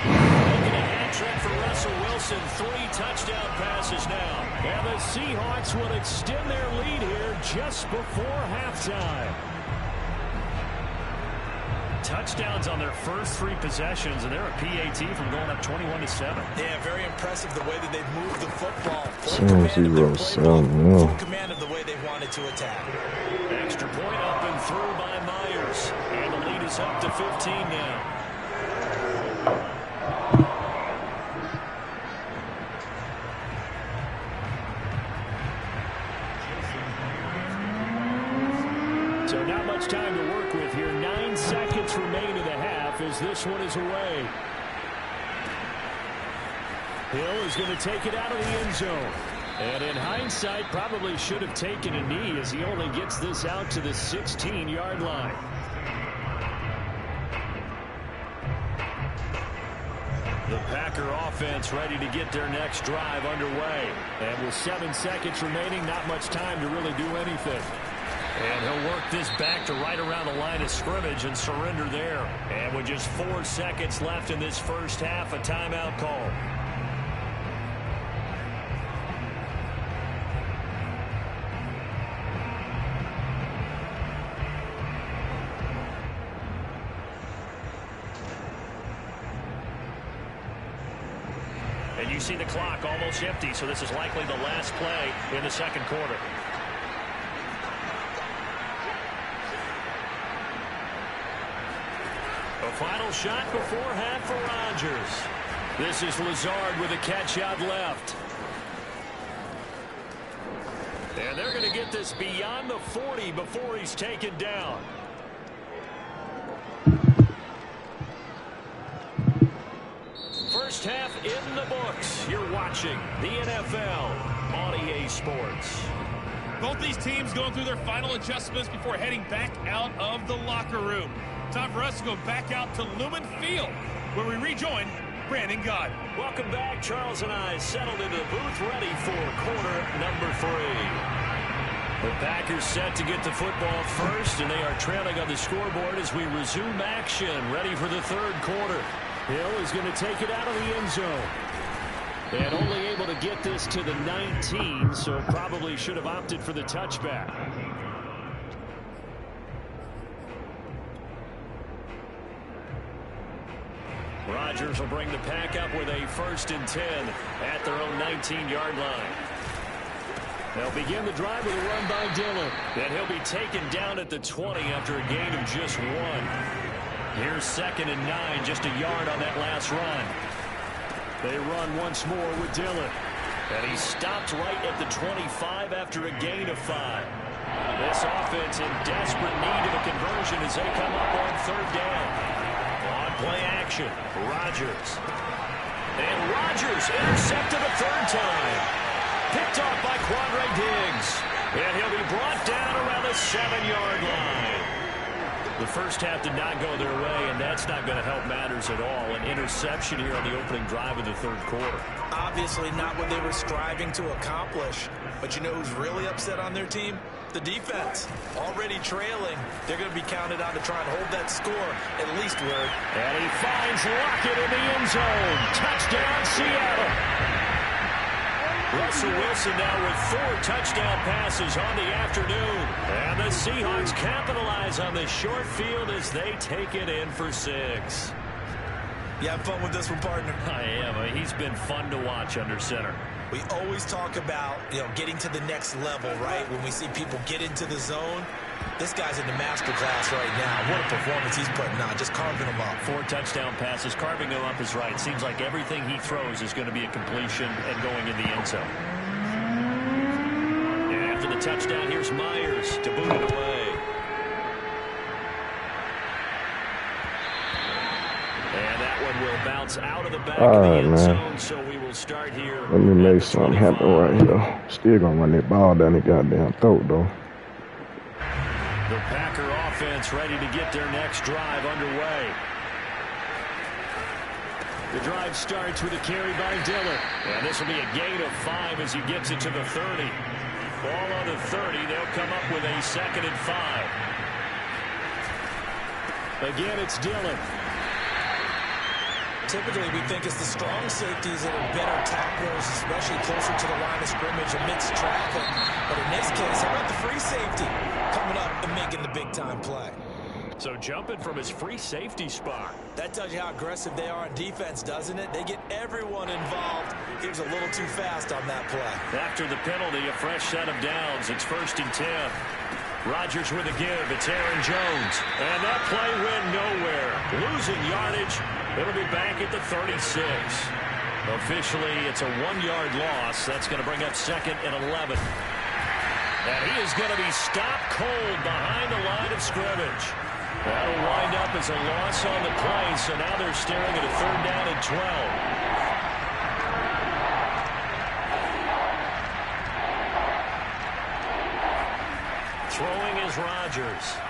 Making a hat trick for Russell Wilson. 3 touchdown passes now. And the Seahawks will extend their lead here just before halftime. Touchdowns on their first 3 possessions, and they're a PAT from going up 21-7. Yeah, very impressive the way that they've moved the football. Full command of the way they wanted to attack. Extra point up and through by Myers, and the lead is up to 15 now. So not much time to work with here. 9 seconds remain in the half as this one is away. Hill is going to take it out of the end zone. And in hindsight, probably should have taken a knee as he only gets this out to the 16-yard line. The Packer offense ready to get their next drive underway. And with 7 seconds remaining, not much time to really do anything. And he'll work this back to right around the line of scrimmage and surrender there. And with just 4 seconds left in this first half, a timeout call. And you see the clock almost empty, so this is likely the last play in the second quarter. A final shot before half for Rodgers. This is Lazard with a catch out left. And they're going to get this beyond the 40 before he's taken down. First half in the books. You're watching the NFL on EA Sports. Both these teams going through their final adjustments before heading back out of the locker room. Time for us to go back out to Lumen Field, where we rejoin Brandon Gott. Welcome back. Charles and I settled into the booth, ready for quarter number 3. The Packers set to get the football first, and they are trailing on the scoreboard as we resume action, ready for the third quarter. Hill is going to take it out of the end zone. And only able to get this to the 19, so probably should have opted for the touchback. Rodgers will bring the pack up with a 1st and 10 at their own 19-yard line. They'll begin the drive with a run by Dillon. Then he'll be taken down at the 20 after a gain of just 1. Here's 2nd and 9, just a yard on that last run. They run once more with Dillon. And he stopped right at the 25 after a gain of 5. This offense in desperate need of a conversion as they come up on 3rd down. On play action, Rodgers. And Rodgers intercepted a 3rd time. Picked off by Quandre Diggs. And he'll be brought down around the 7-yard line. The first half did not go their way, and that's not going to help matters at all. An interception here on the opening drive of the third quarter. Obviously not what they were striving to accomplish. But you know who's really upset on their team? The defense. Already trailing. They're going to be counted on to try and hold that score, at least word. And he finds Lockett in the end zone. Touchdown, Seattle. Russell Wilson now with 4 touchdown passes on the afternoon. And the Seahawks capitalize on the short field as they take it in for 6. You have fun with this one, partner? I am. He's been fun to watch under center. We always talk about, getting to the next level, right? When we see people get into the zone. This guy's in the master class right now. What a performance he's putting on, just carving them up. 4 touchdown passes. Carving them up is right. Seems like everything he throws is going to be a completion and going in the end zone. And after the touchdown, here's Myers to boot it away. And that one will bounce out of the back of the end zone, so we will start here. Let me make something happen right here. Still gonna run that ball down the goddamn throat, though. The Packer offense ready to get their next drive underway. The drive starts with a carry by Dillon. And this will be a gain of 5 as he gets it to the 30. Ball on the 30. They'll come up with a 2nd and 5. Again, it's Dillon. Typically, we think it's the strong safeties that are better tacklers, especially closer to the line of scrimmage amidst traffic. But in this case, how about the free safety coming up and making the big-time play? So jumping from his free safety spot. That tells you how aggressive they are on defense, doesn't it? They get everyone involved. He was a little too fast on that play. After the penalty, a fresh set of downs. It's 1st and 10. Rodgers with a give. It's Aaron Jones. And that play went nowhere. Losing yardage. It'll be back at the 36. Officially, it's a 1-yard loss. That's going to bring up 2nd and 11. And he is going to be stopped cold behind the line of scrimmage. That'll wind up as a loss on the play, so now they're staring at a 3rd down and 12. Throwing is Rodgers.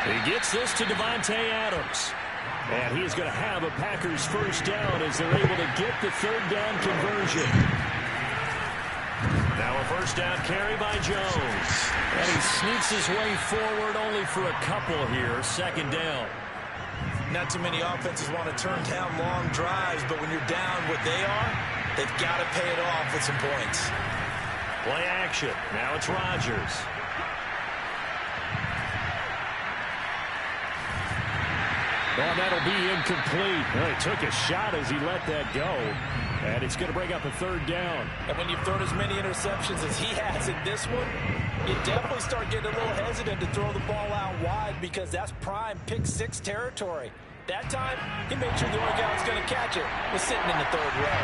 He gets this to Devontae Adams. And he's going to have a Packers 1st down as they're able to get the 3rd down conversion. Now a 1st down carry by Jones. And he sneaks his way forward only for a couple here. 2nd down. Not too many offenses want to turn down long drives, but when you're down what they are, they've got to pay it off with some points. Play action. Now it's Rodgers. Oh, that'll be incomplete. Well, he took a shot as he let that go. And it's going to bring up a third down. And when you've thrown as many interceptions as he has in this one, you definitely start getting a little hesitant to throw the ball out wide because that's prime pick six territory. That time, he made sure the only guy who was going to catch it was sitting in the third row.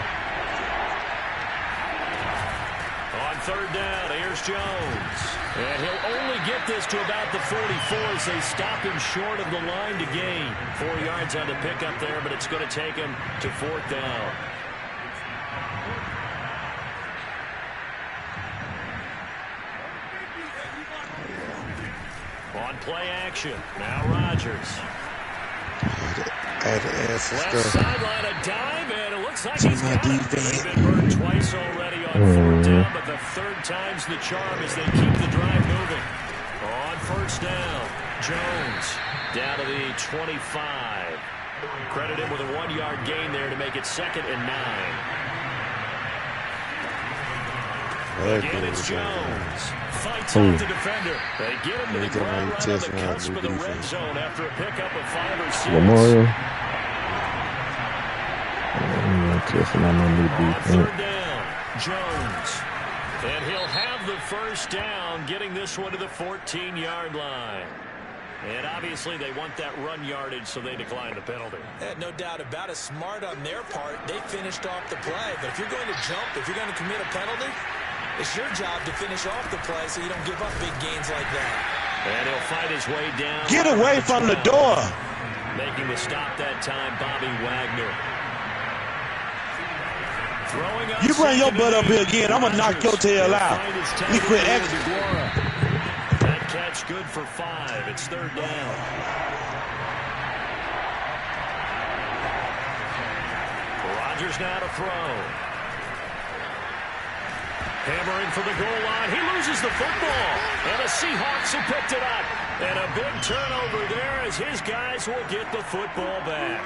On third down, here's Jones. And he'll only get this to about the 44 as they stop him short of the line to gain. 4 yards on the pickup there, but it's going to take him to fourth down. On play action, now Rodgers. Left sideline, a dive, and it looks like he's got it. They've been burned twice already on fourth down, but the third time's the charm as they keep the drive moving. On first down, Jones down to the 25. Credit him with a 1-yard gain there to make it 2nd and 9. Again, it's Jones. Fights off the defender. They get him to the ground right on the cusp of the red zone after a pickup of 5 or 6. Lamario. On third down, Jones. And he'll have the first down, getting this one to the 14-yard line. And obviously they want that run yardage, so they decline the penalty. No doubt about it. Smart on their part. They finished off the play. But if you're going to jump, if you're going to commit a penalty, it's your job to finish off the play so you don't give up big gains like that. And he'll fight his way down. Get away from the door. Making the stop that time, Bobby Wagner. Throwing up. You bring your butt up here again, I'm going to knock your tail out. You quit extra. That catch good for 5. It's third down. Rodgers now to throw. Hammering for the goal line. He loses the football. And the Seahawks have picked it up. And a big turnover there as his guys will get the football back.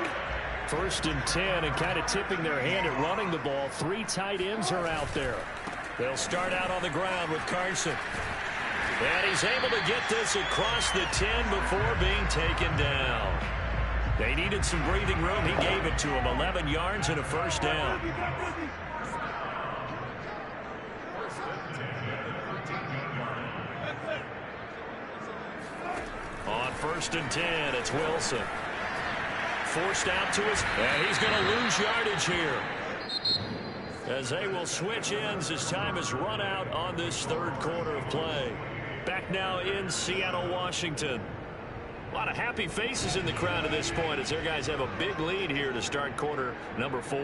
1st and 10 and kind of tipping their hand at running the ball. 3 tight ends are out there. They'll start out on the ground with Carson. And he's able to get this across the 10 before being taken down. They needed some breathing room. He gave it to him. 11 yards and a first down. On 1st and 10, it's Wilson. Forced out to his, and he's going to lose yardage here. As they will switch ends as time has run out on this third quarter of play. Back now in Seattle, Washington. A lot of happy faces in the crowd at this point as their guys have a big lead here to start quarter number 4.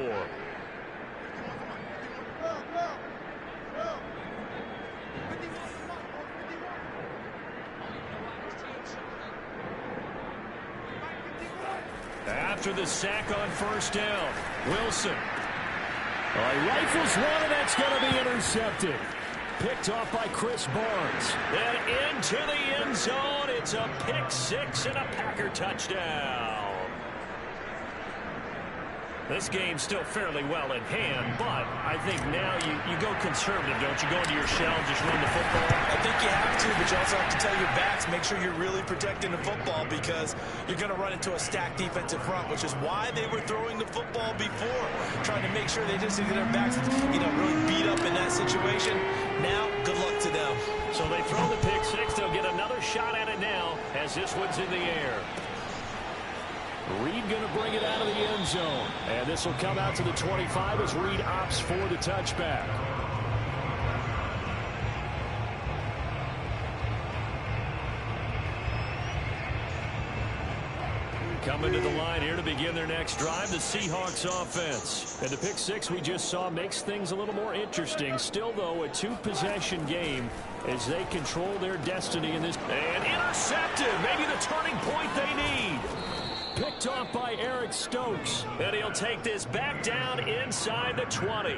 After the sack on first down, Wilson. He rifles one, and that's going to be intercepted. Picked off by Chris Barnes. And into the end zone. It's a pick 6 and a Packer touchdown. This game's still fairly well in hand, but I think now you go conservative, don't you? Go into your shell and just run the football. I think you have to, but you also have to tell your backs, make sure you're really protecting the football because you're going to run into a stacked defensive front, which is why they were throwing the football before, trying to make sure they just get their backs, really beat up in that situation. Now, good luck to them. So they throw the pick 6. They'll get another shot at it now as this one's in the air. Reed going to bring it out of the end zone. And this will come out to the 25 as Reed opts for the touchback. Coming to the line here to begin their next drive, the Seahawks offense. And the pick 6 we just saw makes things a little more interesting. Still, though, a 2-possession game as they control their destiny in this. And intercepted. Maybe the turning point they need. Picked off by Eric Stokes. And he'll take this back down inside the 20.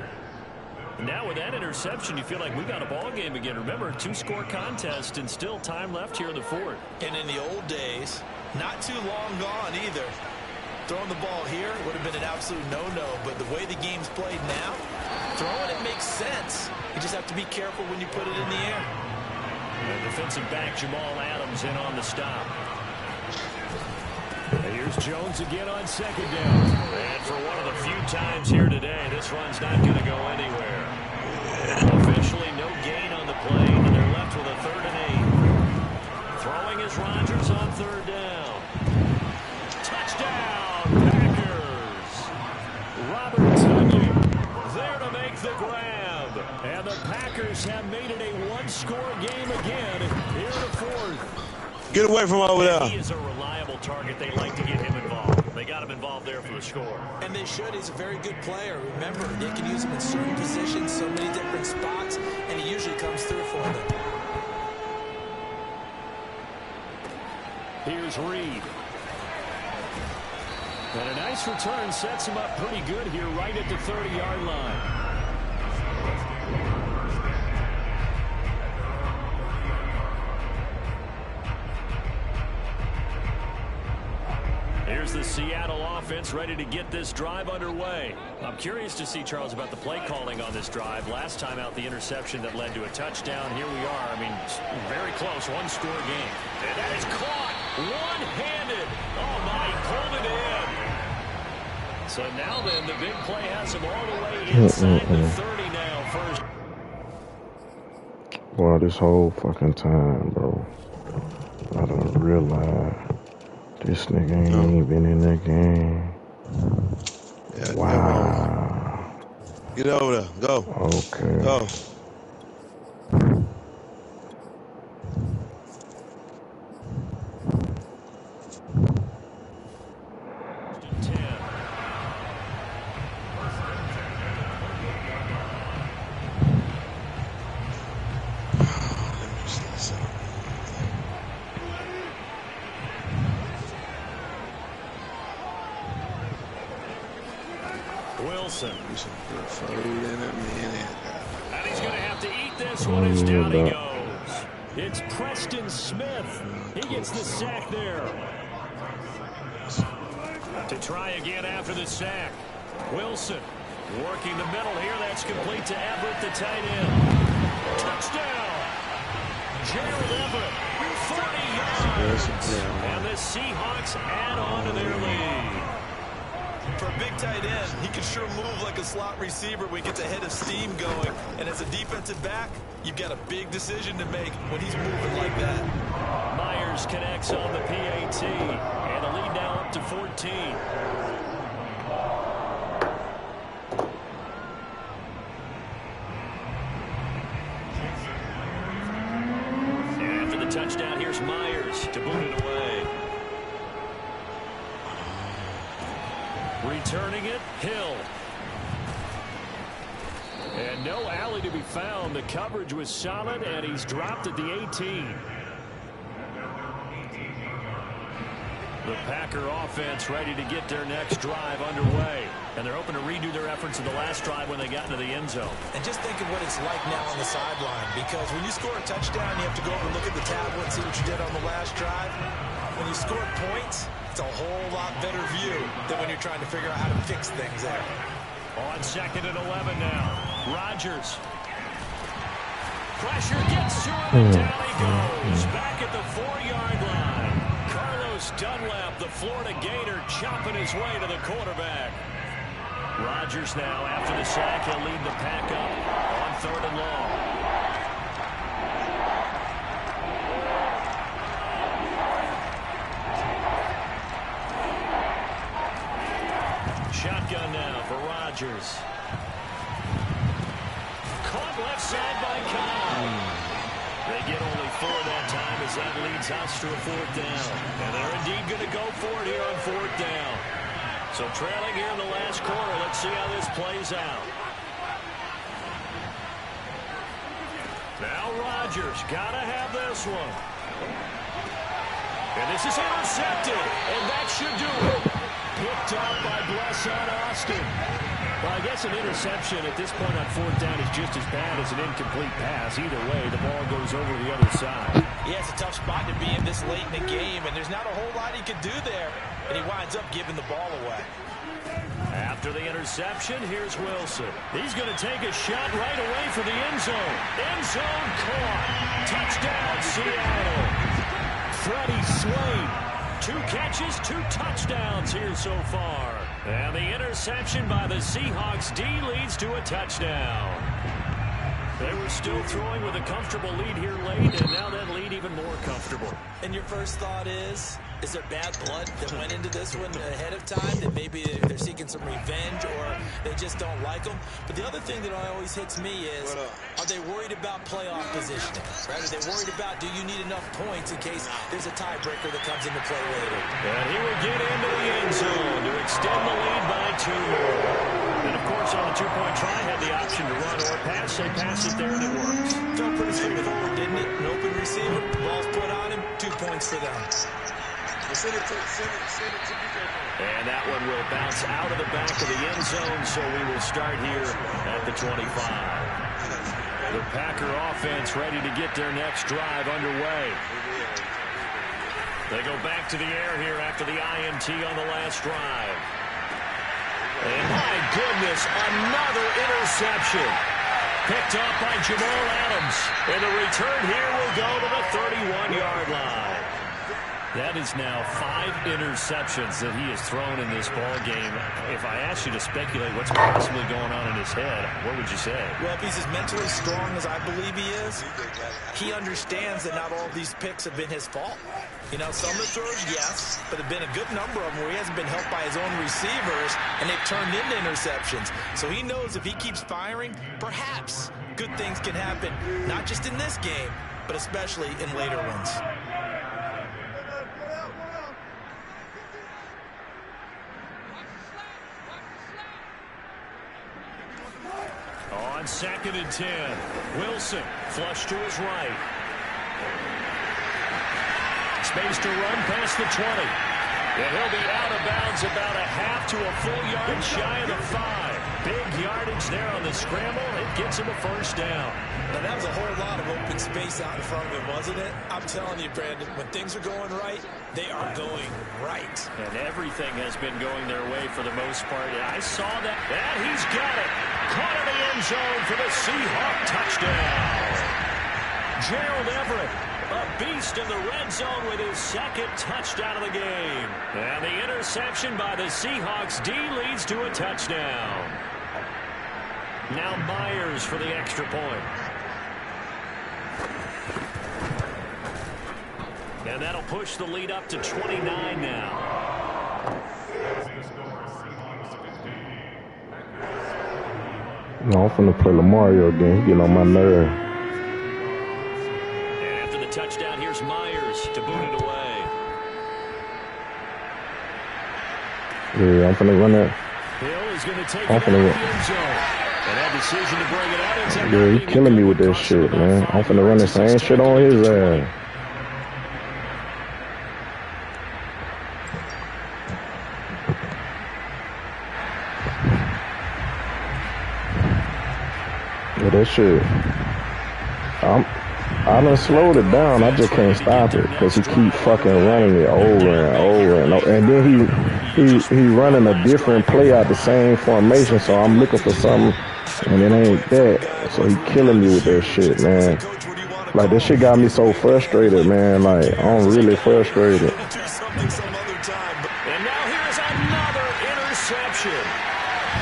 Now with that interception, you feel like we got a ball game again. Remember, a 2-score contest and still time left here in the 4th. And in the old days, not too long gone either. Throwing the ball here would have been an absolute no-no. But the way the game's played now, throwing it makes sense. You just have to be careful when you put it in the air. And defensive back Jamal Adams in on the stop. Here's Jones again on second down. And for one of the few times here today, this run's not going to go anywhere. Officially no gain on the play, and they're left with a 3rd and 8. Throwing is Rodgers on 3rd down. Touchdown, Packers. Robert Tunyon there to make the grab. And the Packers have made it a one-score game again here in the 4th. Get away from over there. He is a reliable target. They like to get him involved. They got him involved there for the score. And they should. He's a very good player. Remember, they can use him in certain positions, so many different spots, and he usually comes through for them. Here's Reed. And a nice return sets him up pretty good here right at the 30-yard line. Here's the Seattle offense ready to get this drive underway. I'm curious to see, Charles, about the play calling on this drive. Last time out, the interception that led to a touchdown. Here we are. I mean, very close, one-score game. And that is caught one-handed. Oh, my, pulled it in. So now then, the big play has him all the way inside the 30 now. First. Boy, this whole fucking time, bro, I don't realize this nigga ain't even been in that game. Yeah, wow. Get over there. Go. Okay. Go. Wilson. And he's going to have to eat this one as down he goes. It's Preston Smith. He gets the sack there. To try again after the sack. Wilson working the middle here. That's complete to Everett, the tight end. Touchdown. Gerald Everett, 40 yards. And the Seahawks add on to their lead. For a big tight end, he can sure move like a slot receiver when he gets a head of steam going. And as a defensive back, you've got a big decision to make when he's moving like that. Myers connects on the PAT. And the lead now up to 14. And after the touchdown, here's Myers to boot it away. Returning it, Hill. And no alley to be found. The coverage was solid, and he's dropped at the 18. The Packer offense ready to get their next drive underway. And they're hoping to redo their efforts in the last drive when they got into the end zone. And just think of what it's like now on the sideline. Because when you score a touchdown, you have to go over and look at the tablet and see what you did on the last drive. When you score points, it's a whole lot better view than when you're trying to figure out how to fix things there. On 2nd and 11 now. Rodgers. Pressure gets to him, and down he goes. Back at the 4-yard line. Carlos Dunlap, the Florida Gator, chopping his way to the quarterback. Rodgers now, after the sack, he'll lead the pack up on 3rd and long. Shotgun now for Rodgers. Caught left side by Cobb. They get only 4 that time as that leads us to a 4th down. And they're indeed going to go for it here on 4th down. So trailing here in the last quarter. Let's see how this plays out. Now Rodgers got to have this one. And this is intercepted. And that should do it. Picked up by Blesson Austin. Well, I guess an interception at this point on 4th down is just as bad as an incomplete pass. Either way, the ball goes over the other side. Yeah, it's a tough spot to be in this late in the game, and there's not a whole lot he could do there. And he winds up giving the ball away. After the interception, here's Wilson. He's going to take a shot right away for the end zone. End zone caught. Touchdown, Seattle. Freddie Swain 2 catches, 2 touchdowns here so far. And the interception by the Seahawks D leads to a touchdown. They were still throwing with a comfortable lead here late, and now that lead even more comfortable. And your first thought is there bad blood that went into this one ahead of time, that maybe they're seeking some revenge or they just don't like them? But the other thing that always hits me is, are they worried about playoff positioning? Right? Are they worried about, do you need enough points in case there's a tiebreaker that comes into play later? And he would get into the end zone to extend the lead by 2 more. And, of course, on the 2-point try, had the option to run or pass. They passed it there, and it works. Felt pretty straightforward, didn't it? An open receiver, ball's put on him, 2 points for them. And that one will bounce out of the back of the end zone, so we will start here at the 25. The Packer offense ready to get their next drive underway. They go back to the air here after the INT on the last drive. And my goodness, another interception. Picked up by Jamal Adams. And the return here will go to the 31-yard line. That is now 5 interceptions that he has thrown in this ball game. If I asked you to speculate what's possibly going on in his head, what would you say? Well, if he's as mentally strong as I believe he is, he understands that not all of these picks have been his fault. You know, some of the throws, yes, but there have been a good number of them where he hasn't been helped by his own receivers, and they've turned into interceptions. So he knows if he keeps firing, perhaps good things can happen, not just in this game, but especially in later ones. On 2nd and 10, Wilson flush to his right. Space to run past the 20. And he'll be out of bounds about a half to a full yard shy of the 5. Big yardage there on the scramble. It gets him a first down. Now, that was a whole lot of open space out in front of him, wasn't it? I'm telling you, Brandon, when things are going right, they are going right. And everything has been going their way for the most part. I saw that. And he's got it. Caught in the end zone for the Seahawk touchdown. Gerald Everett, a beast in the red zone with his 2nd touchdown of the game. And the interception by the Seahawks D leads to a touchdown. Now Myers for the extra point. And that'll push the lead up to 29 now. No, I'm finna play Lamario again. He getting on my nerve. And after the touchdown, here's Myers to boot it away. Yeah, I'm finna run that. Hill is going to take it out of the end zone. And that decision to bring it out. Yeah, he killing me with this shit, man. I'm finna run the same shit on his ass. Yeah, that shit. I done slowed it down. I just can't stop it because he keep fucking running it over and over and over. And then he running a different play out the same formation. So I'm looking for something, and it ain't that. So he killing me with that shit, man. Like, that shit got me so frustrated, man. Like, I'm really frustrated. And now here's another interception.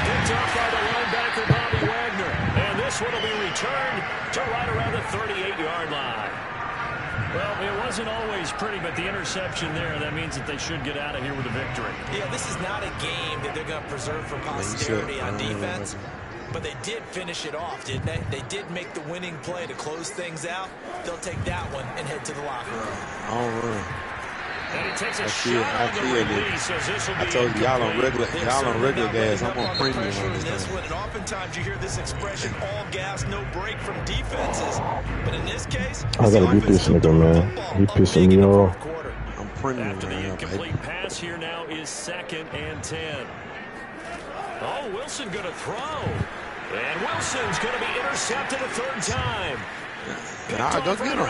Picked up by the linebacker, Bobby Wagner. And this one will be returned to right around the 38-yard line. Well, it wasn't always pretty, but the interception there, that means that they should get out of here with a victory. Yeah, this is not a game that they're going to preserve for posterity on defense. But they did finish it off, didn't they? They did make the winning play to close things out. They'll take that one and head to the locker room. All right. And he takes a shot on the release. I told you, y'all on regular gas. I'm on premium on this one. And oftentimes you hear this expression, all gas, no break from defenses. But in this case, I gotta beat this nigga, man. He pissing me off. I'm premium. After the incomplete pass here now is 2nd and 10. Oh, Wilson going to throw. And Wilson's going to be intercepted a 3rd time. Nah, go get him.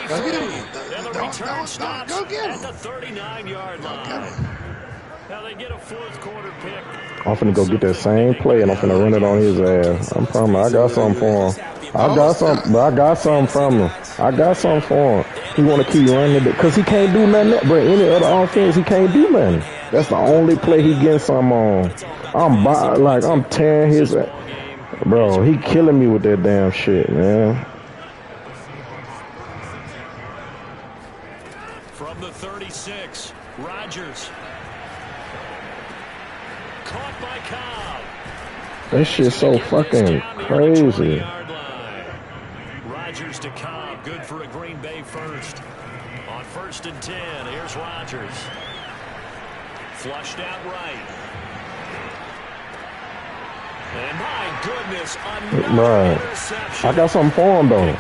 Go get him. And the return stops go get him. at the 39-yard line. Now they get a 4th quarter pick. I'm finna go get that same play and I'm finna run it on his ass. I'm promising. I got something for him. I got something from him. I got something for him. He want to keep running it because he can't do nothing. But any other offense, he can't do nothing. That's the only play he getting some on. I'm tearing his. Bro, he killing me with that damn shit, man. From the 36, Rodgers. Caught by Cobb. That shit's so fucking crazy. Rodgers to Cobb, good for a Green Bay first. On 1st and 10, here's Rodgers. Flushed out right. And my goodness, another interception. I got something for him though.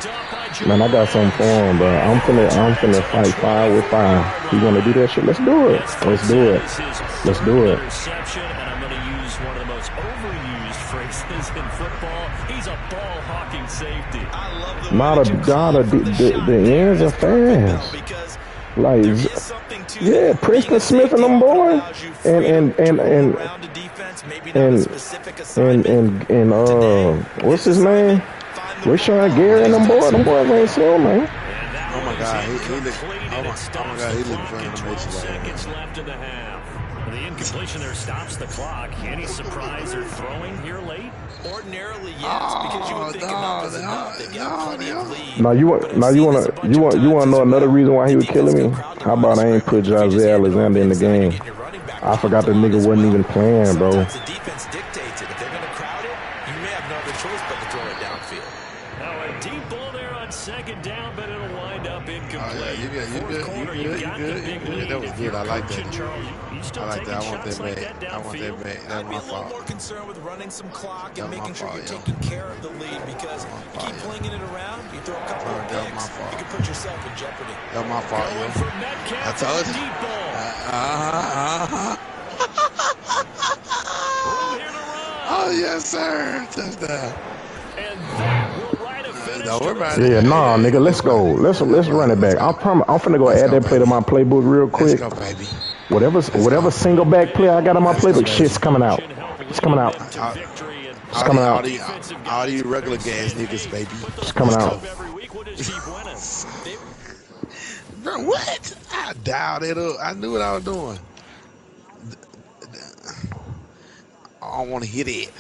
Man, I got something for him, bro. I'm finna fight 5 with 5. You wanna do that shit? Let's do it. Let's do it. Let's do it. Interception, and I'm gonna use one of the most overused phrases in football. He's a ball hawking safety. I love the ends are fast. Like, yeah, Preston Smith and them boy, and what's his name? Rashawn Gary and them boys ain't slow, man. Oh my God, he looked for animation. Seconds left in the half. The incompletion there stops the clock. Any surprise or throwing here late? Ordinarily, yes, because you would think enough is enough. They've got plenty of lead. Now you want to know another reason why he was killing me? How about I ain't put Jose Alexander in the game? I forgot the nigga wasn't even playing, bro. The defense dictates it. If they're going to crowd it, you may have no other choice but to throw it downfield. Now a deep ball there on 2nd down, but it'll wind up incomplete. You good. That was good. I like that. I like that. I want that back. That's I'd be my a little more fault. concerned with running some clock and making sure you're taking care of the lead, because you keep flinging it around, you throw a couple of picks, you can put yourself in jeopardy. That's my fault, yo. I told you. Oh, yes, sir. Touchdown. And that will write a finish. Yeah, nah, nigga, let's go. Let's run it back. I'm finna go add that play to my playbook real quick. Let's go, baby. Whatever single back play I got in my playbook, shit's coming out. It's coming out. It's coming out. All these regular gas niggas, baby. It's coming out. Bro, what? I dialed it up. I knew what I was doing. I don't want to hit it.